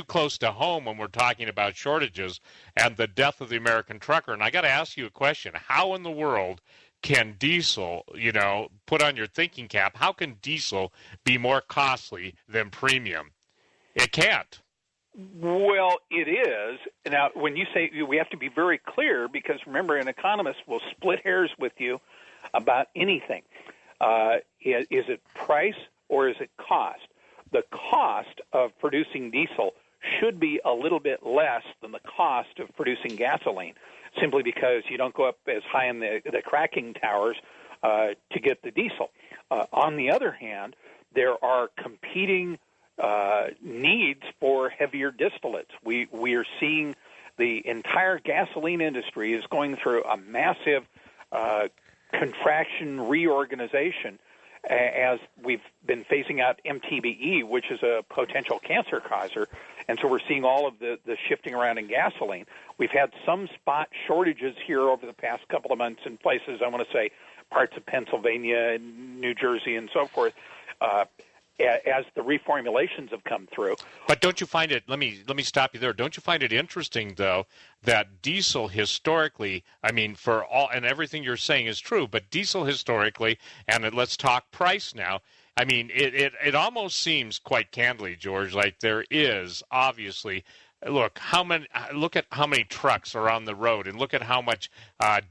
close to home when we're talking about shortages and the death of the American trucker. And I got to ask you a question: how in the world can diesel, put on your thinking cap? How can diesel be more costly than premium? It can't. Well, it is. Now, when you say we have to be very clear, because remember, an economist will split hairs with you about anything. Is it price or is it cost? The cost of producing diesel should be a little bit less than the cost of producing gasoline, simply because you don't go up as high in the cracking towers to get the diesel. On the other hand, there are competing needs for heavier distillates. We are seeing the entire gasoline industry is going through a massive contraction reorganization as we've been phasing out MTBE, which is a potential cancer causer, and so we're seeing all of the shifting around in gasoline. We've had some spot shortages here over the past couple of months in places, I want to say, parts of Pennsylvania and New Jersey and so forth, as the reformulations have come through. But don't you find it, let me stop you there, don't you find it interesting, though, that diesel historically, I mean, for all, and everything you're saying is true, but diesel historically, and let's talk price now, I mean, it almost seems quite candidly, George, like there is obviously, look at how many trucks are on the road, and look at how much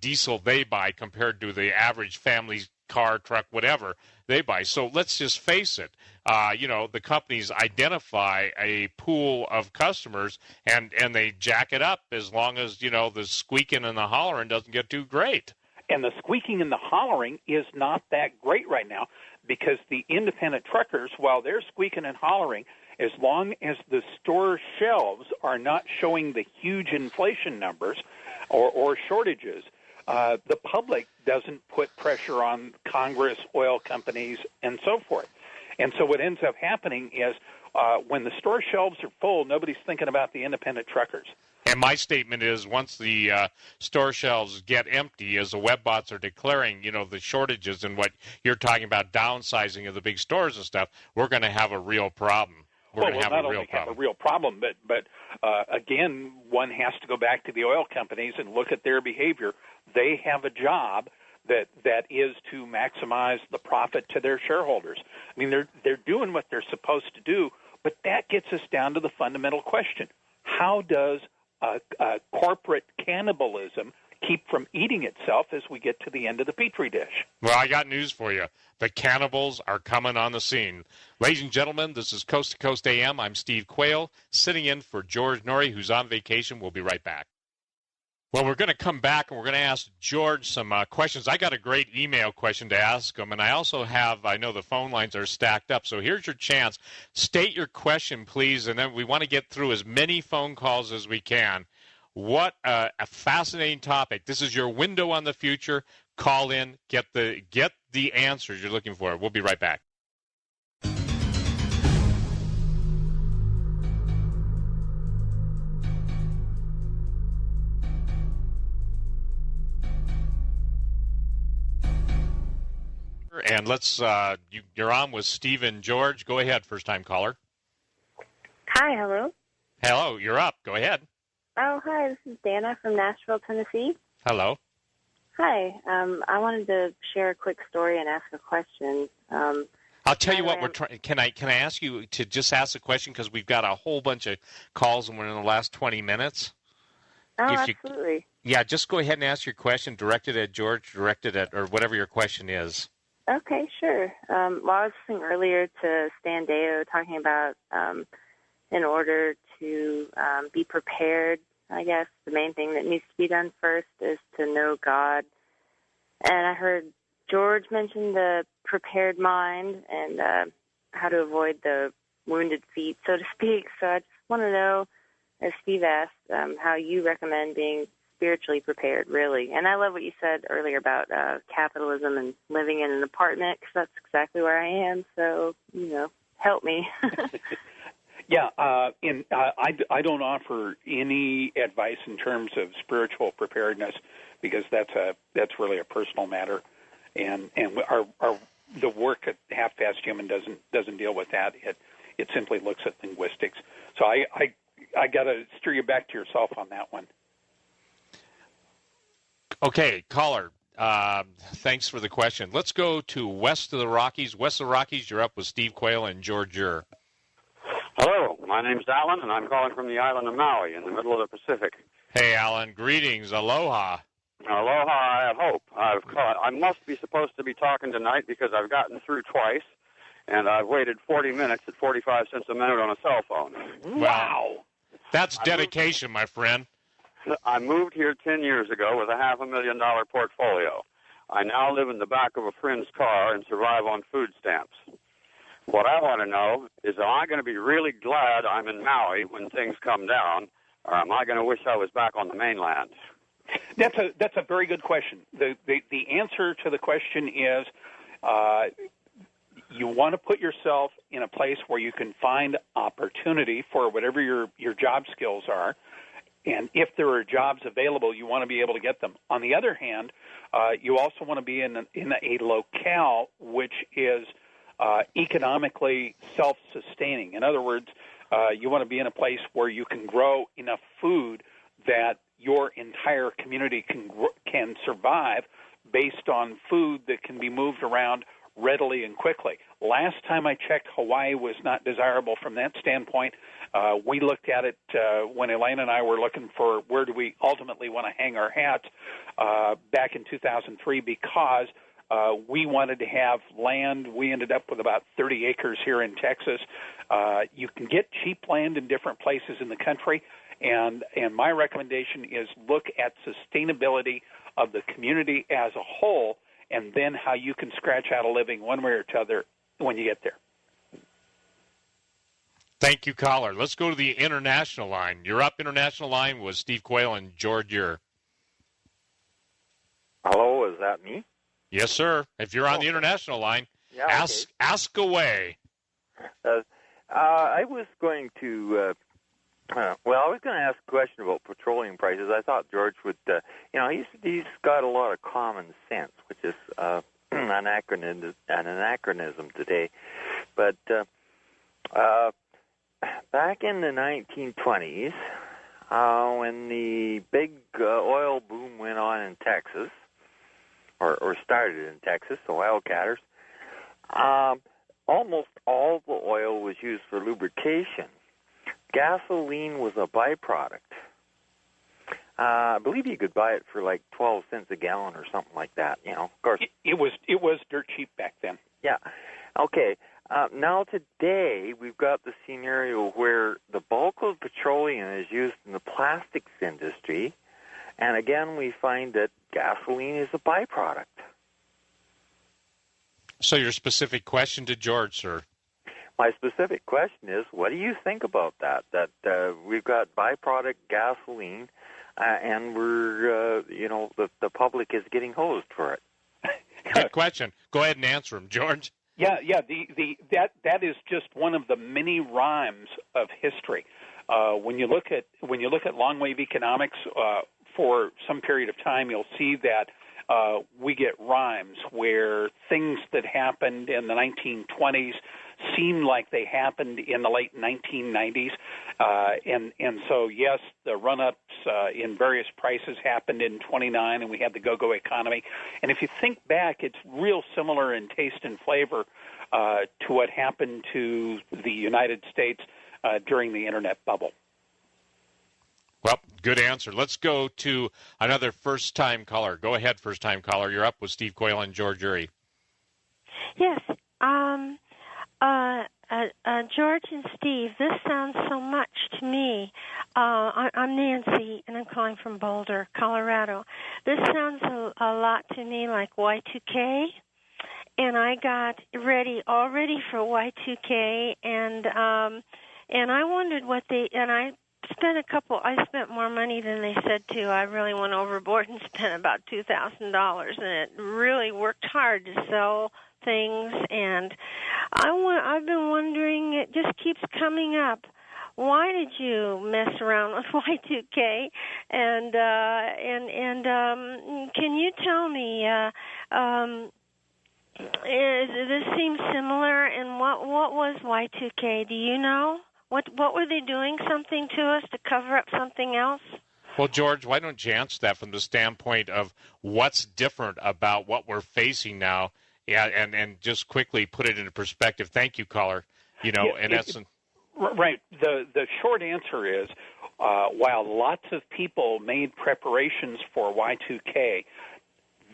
diesel they buy compared to the average family car, truck, whatever they buy. So let's just face it. The companies identify a pool of customers and they jack it up as long as, the squeaking and the hollering doesn't get too great. And the squeaking and the hollering is not that great right now, because the independent truckers, while they're squeaking and hollering, as long as the store shelves are not showing the huge inflation numbers or shortages, the public doesn't put pressure on Congress, oil companies, and so forth. And so what ends up happening is when the store shelves are full, nobody's thinking about the independent truckers. And my statement is once the store shelves get empty, as the web bots are declaring, the shortages and what you're talking about, downsizing of the big stores and stuff, we're going to have a real problem. We're going to have a real problem. Have a real problem, but again, one has to go back to the oil companies and look at their behavior. They have a job that is to maximize the profit to their shareholders. I mean, they're doing what they're supposed to do, but that gets us down to the fundamental question: how does corporate cannibalism keep from eating itself as we get to the end of the Petri dish? Well, I got news for you. The cannibals are coming on the scene. Ladies and gentlemen, this is Coast to Coast AM. I'm Steve Quayle, sitting in for George Noory, who's on vacation. We'll be right back. Well, we're going to come back and we're going to ask George some questions. I got a great email question to ask him, and I also I know the phone lines are stacked up, so here's your chance. State your question, please, and then we want to get through as many phone calls as we can. What a fascinating topic. This is your window on the future. Call in, get the answers you're looking for. We'll be right back. And let's, you're on with Steve and George. Go ahead, first-time caller. Hi, hello. Hello, you're up. Go ahead. Oh, hi, this is Dana from Nashville, Tennessee. Hello. Hi, I wanted to share a quick story and ask a question. I'll tell you what, can I ask you to just ask a question, because we've got a whole bunch of calls and we're in the last 20 minutes. Oh, absolutely. Yeah, just go ahead and ask your question, directed at George, or whatever your question is. Okay, sure. Well, I was listening earlier to Stan Deyo talking about in order to be prepared, I guess the main thing that needs to be done first is to know God. And I heard George mention the prepared mind and how to avoid the wounded feet, so to speak. So I just want to know, as Steve asked, how you recommend being spiritually prepared, really. And I love what you said earlier about capitalism and living in an apartment, because that's exactly where I am. So, help me. Yeah, I don't offer any advice in terms of spiritual preparedness, because that's really a personal matter, and the work at Half Fast Human doesn't deal with that. It simply looks at linguistics. So I got to steer you back to yourself on that one. Okay, caller, thanks for the question. Let's go to west of the Rockies. West of the Rockies, you're up with Steve Quayle and George Ure. Hello, my name's Alan, and I'm calling from the island of Maui in the middle of the Pacific. Hey, Alan, greetings. Aloha. Aloha, I hope. I must be supposed to be talking tonight because I've gotten through twice, and I've waited 40 minutes at 45 cents a minute on a cell phone. Wow. That's dedication, my friend. I moved here 10 years ago with a $500,000 portfolio. I now live in the back of a friend's car and survive on food stamps. What I want to know is, am I going to be really glad I'm in Maui when things come down, or am I going to wish I was back on the mainland? That's a very good question. The answer to the question is you want to put yourself in a place where you can find opportunity for whatever your job skills are, and if there are jobs available, you want to be able to get them. On the other hand, you also want to be in a locale which is economically self-sustaining. In other words, you want to be in a place where you can grow enough food that your entire community can survive based on food that can be moved around readily and quickly. Last time I checked, Hawaii was not desirable from that standpoint. We looked at it when Elaine and I were looking for where do we ultimately want to hang our hats back in 2003, because we wanted to have land. We ended up with about 30 acres here in Texas. You can get cheap land in different places in the country, and my recommendation is look at sustainability of the community as a whole, and then how you can scratch out a living one way or t'other when you get there. Thank you, caller. Let's go to the international line. You're up, international line, with Steve Quayle and George Ure. Hello, is that me? Yes, sir. If you're on the international line, yeah, ask away. I was going to Well, I was going to ask a question about petroleum prices. I thought George would, he's got a lot of common sense, which is an anachronism today. But back in the 1920s, when the big oil boom went on in Texas, or started in Texas, the wildcatters, almost all the oil was used for lubrication. Gasoline was a byproduct. I believe you could buy it for like 12 cents a gallon or something like that. Of course, it was dirt cheap back then. Yeah. Okay. Now today we've got the scenario where the bulk of petroleum is used in the plastics industry, and again we find that gasoline is a byproduct. So your specific question to George, sir? My specific question is, what do you think about that? That we've got byproduct gasoline, and we're, the public is getting hosed for it. Good question. Go ahead and answer him, George. Yeah. That is just one of the many rhymes of history. When you look at long wave economics for some period of time, you'll see that we get rhymes where things that happened in the 1920s seem like they happened in the late 1990s. And so, yes, the run-ups in various prices happened in 29, and we had the go-go economy. And if you think back, it's real similar in taste and flavor to what happened to the United States during the Internet bubble. Well, good answer. Let's go to another first-time caller. Go ahead, first-time caller. You're up with Steve Quayle and George Ure. Yes. George and Steve, this sounds so much to me. I'm Nancy, and I'm calling from Boulder, Colorado. This sounds a lot to me like Y2K, and I got already for Y2K, and I wondered I spent more money than they said to. I really went overboard and spent about $2,000, and it really worked hard to sell things. And I've been wondering, it just keeps coming up. Why did you mess around with Y2K? And can you tell me? This seems similar. And what was Y2K? Do you know? What were they doing something to us to cover up something else? Well, George, why don't you answer that from the standpoint of what's different about what we're facing now? Yeah, and just quickly put it into perspective. Thank you, caller. In essence. Right. The short answer is, while lots of people made preparations for Y2K,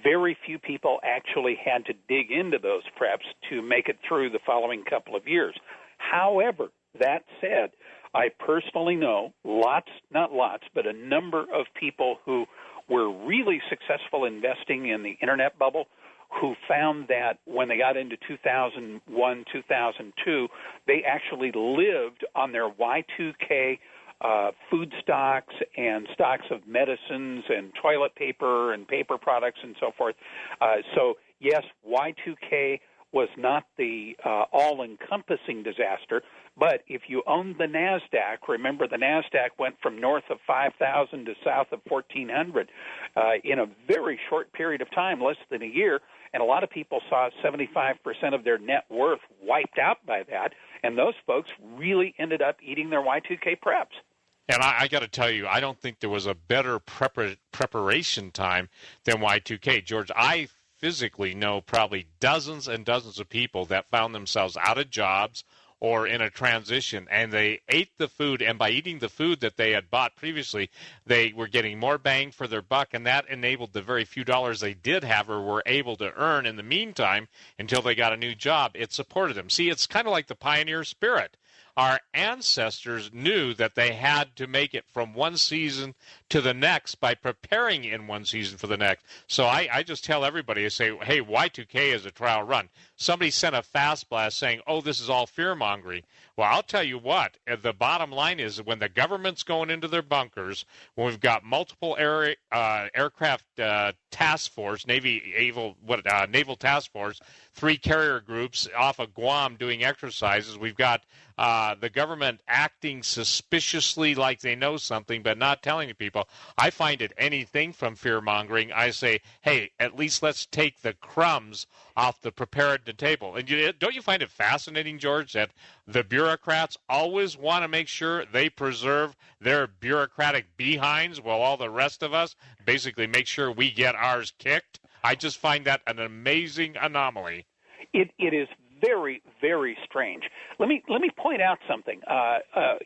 very few people actually had to dig into those preps to make it through the following couple of years. However, that said, I personally know not lots, but a number of people who were really successful investing in the Internet bubble, who found that when they got into 2001, 2002, they actually lived on their Y2K food stocks and stocks of medicines and toilet paper and paper products and so forth. So, yes, Y2K was not the all-encompassing disaster, but if you owned the NASDAQ, remember the NASDAQ went from north of 5,000 to south of 1,400 in a very short period of time, less than a year, and a lot of people saw 75% of their net worth wiped out by that, and those folks really ended up eating their Y2K preps. And I got to tell you, I don't think there was a better preparation time than Y2K. George, I physically know probably dozens and dozens of people that found themselves out of jobs or in a transition, and they ate the food, and by eating the food that they had bought previously, they were getting more bang for their buck, and that enabled the very few dollars they did have or were able to earn in the meantime until they got a new job. It supported them. See, it's kind of like the pioneer spirit. Our ancestors knew that they had to make it from one season to the next by preparing in one season for the next. So I just tell everybody, I say, hey, Y2K is a trial run. Somebody sent a fast blast saying, oh, this is all fear-mongering. Well, I'll tell you what, the bottom line is when the government's going into their bunkers, when we've got multiple aircraft task force, naval task force, 3 carrier groups off of Guam doing exercises, we've got the government acting suspiciously like they know something but not telling the people. I find it anything from fear-mongering. I say, hey, at least let's take the crumbs off the prepared table. And don't you find it fascinating, George, that the bureaucrats always want to make sure they preserve their bureaucratic behinds while all the rest of us basically make sure we get ours kicked? I just find that an amazing anomaly. It is very, very strange. Let me point out something.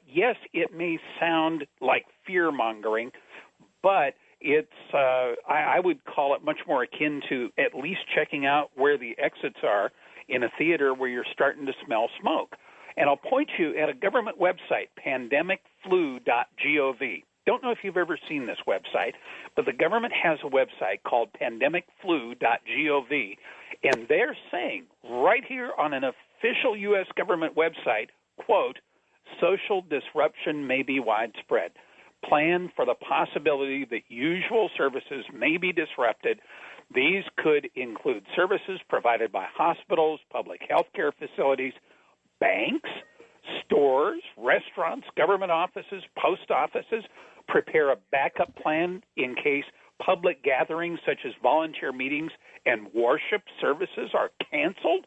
Yes, it may sound like fear-mongering, but it's I would call it much more akin to at least checking out where the exits are in a theater where you're starting to smell smoke. And I'll point you at a government website, pandemicflu.gov. Don't know if you've ever seen this website, but the government has a website called pandemicflu.gov, and they're saying right here on an official U.S. government website, quote, social disruption may be widespread. Plan for the possibility that usual services may be disrupted. These could include services provided by hospitals, public health care facilities, banks, stores, restaurants, government offices, post offices. Prepare a backup plan in case public gatherings such as volunteer meetings and worship services are canceled,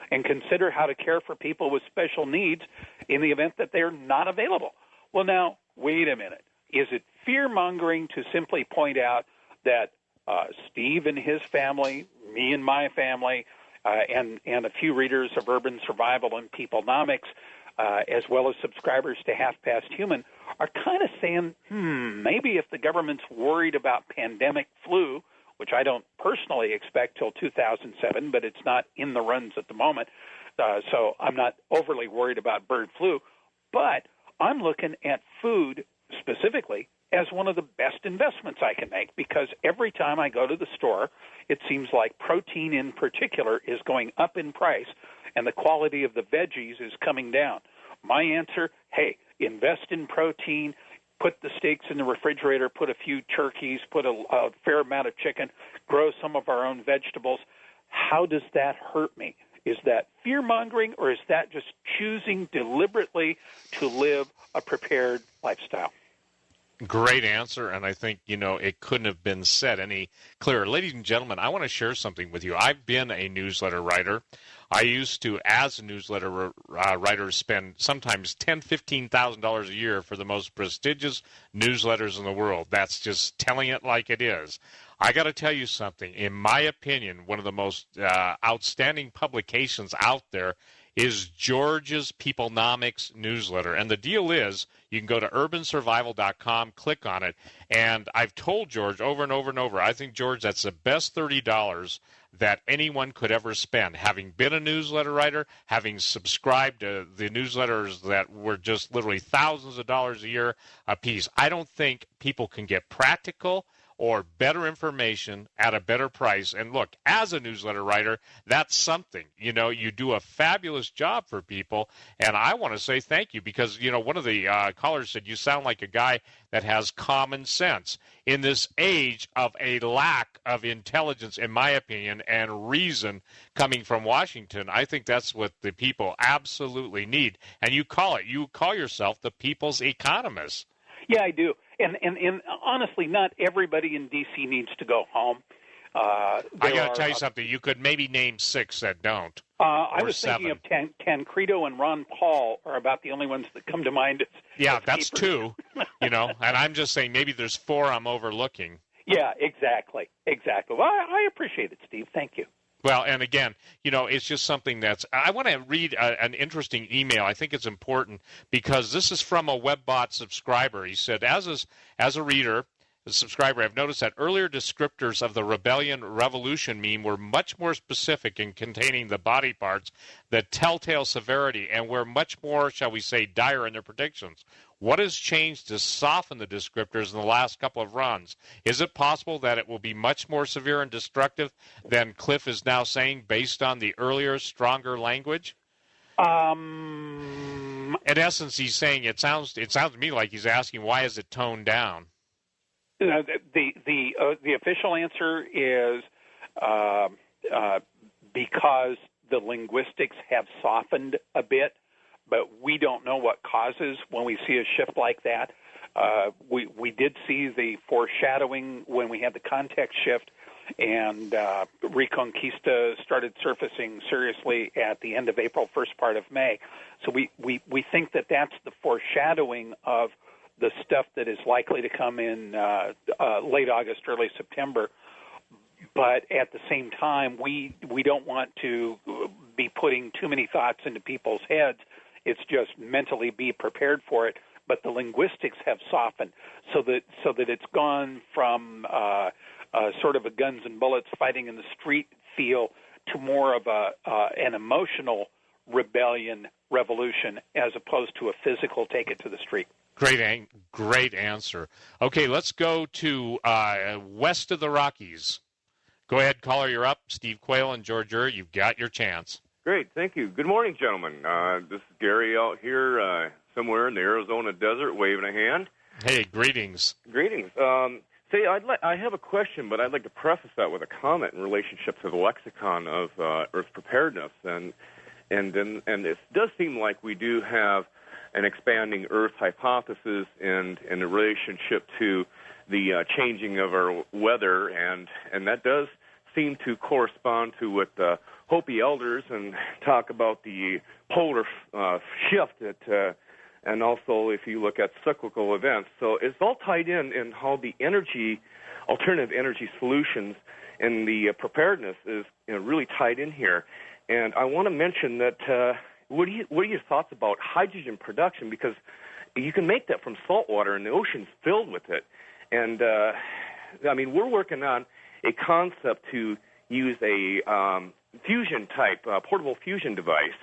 and consider how to care for people with special needs in the event that they're not available. Well, now, wait a minute. Is it fear-mongering to simply point out that Steve and his family, me and my family, and a few readers of Urban Survival and Peoplenomics, as well as subscribers to Half Past Human, are kind of saying, maybe if the government's worried about pandemic flu, which I don't personally expect till 2007, but it's not in the runs at the moment, so I'm not overly worried about bird flu, but I'm looking at food specifically as one of the best investments I can make, because every time I go to the store, it seems like protein in particular is going up in price and the quality of the veggies is coming down. My answer, hey, invest in protein, put the steaks in the refrigerator, put a few turkeys, put a fair amount of chicken, grow some of our own vegetables. How does that hurt me? Is that fear-mongering, or is that just choosing deliberately to live a prepared lifestyle? Great answer, and I think, it couldn't have been said any clearer. Ladies and gentlemen, I want to share something with you. I've been a newsletter writer. I used to, as a newsletter writer, spend sometimes $10,000, $15,000 a year for the most prestigious newsletters in the world. That's just telling it like it is. I got to tell you something. In my opinion, one of the most outstanding publications out there is George's Peoplenomics newsletter. And the deal is, you can go to urbansurvival.com, click on it, and I've told George over and over and over, I think, George, that's the best $30 that anyone could ever spend. Having been a newsletter writer, having subscribed to the newsletters that were just literally thousands of dollars a year a piece, I don't think people can get practical or better information at a better price. And look, as a newsletter writer, that's something. You do a fabulous job for people, and I want to say thank you because, one of the callers said you sound like a guy that has common sense. In this age of a lack of intelligence, in my opinion, and reason coming from Washington, I think that's what the people absolutely need. And you call yourself the people's economist. Yeah, I do. And honestly, not everybody in D.C. needs to go home. I got to tell you something. You could maybe name 6 that don't. I was thinking of Tancredo and Ron Paul are about the only ones that come to mind. Yeah, that's keepers. 2, and I'm just saying maybe there's 4 I'm overlooking. Yeah, exactly. Well, I appreciate it, Steve. Thank you. Well, and again, it's just something that's – I want to read an interesting email. I think it's important because this is from a WebBot subscriber. He said, as a reader, a subscriber, I've noticed that earlier descriptors of the rebellion revolution meme were much more specific in containing the body parts, the telltale severity, and were much more, shall we say, dire in their predictions. What has changed to soften the descriptors in the last couple of runs? Is it possible that it will be much more severe and destructive than Cliff is now saying based on the earlier, stronger language? In essence, he's saying it sounds to me like he's asking, why is it toned down? The official answer is because the linguistics have softened a bit, but we don't know what causes when we see a shift like that. We did see the foreshadowing when we had the context shift, and Reconquista started surfacing seriously at the end of April, first part of May. So we think that that's the foreshadowing of the stuff that is likely to come in late August, early September. But at the same time, we don't want to be putting too many thoughts into people's heads. It's just mentally be prepared for it. But the linguistics have softened so that it's gone from sort of a guns and bullets fighting in the street feel to more of an emotional revolution as opposed to a physical take it to the street. Great answer. Okay, let's go to west of the Rockies. Go ahead, caller, you're up. Steve Quayle and George Ure, you've got your chance. Great, thank you. Good morning, gentlemen. This is Gary out here somewhere in the Arizona desert waving a hand. Hey, greetings. Greetings. I have a question, but I'd like to preface that with a comment in relationship to the lexicon of Earth preparedness. And it does seem like we do have an expanding Earth hypothesis in the relationship to the changing of our weather, and that does seem to correspond to what the Hopi elders and talk about the polar shift and also if you look at cyclical events. So it's all tied in how the alternative energy solutions and the preparedness is really tied in here. And I want to mention that what are your thoughts about hydrogen production? Because you can make that from salt water, and the ocean's filled with it. And, we're working on a concept to use a fusion-type, portable fusion device.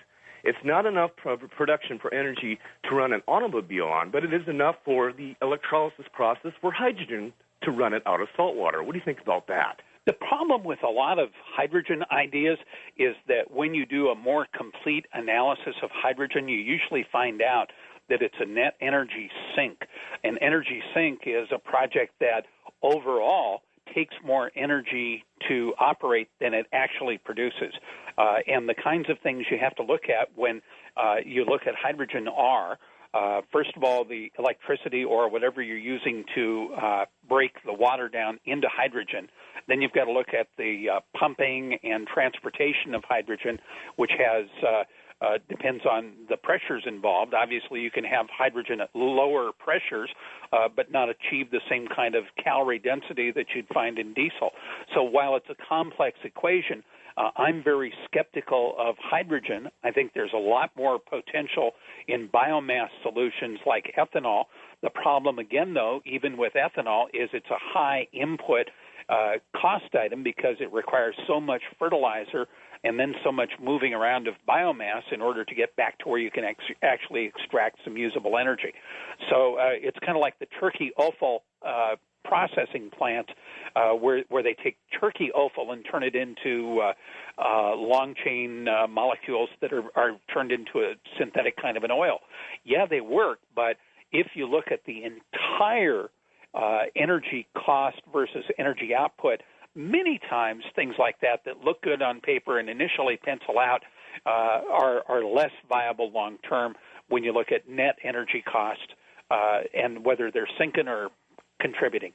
It's not enough production for energy to run an automobile on, but it is enough for the electrolysis process for hydrogen to run it out of salt water. What do you think about that? The problem with a lot of hydrogen ideas is that when you do a more complete analysis of hydrogen, you usually find out that it's a net energy sink. An energy sink is a project that overall takes more energy to operate than it actually produces. And the kinds of things you have to look at when you look at hydrogen are, first of all, the electricity or whatever you're using to break the water down into hydrogen. Then you've got to look at the pumping and transportation of hydrogen, which has depends on the pressures involved. Obviously, you can have hydrogen at lower pressures, but not achieve the same kind of calorie density that you'd find in diesel. So while it's a complex equation, I'm very skeptical of hydrogen. I think there's a lot more potential in biomass solutions like ethanol. The problem, again, though, even with ethanol, is it's a high input cost item because it requires so much fertilizer and then so much moving around of biomass in order to get back to where you can actually extract some usable energy. So it's kind of like the turkey offal processing plant where they take turkey offal and turn it into long-chain molecules that are turned into a synthetic kind of an oil. Yeah, they work, but if you look at the entire energy cost versus energy output, many times things like that look good on paper and initially pencil out are less viable long-term when you look at net energy cost and whether they're sinking or contributing.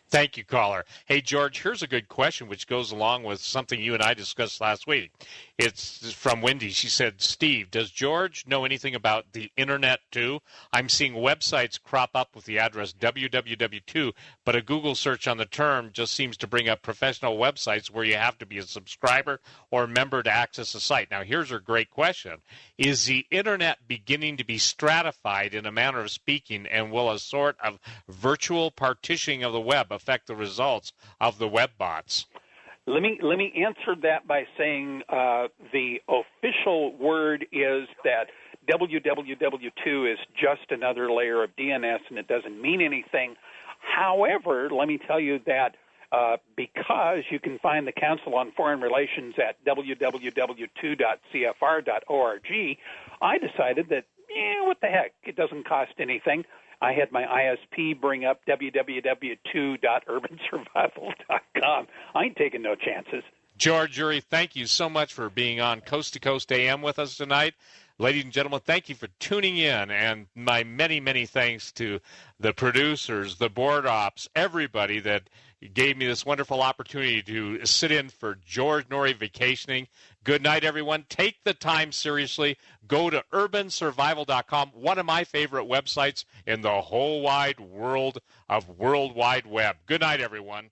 Thank you, caller. Hey, George, here's a good question which goes along with something you and I discussed last week. It's from Wendy. She said, Steve, does George know anything about the Internet, too? I'm seeing websites crop up with the address www2, but a Google search on the term just seems to bring up professional websites where you have to be a subscriber or a member to access a site. Now, here's her great question. Is the Internet beginning to be stratified in a manner of speaking, and will a sort of virtual partitioning of the web affect the results of the web bots? Let me answer that by saying the official word is that www2 is just another layer of DNS and it doesn't mean anything. However, let me tell you that because you can find the Council on Foreign Relations at www2.cfr.org, I decided that what the heck? It doesn't cost anything. I had my ISP bring up www.urbansurvival.com. I ain't taking no chances. George Ure, thank you so much for being on Coast to Coast AM with us tonight. Ladies and gentlemen, thank you for tuning in, and my many, many thanks to the producers, the board ops, everybody that gave me this wonderful opportunity to sit in for George Noory vacationing. Good night, everyone. Take the time seriously. Go to urbansurvival.com, one of my favorite websites in the whole wide world of World Wide Web. Good night, everyone.